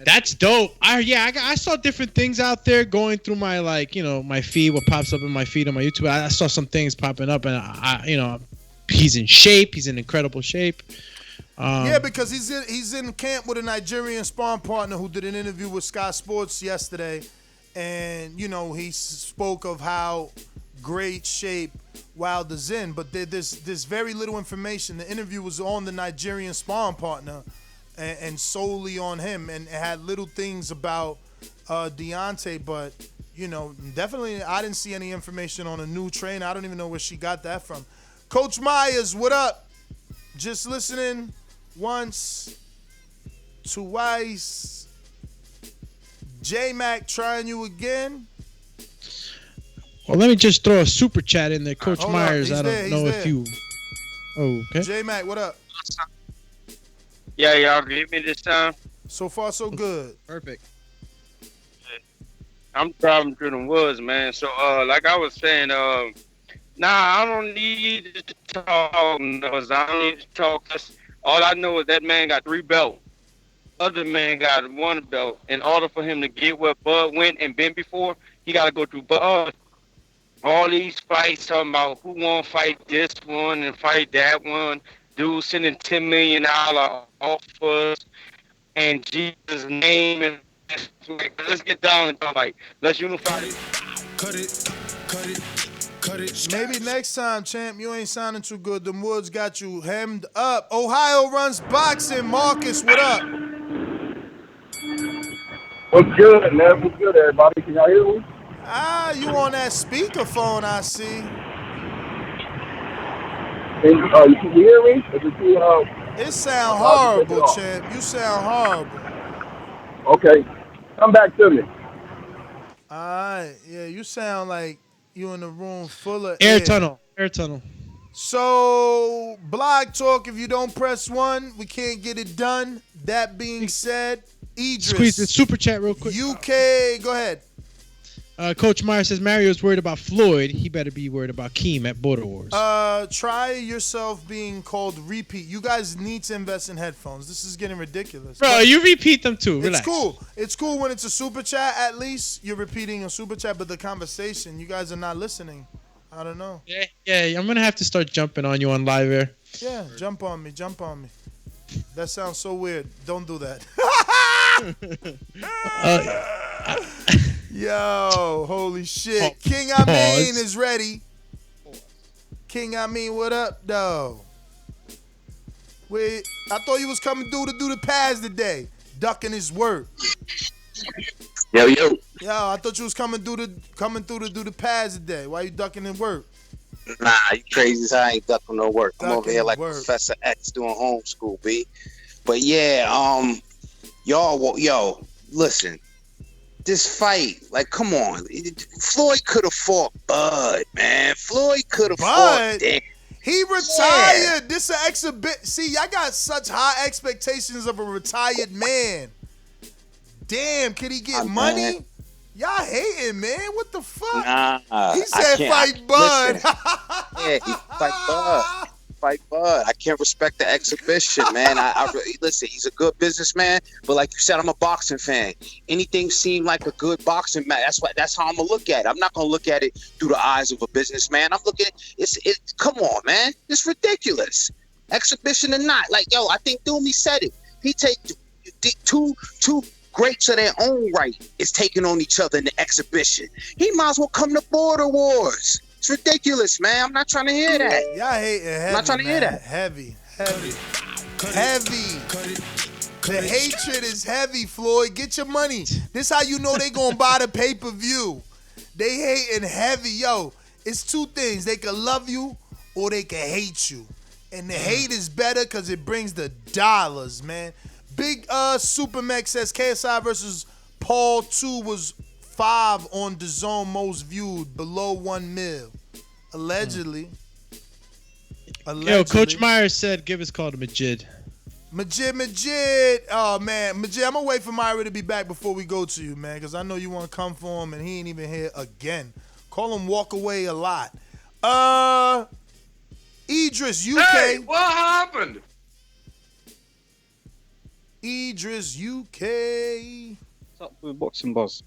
That's dope. I saw different things out there going through my my feed, what pops up in my feed on my YouTube. I saw some things popping up, and he's in shape. He's in incredible shape. Because he's in camp with a Nigerian sparring partner who did an interview with Sky Sports yesterday, and he spoke of how great shape Wilder's in, but there's very little information. The interview was on the Nigerian sparring partner and solely on him, and it had little things about Deontay, but definitely I didn't see any information on a new trainer. I don't even know where she got that from. Coach Myers, what up? Just listening once, twice. J-Mac trying you again. Well, let me just throw a super chat in there, Coach Hold Myers. up. I don't know if you. Oh, okay. J-Mac, what up? Yeah, y'all can hear me this time? So far, so good. Perfect. I'm driving through the woods, man. So, like I was saying, I don't need to talk. I don't need to talk. All I know is that man got 3 belts. Other man got 1 belt. In order for him to get where Bud went and been before, he got to go through Bud. All these fights talking about who want to fight this one and fight that one. Dude sending $10 million offers and Jesus' name. And let's get down and talk, let's unify. Cut it. Maybe next time, champ, you ain't sounding too good. The Woods got you hemmed up. Ohio runs boxing. Marcus, what up? What's good, man? What's good, everybody? Can y'all hear me? You on that speakerphone, I see. You can hear me? It sound horrible, champ. You sound horrible. Okay. Come back to me. All right. Yeah, you sound like you in a room full of air tunnel. So, Blog Talk, if you don't press 1, we can't get it done. That being said, Idris. Squeeze the super chat real quick. UK, go ahead. Coach Myers says Mario's worried about Floyd. He better be worried about Keem at Border Wars. Try yourself being called repeat. You guys need to invest in headphones. This is getting ridiculous. Bro, you repeat them too. Relax. It's cool. It's cool when it's a super chat. At least you're repeating a super chat, but the conversation, you guys are not listening. I don't know. Yeah. I'm gonna have to start jumping on you on live air. Yeah, jump on me. That sounds so weird. Don't do that. Yo, holy shit. King Amin is ready. King Amin, what up, though? Wait, I thought you was coming through to do the pads today. ducking his work. Yo. Yo, I thought you was coming through to do the pads today. Why you ducking in work? Nah, you crazy as I ain't ducking no work. I'm over here like work. Professor X doing homeschool, B. But yeah, yo, listen. This fight, like, come on. Floyd could have fought Bud, man. Floyd could have fought Dick. He retired. Yeah. This an exhibit. See, I got such high expectations of a retired man. Damn, can he get money? Man. Y'all hating, man. What the fuck? Nah, he said fight Bud. Yeah, he fight Bud. Fight Bud. I can't respect the exhibition, man. I really, listen, he's a good businessman, but like you said, I'm a boxing fan. Anything seemed like a good boxing match. That's how I'm gonna look at it. I'm not gonna look at it through the eyes of a businessman. I'm looking at it. Come on, man. It's ridiculous. Exhibition or not. Like, yo, I think Doomy said it. He take two greats of their own right is taking on each other in the exhibition. He might as well come to Border Wars. It's ridiculous, man. I'm not trying to hear that. Y'all hating heavy, I'm not trying to hear that. Heavy. The hatred is heavy, Floyd. Get your money. This how you know they gonna buy the pay-per-view. They hating heavy. Yo, it's two things. They can love you or they can hate you. And the hate is better because it brings the dollars, man. Big Supermax says KSI versus Paul 2 was 5 on Dazn most viewed, below 1 mil. Allegedly. Yo, Coach Myers said give his call to Majid. Majid. Oh, man. Majid, I'm going to wait for Myra to be back before we go to you, man, because I know you want to come for him, and he ain't even here again. Call him walk away a lot. Idris, UK. Hey, what happened? Idris, UK. What's up with Boxing Buzz?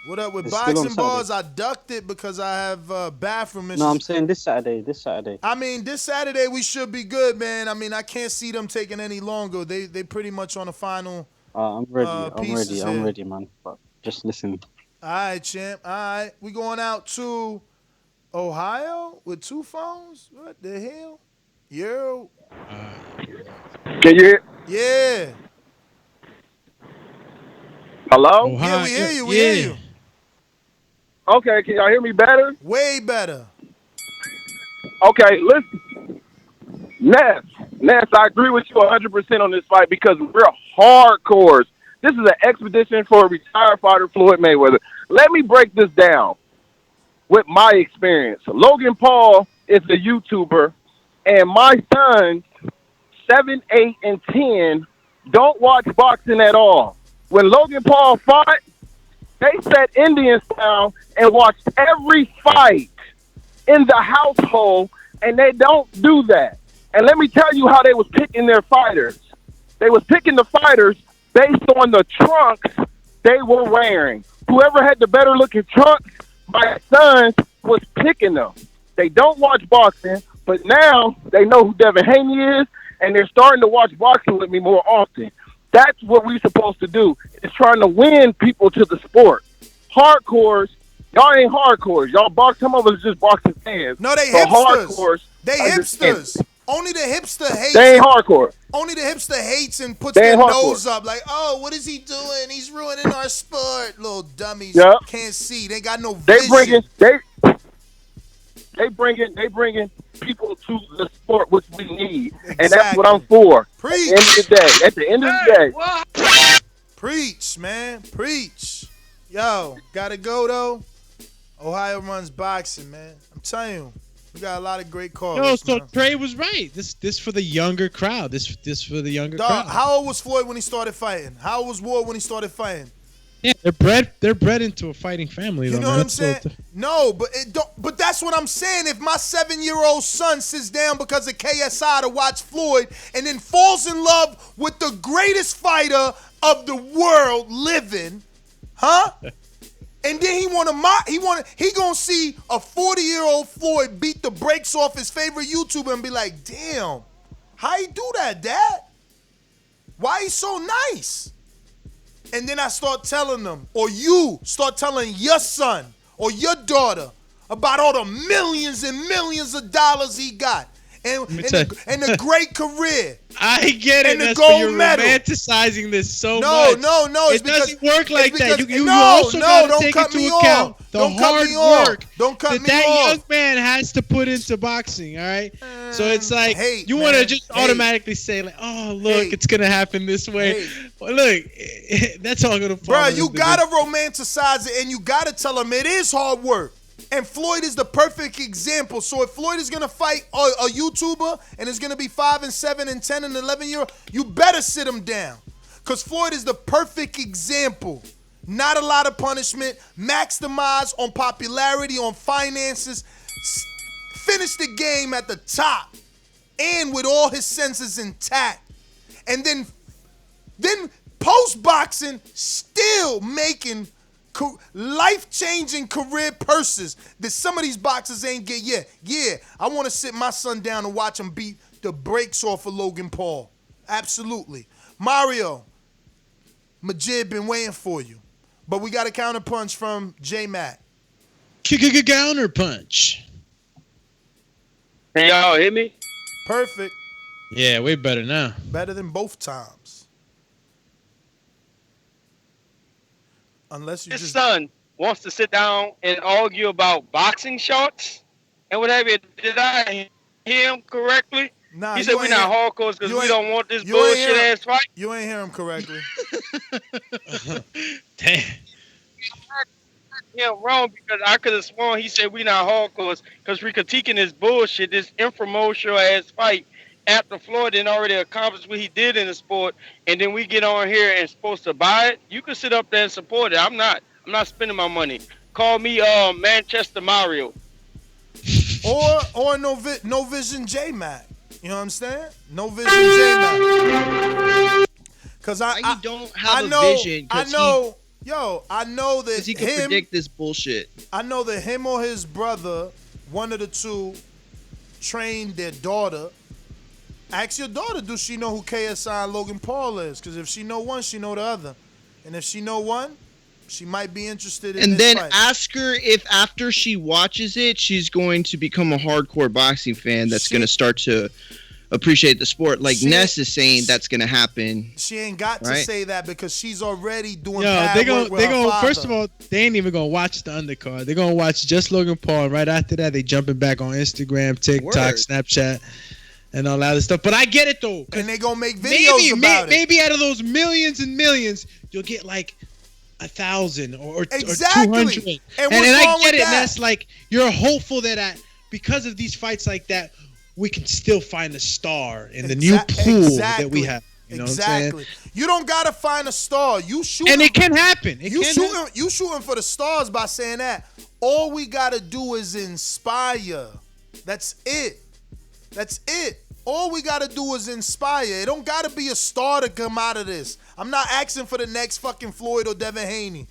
What up with Boxing Buzz? I ducked it because I have bathroom issues. No, I'm saying this Saturday. I mean, this Saturday we should be good, man. I mean, I can't see them taking any longer. They pretty much on the final. I'm ready. I'm ready, man. But just listen. All right, champ. All right, we going out to Ohio with 2 phones. What the hell? Yo. Can you hear? Yeah. Hello? Ohio. Yeah, we hear you. We hear you. Okay, can y'all hear me better? Way better. Okay, listen. Ness, I agree with you 100% on this fight because we're hardcores. This is an expedition for a retired fighter, Floyd Mayweather. Let me break this down with my experience. Logan Paul is a YouTuber, and my sons, 7, 8, and 10, don't watch boxing at all. When Logan Paul fought, they sat Indian style and watched every fight in the household, and they don't do that. And let me tell you how they was picking their fighters. They was picking the fighters based on the trunks they were wearing. Whoever had the better looking trunks, my sons was picking them. They don't watch boxing, but now they know who Devin Haney is, and they're starting to watch boxing with me more often. That's what we're supposed to do, is trying to win people to the sport. Hardcores, y'all ain't hardcores. Y'all box, some of us just boxing fans. No, they but hipsters. Hardcores, they hipsters. Only the hipster hates. They ain't hardcore. Only the hipster hates and puts their nose up like, oh, what is he doing? He's ruining our sport. Little dummies can't see. They got no vision. They bringing people to the sport which we need, and that's what I'm for. Preach. At the end of the day. Preach, man. Preach. Yo, gotta go though. Ohio runs boxing, man. I'm telling you, we got a lot of great calls. Yo, so Trey was right. This for the younger crowd. This for the younger crowd. How old was Floyd when he started fighting? How old was Ward when he started fighting? Yeah, they're bred into a fighting family. You know what I'm saying? No, but that's what I'm saying. If my 7-year-old son sits down because of KSI to watch Floyd and then falls in love with the greatest fighter of the world living, huh? And then he gonna see a 40-year-old Floyd beat the brakes off his favorite YouTuber and be like, damn, how he do that, Dad? Why he so nice? And then I start telling them, or you start telling your son or your daughter about all the millions and millions of dollars he got. and the great career. I get it. And the That's gold you're medal. romanticizing this so No, much. It doesn't work like that. You no, also got to don't take cut into me account off. the Don't cut hard me off. work Don't cut me that off. young man has to put into boxing. All right. So it's like you want to just automatically say like, oh look, it's gonna happen this way. Well, look, that's all gonna fall. Bro, you gotta romanticize it, and you gotta tell them it is hard work. And Floyd is the perfect example. So if Floyd is gonna fight a YouTuber and is gonna be 5 and 7 and 10 and 11-year-old, you better sit him down, cause Floyd is the perfect example. Not a lot of punishment, maximize on popularity, on finances, finish the game at the top, and with all his senses intact, and then post boxing still making life-changing career purses that some of these boxers ain't get yet. Yeah, I want to sit my son down and watch him beat the brakes off of Logan Paul. Absolutely. Mario, Majid been waiting for you. But we got a counterpunch from J-Mac. Counterpunch. Can y'all hear me? Perfect. Yeah, way better now. Better than both times. Unless you His son wants to sit down and argue about boxing shorts and what have you. Did I hear him correctly? Nah, he said we're not hardcore because we don't want this bullshit ass fight. You ain't hear him correctly. Damn. Yeah, wrong because I could have sworn he said we not hardcore because we're critiquing this bullshit, this infomercial ass fight after Floyd didn't already accomplish what he did in the sport, and then we get on here and supposed to buy it. You can sit up there and support it. I'm not spending my money. Call me Manchester Mario. Or no vision J-Mac. You know what I'm saying? No vision J-Mac. Cause I don't have know, a vision. I know that he can predict this bullshit. I know that him or his brother, one of the two, trained their daughter. Ask your daughter, does she know who KSI and Logan Paul is? Because if she know one, she know the other. And if she know one, she might be interested in and this then fight. ask her if after she watches it, she's going to become a hardcore boxing fan that's going to start to appreciate the sport. Like Ness is saying that's going to happen. She ain't got to say that because she's already doing they work with her father. First of all, they ain't even gonna watch the undercard. They're gonna watch just Logan Paul. Right after that, they jumping back on Instagram, TikTok, Snapchat, and all that other stuff. But I get it though, and they gonna make videos about it. Maybe out of those millions and millions, you'll get like 1,000 or 200. And I get it. And that's like you're hopeful that because of these fights like that, we can still find a star in the new pool that we have. You know what I'm saying? You don't gotta find a star. You shoot, and it can happen. You shooting for the stars by saying that. All we gotta do is inspire. That's it. All we gotta do is inspire. It don't gotta be a star to come out of this. I'm not asking for the next fucking Floyd or Devin Haney.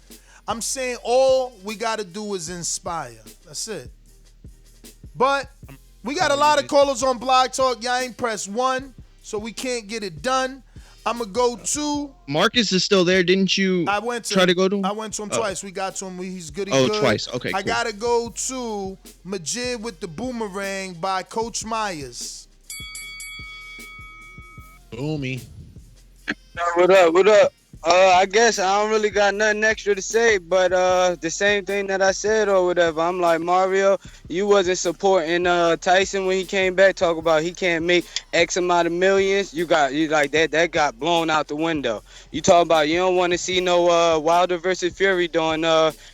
I'm saying all we gotta do is inspire. That's it. But we got a lot of callers on Blog Talk. Y'all ain't pressed 1, so we can't get it done. I'm going to go to... Marcus is still there. Didn't you try to go to him? I went to him twice. We got to him. He's good. Twice. Okay, I got to go to Majid with the Boomerang by Coach Myers. Boomy. What up? I guess I don't really got nothing extra to say, but the same thing that I said or whatever. I'm like, Mario, you wasn't supporting Tyson when he came back. Talk about he can't make X amount of millions. You like that got blown out the window. You talk about you don't want to see no Wilder versus Fury doing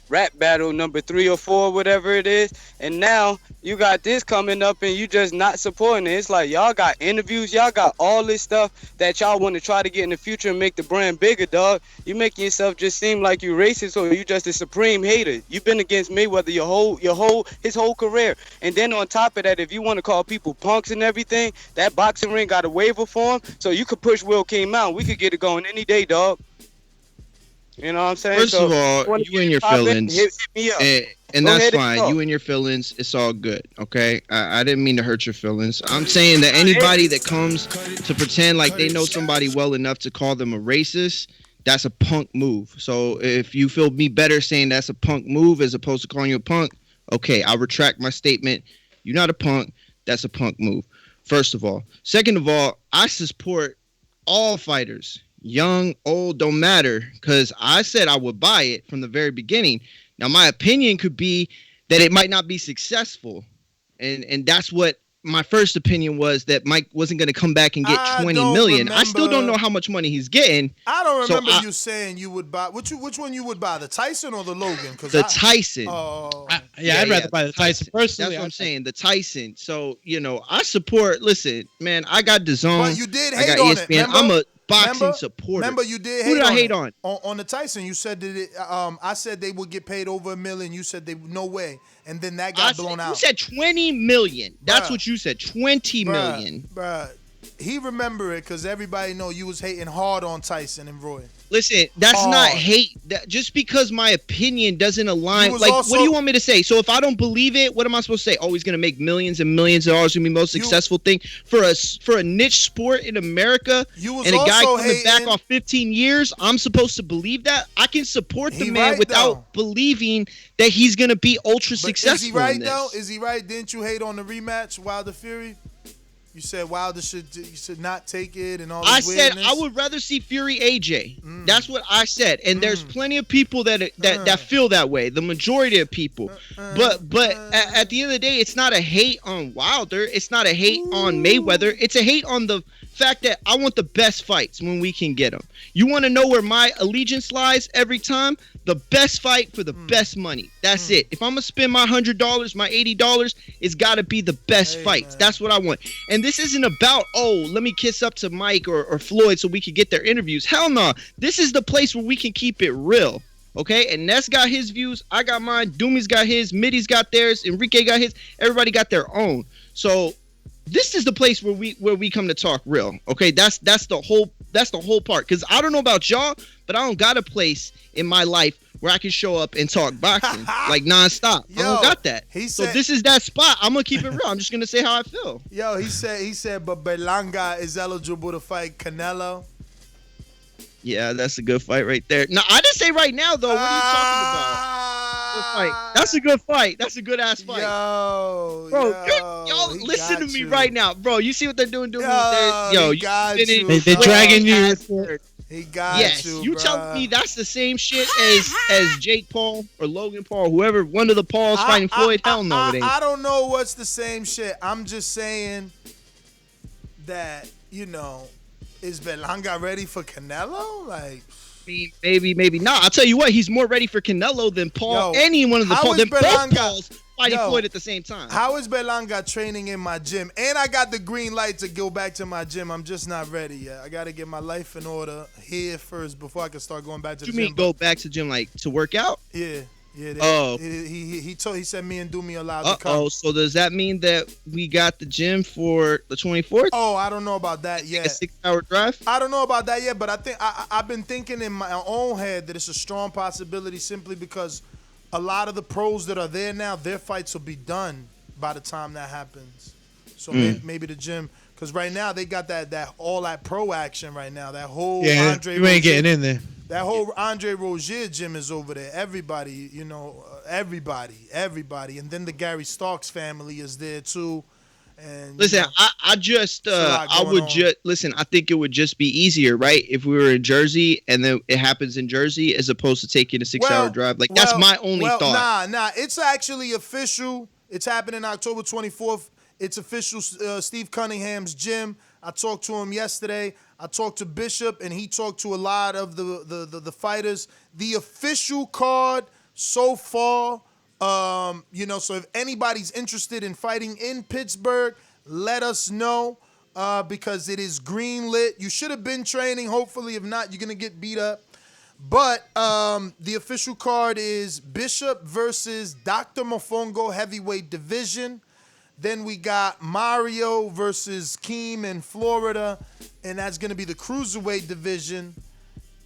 rap battle number 3 or 4, whatever it is. And now you got this coming up and you just not supporting it. It's like y'all got interviews, y'all got all this stuff that y'all want to try to get in the future and make the brand bigger, dog. You making yourself just seem like you racist or you just a supreme hater. You've been against Mayweather his whole career. And then on top of that, if you want to call people punks and everything, that boxing ring got a waiver for him, so you could push Will King out. We could get it going any day, dog. You know what I'm saying? First of all, you and your feelings, hit me up. And that's fine. You and your feelings, it's all good, okay? I didn't mean to hurt your feelings. I'm saying that anybody that comes to pretend like they know somebody well enough to call them a racist, that's a punk move. So if you feel me better saying that's a punk move as opposed to calling you a punk, okay, I'll retract my statement. You're not a punk. That's a punk move. First of all. Second of all, I support all fighters. Young, old, don't matter. Because I said I would buy it from the very beginning. Now, my opinion could be that it might not be successful. And that's what my first opinion was, that Mike wasn't going to come back and get 20 million. I still don't know how much money he's getting. I don't remember you saying you would buy. Which one you would buy, the Tyson or the Logan? Tyson. I'd rather buy the Tyson personally. That's what I'm saying, the Tyson. So, I support. Listen, man, I got DAZN. But you did I hate got on ESPN. it. I'm a boxing supporter. Remember, you did hate. Who did I hate on? On the Tyson, you said that I said they would get paid over $1 million. You said no way, and then that got blown out. You said 20 million. That's what you said. 20 million. Bruh. He remember it because everybody know you was hating hard on Tyson and Roy. Listen, that's not hate. Just because my opinion doesn't align. Like, what do you want me to say? So if I don't believe it, what am I supposed to say? Oh, he's gonna make millions and millions of dollars. Gonna be the most successful thing for a niche sport in America. And a guy coming back off 15 years. I'm supposed to believe that? I can support the man without believing that he's gonna be ultra successful. Is he right though? Is he right? Didn't you hate on the rematch, Wilder Fury? You said Wilder should not take it and all this. I said I would rather see Fury AJ. That's what I said. And there's plenty of people that feel that way. The majority of people. But at the end of the day, it's not a hate on Wilder. It's not a hate on Mayweather. It's a hate on the fact that I want the best fights when we can get them. You want to know where my allegiance lies every time? The best fight for the best money. That's it. If I'm going to spend my $100, my $80, it's got to be the best fights. Man. That's what I want. And this isn't about, let me kiss up to Mike or Floyd so we can get their interviews. Hell no. This is the place where we can keep it real. Okay? And Ness got his views. I got mine. Doomy's got his. Mitty's got theirs. Enrique got his. Everybody got their own. So this is the place where we come to talk real. Okay? That's the whole part. Because I don't know about y'all, but I don't got a place in my life where I can show up and talk boxing like nonstop. I don't got that. So this is that spot. I'm gonna keep it real. I'm just gonna say how I feel. Yo, he said, but Berlanga is eligible to fight Canelo. Yeah, that's a good fight right there. No, I didn't say right now though. What are you talking about? Good fight. That's a good fight. That's a good ass fight. Y'all listen to me right now, bro. You see what they're doing? They're dragging you. He got you telling me that's the same shit as Jake Paul or Logan Paul, whoever, one of the Pauls fighting Floyd? Hell no, it ain't. I don't know what's the same shit. I'm just saying that, is Berlanga ready for Canelo? Like, maybe not. I'll tell you what, he's more ready for Canelo than Paul. Any one of the Pauls. Both Pauls fighting Floyd at the same time. How is Berlanga training in my gym? And I got the green light to go back to my gym. I'm just not ready yet. I got to get my life in order here first before I can start going back to the gym. You mean go back to the gym like to work out? Yeah. He said me and Doomy allowed to come. Oh, so does that mean that we got the gym for the 24th? Oh, I don't know about that yet. Like a 6-hour drive? I don't know about that yet, but I think I've been thinking in my own head that it's a strong possibility simply because a lot of the pros that are there now, their fights will be done by the time that happens. So maybe the gym, because right now they got that all that pro action right now. That whole Andre you ain't getting in there. That whole Andre Rozier gym is over there. Everybody, everybody. And then the Gary Starks family is there too. And listen, I think it would just be easier, right? If we were in Jersey and then it happens in Jersey as opposed to taking a 6-hour drive. Like, that's my only thought. Nah. It's actually official. It's happening October 24th. It's official. Steve Cunningham's gym. I talked to him yesterday. I talked to Bishop, and he talked to a lot of the fighters. The official card so far, so if anybody's interested in fighting in Pittsburgh, let us know because it is green-lit. You should have been training. Hopefully, if not, you're going to get beat up. But the official card is Bishop versus Dr. Mofongo heavyweight division. Then we got Mario versus Keem in Florida, and that's going to be the cruiserweight division.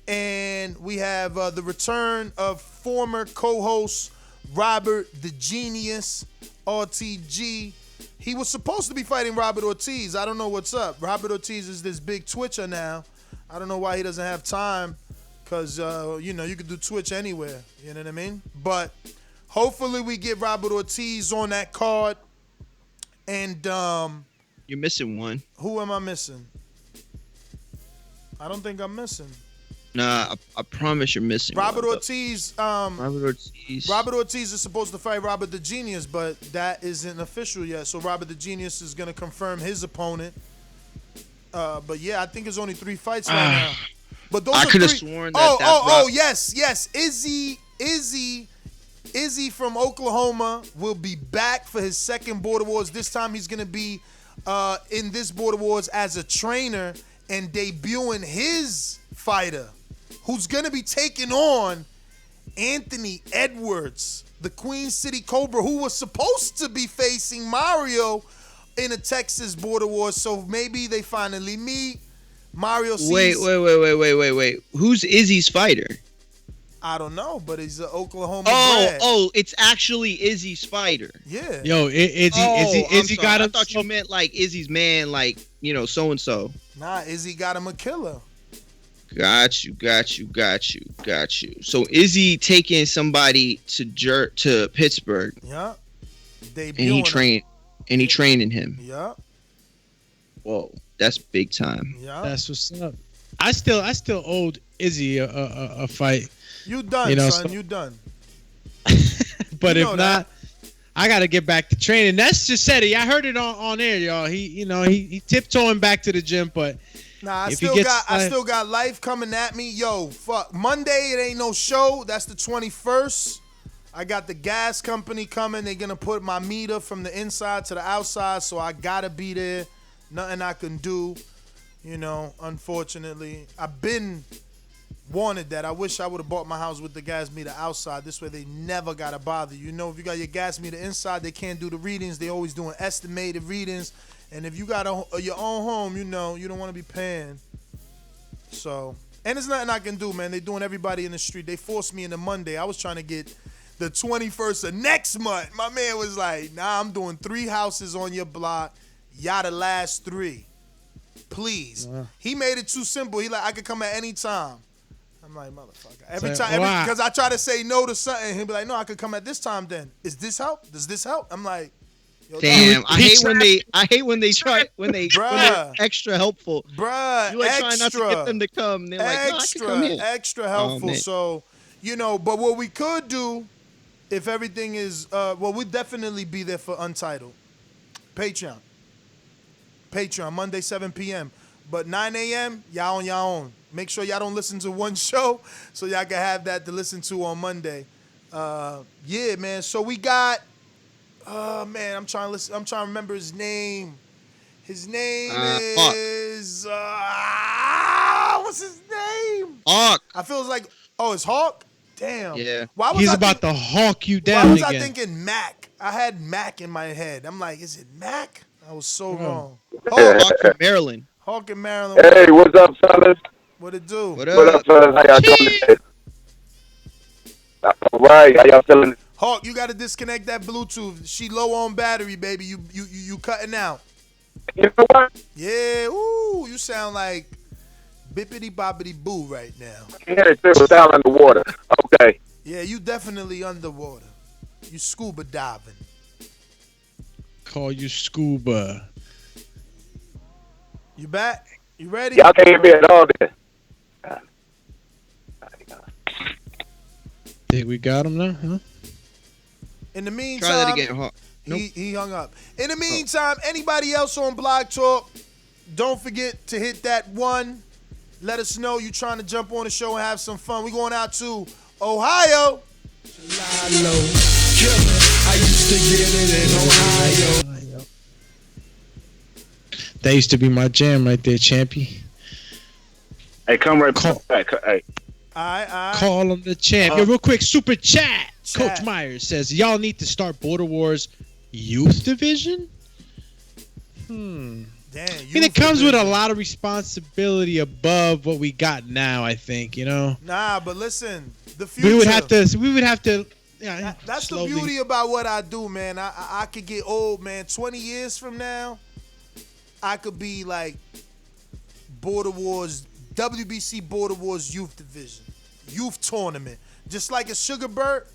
And we have the return of former co-host Robert the Genius, RTG. He was supposed to be fighting Robert Ortiz. I don't know what's up. Robert Ortiz is this big Twitcher now. I don't know why he doesn't have time because, you could do Twitch anywhere. You know what I mean? But hopefully we get Robert Ortiz on that card. And You're missing one. Who am I missing? I don't think I'm missing. Nah, I promise you're missing Robert one, Ortiz. Robert Ortiz. Robert Ortiz is supposed to fight Robert the Genius, but that isn't official yet. So Robert the Genius is gonna confirm his opponent. But yeah, I think it's only 3 fights right now. But those I are could have 3. sworn that. Yes. Izzy from Oklahoma will be back for his second Border Wars. This time he's gonna be in this Border Wars as a trainer and debuting his fighter, who's gonna be taking on Anthony Edwards, the Queen City Cobra, who was supposed to be facing Mario in a Texas Border Wars. So maybe they finally meet. Mario sees... Wait. Who's Izzy's fighter? I don't know, but he's an Oklahoma Oh, bred. it's actually Izzy's fighter. Yeah. Yo, Izzy got him. I thought you meant like Izzy's man, like, so and so. Nah, Izzy got him a killer. Got you. So Izzy taking somebody to Pittsburgh. Yeah. And he training him. Yeah. Whoa, that's big time. Yeah. That's what's up. I still owed Izzy a fight. You done, son. You done. But if not, I gotta get back to training. That's just said it. I heard it on air, y'all. He tiptoeing back to the gym, but nah, I still got life coming at me. Yo, fuck. Monday it ain't no show. That's the 21st. I got the gas company coming. They're gonna put my meter from the inside to the outside, so I gotta be there. Nothing I can do, unfortunately. I've been wanted that. I wish I would have bought my house with the gas meter outside. This way they never gotta bother you. If you got your gas meter inside, they can't do the readings. They always doing estimated readings. And if you got your own home, you don't want to be paying. So, and there's nothing I can do, man. They doing everybody in the street. They forced me into Monday. I was trying to get the 21st of next month. My man was like, nah, I'm doing 3 houses on your block. Y'all the last 3. Please. Wow. He made it too simple. He like, I could come at any time. I'm like, motherfucker. Because I try to say no to something, he'll be like, no, I could come at this time then. Is this help? Does this help? I'm like, damn, I hate when they they're extra helpful. Bruh, you like trying not to get them to come. They're like, no, I can come in. Extra helpful. So, but what we could do, if everything is, we'd definitely be there for Untitled. Patreon, Monday, 7 p.m. But 9 a.m., y'all on y'all own. Make sure y'all don't listen to one show so y'all can have that to listen to on Monday. Yeah, man. So we got, man, I'm trying to remember his name. His name is, what's his name? Hawk. I feel like, it's Hawk? Damn. Yeah. He's about to hawk you down Why was again. I thinking Mac? I had Mac in my head. I'm like, is it Mac? I was so wrong. Hawk from Maryland. Hawk in Maryland. Hey, what's up, fellas? What it do? What up? What up, fellas? How y'all doing today? All right, how y'all feeling? Hawk, you got to disconnect that Bluetooth. She low on battery, baby. You cutting out. You know what? Yeah, ooh, you sound like bippity boppity boo right now. Yeah, it was down underwater. Okay. Yeah, you definitely underwater. You scuba diving. Call you scuba. You back? You ready? Y'all can't hear me at all then. Think we got him now, huh? In the meantime, try that again, Hawk. Nope. He hung up. In the meantime, anybody else on Blog Talk, don't forget to hit that 1. Let us know you trying to jump on the show and have some fun. We going out to Ohio. I used to get it in Ohio. That used to be my jam right there, Champy. Hey, come right back. Hey. Call him the champ. Yo, real quick, super chat. Coach Myers says, y'all need to start Border Wars Youth Division? Damn, it comes with a lot of responsibility above what we got now, I think, Nah, but listen, the future. We would have to. Yeah, that's slowly. the beauty about what I do, man. I could get old, man. 20 years from now, I could be like Border Wars, WBC Border Wars Youth Division, Youth Tournament. Just like a Sugar Burt,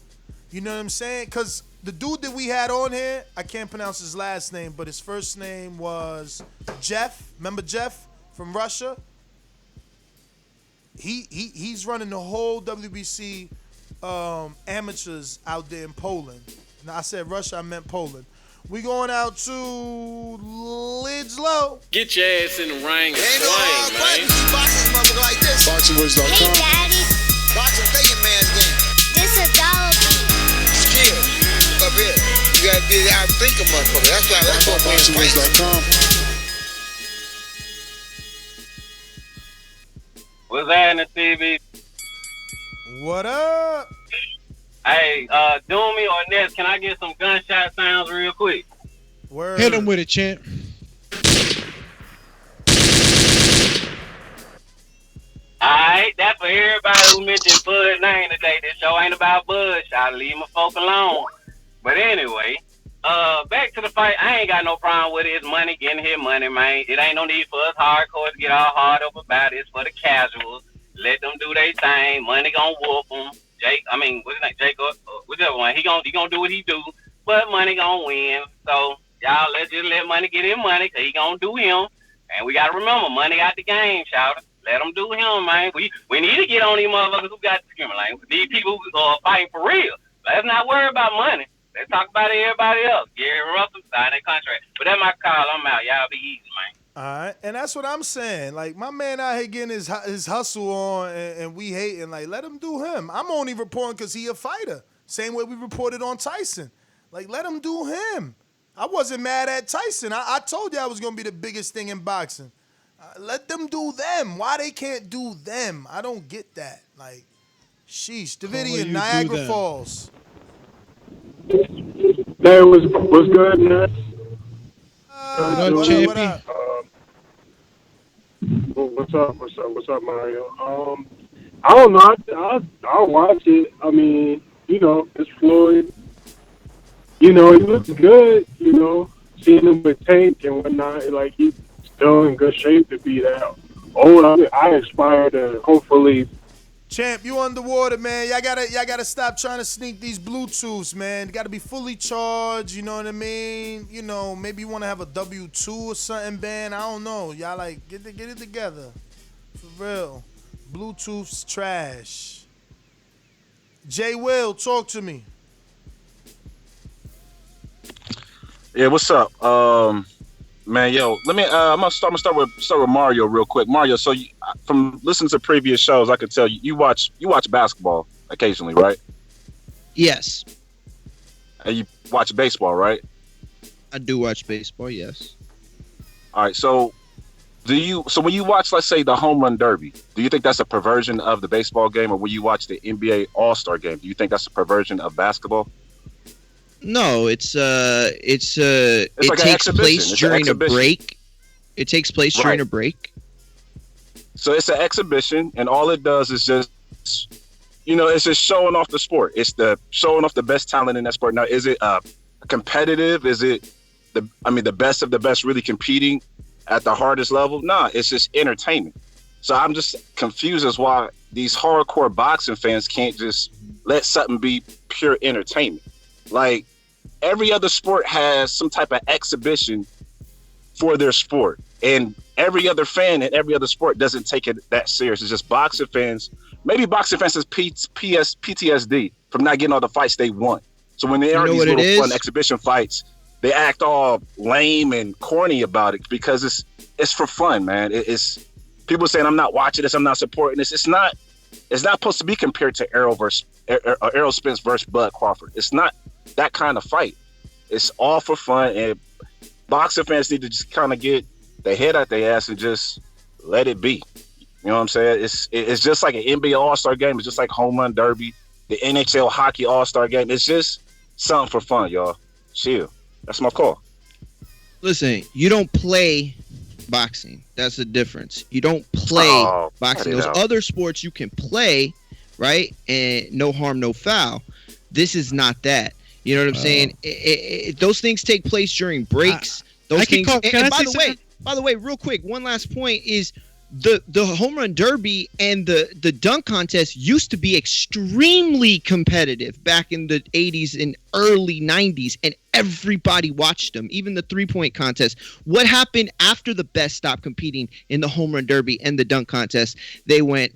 You know what I'm saying? Because the dude that we had on here, I can't pronounce his last name, but his first name was Jeff. Remember Jeff from Russia? He's running the whole WBC amateurs out there in Poland. Now I said Russia, I meant Poland. We going out to Lids Low. Get your ass in the ring and Ain't no hard swing, button. man. Boxing motherfucker like this. Hey, BoxingWords.com. Daddy, Boxing thinking man's game. this $1 bill. Skill. Up here. You gotta be out think a motherfucker. That's what BoxingWords.com. What's happening, TV? What up? Hey, Doomy or Ness, can I get some gunshot sounds real quick? Word. Hit him with it, champ. Alright, that's for everybody who mentioned Bud's name today. This show ain't about Bud. I'll leave my folk alone. But anyway, back to the fight. I ain't got no problem with it. It's money, getting his money, man. It ain't no need for us hardcore to get all hard up about it. It's for the casuals. Let them do their thing. Money gonna whoop them. What's his name? Jacob, whichever one. He gonna do what he do, but money gonna win. So y'all let's just let money get his money, cause he gonna do him. And we gotta remember, money got the game, shout. Let him do him, man. We need to get on these motherfuckers who got the discriminate. These people who are fighting for real. Let's not worry about money. Let's talk about everybody else. Gary Russell signed that contract. But that's my call. I'm out. Y'all be easy, man. All right, and that's what I'm saying. Like, my man out here getting his hustle on, and we hating. Like, let him do him. I'm only reporting because he a fighter. Same way we reported on Tyson. Like, let him do him. I wasn't mad at Tyson. I told you I was going to be the biggest thing in boxing. Let them do them. Why they can't do them? I don't get that. Like, sheesh. Davidian, Niagara Falls. That was good, man. What up? What's up, Mario? I don't know. I'll watch it. I mean, it's Floyd. He looks good. Seeing him with Tank and whatnot, like he's still in good shape to be that old. I aspire to hopefully. Champ, you underwater, man. Y'all gotta stop trying to sneak these Bluetooths, man. You gotta be fully charged, you know what I mean? Maybe you wanna have a W2 or something, man. I don't know. Y'all get it together. For real. Bluetooth's trash. Jay Will, talk to me. Yeah, what's up? Man, yo, let me. I'm gonna start with Mario real quick. Mario, so from listening to previous shows, I could tell you watch basketball occasionally, right? Yes. And you watch baseball, right? I do watch baseball. Yes. All right. So when you watch, let's say, the home run derby, do you think that's a perversion of the baseball game, or when you watch the NBA All-Star game, do you think that's a perversion of basketball? No, it like takes place during a break. It takes place during a break. So it's an exhibition, and all it does is just, it's just showing off the sport. It's the showing off the best talent in that sport. Now, is it competitive? Is it the best of the best really competing at the hardest level? Nah, it's just entertainment. So I'm just confused as why these hardcore boxing fans can't just let something be pure entertainment. Like, every other sport has some type of exhibition for their sport. And every other fan in every other sport doesn't take it that serious. It's just boxing fans. Maybe boxing fans has PTSD from not getting all the fights they want. So when they are these little fun exhibition fights, they act all lame and corny about it because it's for fun, man. It's people saying, I'm not watching this, I'm not supporting this. It's not supposed to be compared to Errol Spence versus Bud Crawford. It's not that kind of fight. It's all for fun, and boxing fans need to just kind of get their head out their ass and just let it be. You know what I'm saying? It's just like an NBA All-Star game. It's just like home run derby, the NHL hockey All-Star game. It's just something for fun, y'all. Chill. That's my call. Listen, you don't play boxing. That's the difference. You don't play boxing. Those other sports you can play, right? And no harm, no foul. This is not that. You know what I'm saying? Those things take place during breaks. By the way, real quick, one last point is the home run derby and the dunk contest used to be extremely competitive back in the 80s and early 90s, and everybody watched them, even the 3-point contest. What happened after the best stopped competing in the home run derby and the dunk contest? They went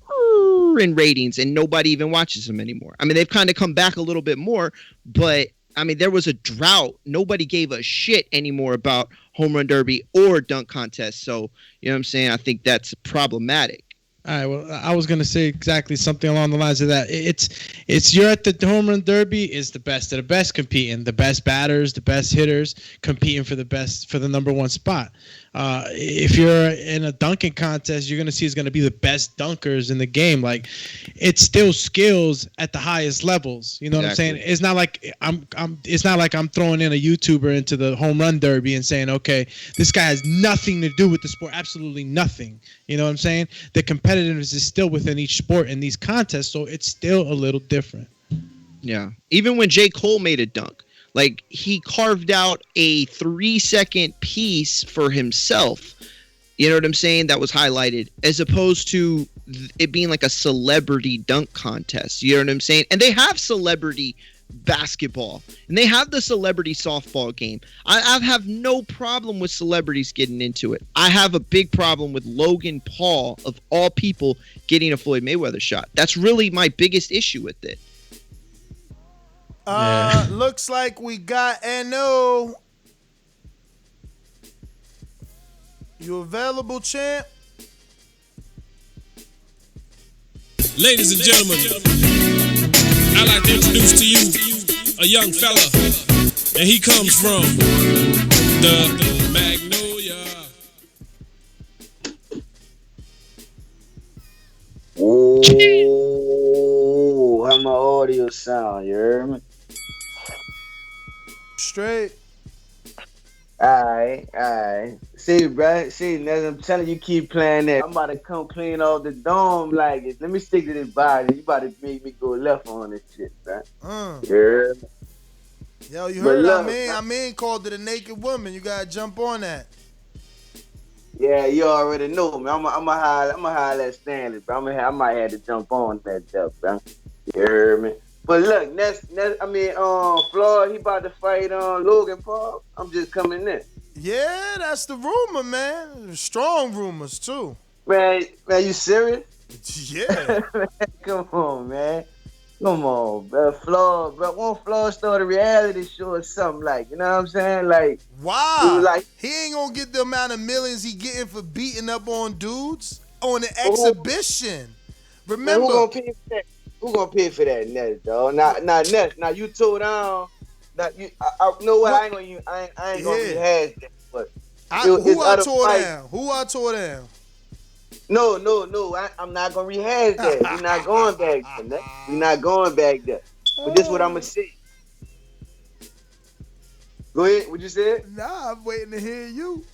in ratings, and nobody even watches them anymore. I mean, they've kind of come back a little bit more, but I mean, there was a drought. Nobody gave a shit anymore about home run derby or dunk contest. So, you know what I'm saying? I think that's problematic. All right. Well, I was gonna say exactly something along the lines of that. It's you're at the home run derby is the best of the best competing, the best batters, the best hitters competing for the number one spot. If you're in a dunking contest, you're gonna see it's gonna be the best dunkers in the game. Like, it's still skills at the highest levels. You know what I'm saying? It's not like I'm throwing in a YouTuber into the home run derby and saying, okay, this guy has nothing to do with the sport, absolutely nothing. You know what I'm saying? The competitiveness is still within each sport in these contests, so it's still a little different. Yeah. Even when J. Cole made a dunk, like, he carved out a 3-second piece for himself. You know what I'm saying? That was highlighted, as opposed to it being like a celebrity dunk contest. You know what I'm saying? And they have celebrity basketball, and they have the celebrity softball game. I have no problem with celebrities getting into it. I have a big problem with Logan Paul, of all people, getting a Floyd Mayweather shot. That's really my biggest issue with it. Looks like we got NO. You available, champ? Ladies and gentlemen, I'd like to introduce to you a young fella, and he comes from the Magnolia. Oh, how my audio sound, you heard me? Straight. Alright. See, bro. See, as I'm telling you, keep playing that. I'm about to come clean off the dome like it. Let me stick to this body. You about to make me go left on this shit, bro. Yeah. Yo, you heard I mean called it a naked woman. You gotta jump on that. Yeah, you already know, man. I'm a holler at Stanley, bro. I might have to jump on that stuff, bro. You heard me? But look, Floyd, he about to fight Logan Paul. I'm just coming in. Yeah, that's the rumor, man. Strong rumors too. Man, you serious? Yeah. Come on, man. Come on, bro. Floyd, bro. Won't Floyd start a reality show or something, like, you know what I'm saying? Like, wow. Like, he ain't gonna get the amount of millions he getting for beating up on dudes on an exhibition. Remember, man, who gonna pay for that, Ness, dog? Ness. Now you tore down. Now you, I know what? I ain't gonna rehash that. But who I tore down? No. I'm not gonna rehash that. We're not going back there. We're not going back there. But this is what I'm gonna say. Go ahead. What you said? Nah, I'm waiting to hear you.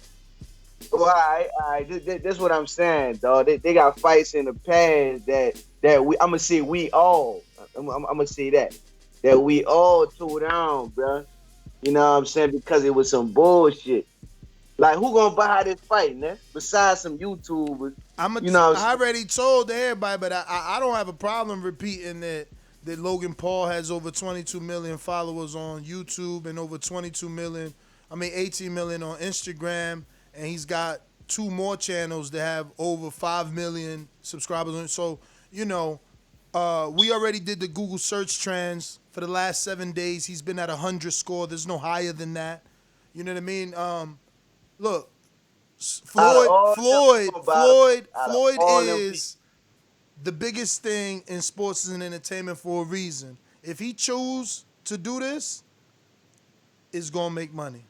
Oh, all right. This what I'm saying, dog. They got fights in the past that I'm gonna say we all. I'm gonna say that we all tore down, bro. You know what I'm saying? Because it was some bullshit. Like, who gonna buy this fight, man? Besides some YouTubers. I already told everybody, but I don't have a problem repeating that Logan Paul has over 22 million followers on YouTube and over 18 million on Instagram, and he's got 2 more channels that have over 5 million subscribers on it. So, you know, we already did the Google search trends for the last 7 days. He's been at 100 score. There's no higher than that. You know what I mean? Look, Floyd is the biggest thing in sports and entertainment for a reason. If he choose to do this, it's gonna make money.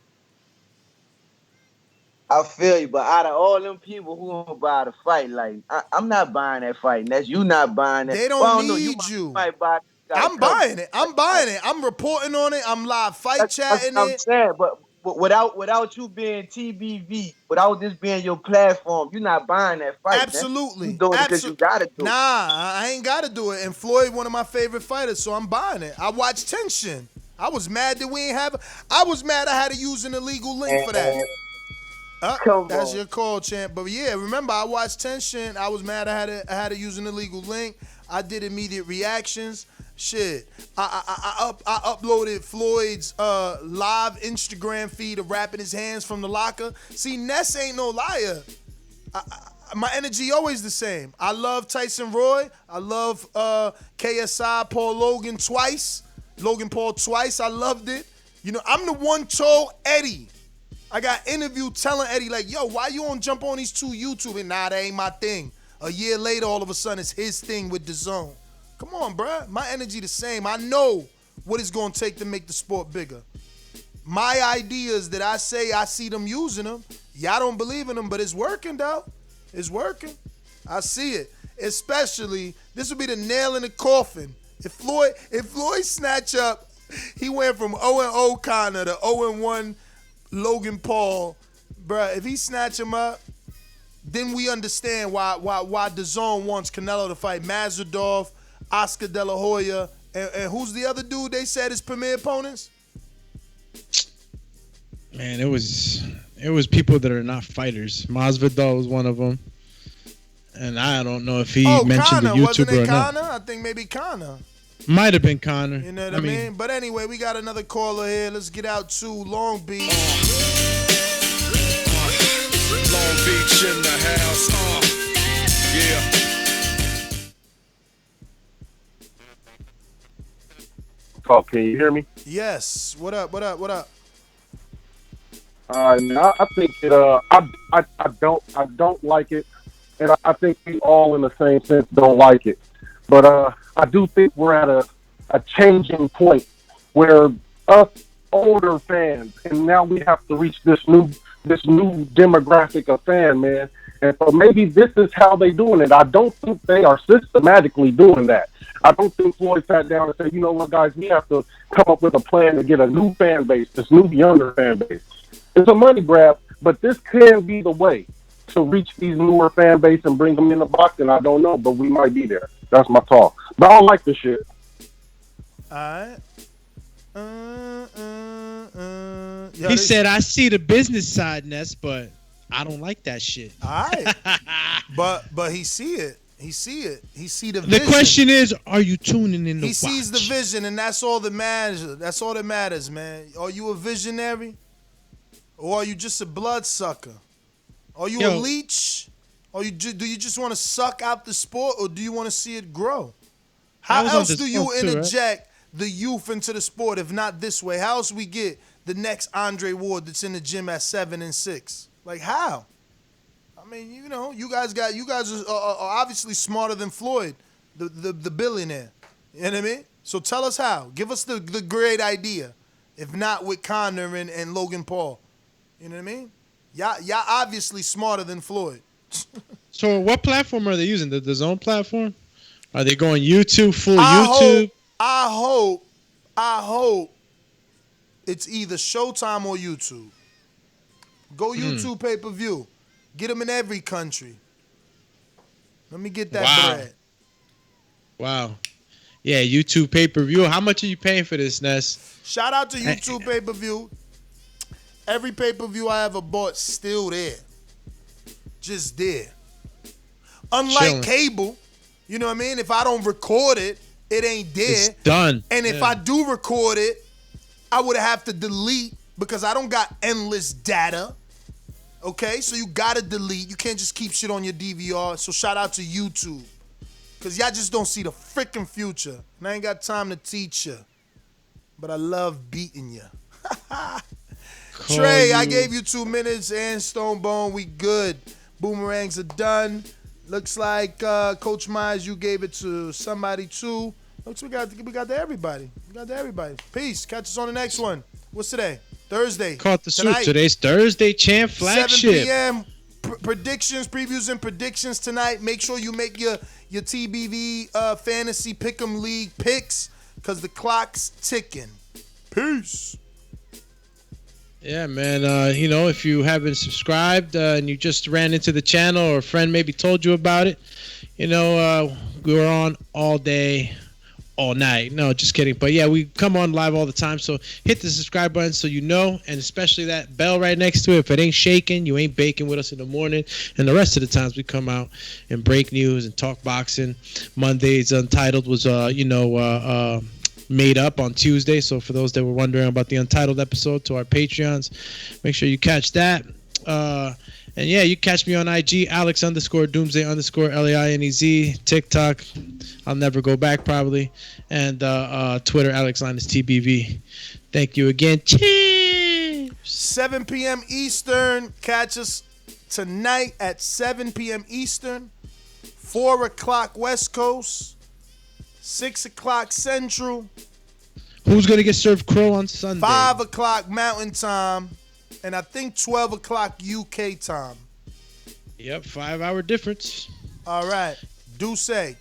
I feel you, but out of all them people who gonna buy the fight, like, I'm not buying that fight. And that's you not buying that. They don't need you. I'm buying it. I'm reporting on it. I'm live fight chatting that's what I'm saying, but without you being TBV, without this being your platform, you're not buying that fight. Absolutely. You doing it because you gotta do it. Nah, I ain't gotta do it. And Floyd, one of my favorite fighters, so I'm buying it. I watched Tension. I was mad that I was mad I had to use an illegal link for that. That's your call, champ. But yeah, remember I watched Tension. I was mad. I had to use an illegal link. I did immediate reactions. Shit, I uploaded Floyd's live Instagram feed of rapping his hands from the locker. See, Ness ain't no liar. My energy always the same. I love Tyson Roy. I love KSI Paul Logan Paul twice. I loved it. You know, I'm the one told Eddie. I got interviewed telling Eddie, like, yo, why you don't jump on these two YouTube? And nah, that ain't my thing. A year later, all of a sudden, it's his thing with Dazn. Come on, bruh. My energy the same. I know what it's going to take to make the sport bigger. My ideas that I say I see them using them, y'all don't believe in them, but it's working, though. It's working. I see it. Especially, this would be the nail in the coffin. If Floyd snatch up, he went from 0-0 Conor to 0-1 Logan Paul. Bruh, if he snatch him up, then we understand why Dazn wants Canelo to fight Mazadov, Oscar De La Hoya, and who's the other dude they said his premier opponents? Man, it was people that are not fighters. Masvidal was one of them, and I don't know if he mentioned Conor. the YouTuber Wasn't it or not. Conor? I think maybe Conor. Might have been Conor. You know what I mean? But anyway, we got another caller here. Let's get out to Long Beach. Long Beach in the house. Yeah. Talk. Can you hear me? Yes. What up? Now, I think that I don't like it, and I think we all, in the same sense, don't like it. But I do think we're at a changing point where us older fans, and now we have to reach this new demographic of fan, man. And so maybe this is how they doing it. I don't think they are systematically doing that. I don't think Floyd sat down and said, you know what, guys, we have to come up with a plan to get a new fan base, this new younger fan base. It's a money grab, but this can be the way to reach these newer fan base and bring them in the box, and I don't know, but we might be there. That's my talk. But I don't like this shit. All right. He said, I see the business side, Ness, but I don't like that shit. All right. but he see it. He see it. He see the vision. The question is, are you tuning in to He sees the vision, and that's all that matters. That's all that matters, man. Are you a visionary? Or are you just a bloodsucker? Are you a leech? Or do you just want to suck out the sport, or do you want to see it grow? How else do you interject the youth into the sport if not this way? How else we get the next Andre Ward that's in the gym at 7 and 6? Like how? I mean, you know, you guys are obviously smarter than Floyd, the billionaire. You know what I mean? So tell us how. Give us the great idea. If not with Conor and Logan Paul. You know what I mean? Y'all obviously smarter than Floyd. So what platform are they using? The Dazn platform? Are they going YouTube, full YouTube? I hope it's either Showtime or YouTube. Go YouTube pay-per-view. Get them in every country. Let me get that bread. Wow. Yeah, YouTube pay-per-view. How much are you paying for this, Ness? Shout out to YouTube pay-per-view. Every pay-per-view I ever bought still there. Just there. Unlike cable, you know what I mean? If I don't record it, it ain't there. It's done. And if I do record it, I would have to delete because I don't got endless data. Okay? So you gotta delete. You can't just keep shit on your DVR. So shout out to YouTube. Because y'all just don't see the freaking future. And I ain't got time to teach you. But I love beating you. Trey, I gave you 2 minutes, and Stonebone, we good. Boomerangs are done. Looks like Coach Myers, you gave it to somebody too. Looks we got to everybody. We got to everybody. Peace. Catch us on the next one. What's today? Thursday. Caught the suit. Today's Thursday, champ flagship. 7 p.m. Predictions, previews, and predictions tonight. Make sure you make your TBV fantasy pick'em league picks because the clock's ticking. Peace. Yeah, man. You know, if you haven't subscribed and you just ran into the channel or a friend maybe told you about it, you know, we're on all day, all night. No, just kidding. But yeah, we come on live all the time. So hit the subscribe button so you know, and especially that bell right next to it. If it ain't shaking, you ain't baking with us in the morning. And the rest of the times we come out and break news and talk boxing. Monday's Untitled was, made up on Tuesday. So for those that were wondering about the Untitled episode, to our Patreons, make sure you catch that. And yeah, you catch me on IG, Alex_Doomsday_LAINEZ, TikTok, I'll never go back probably, and Twitter, AlexLinusTBV. Thank you again. Cheers! 7 p.m. Eastern. Catch us tonight at 7 p.m. Eastern, 4 o'clock West Coast, 6 o'clock Central. Who's going to get served crow on Sunday? 5 o'clock Mountain Time. And I think 12 o'clock UK time. Yep, 5-hour difference. All right. Do say.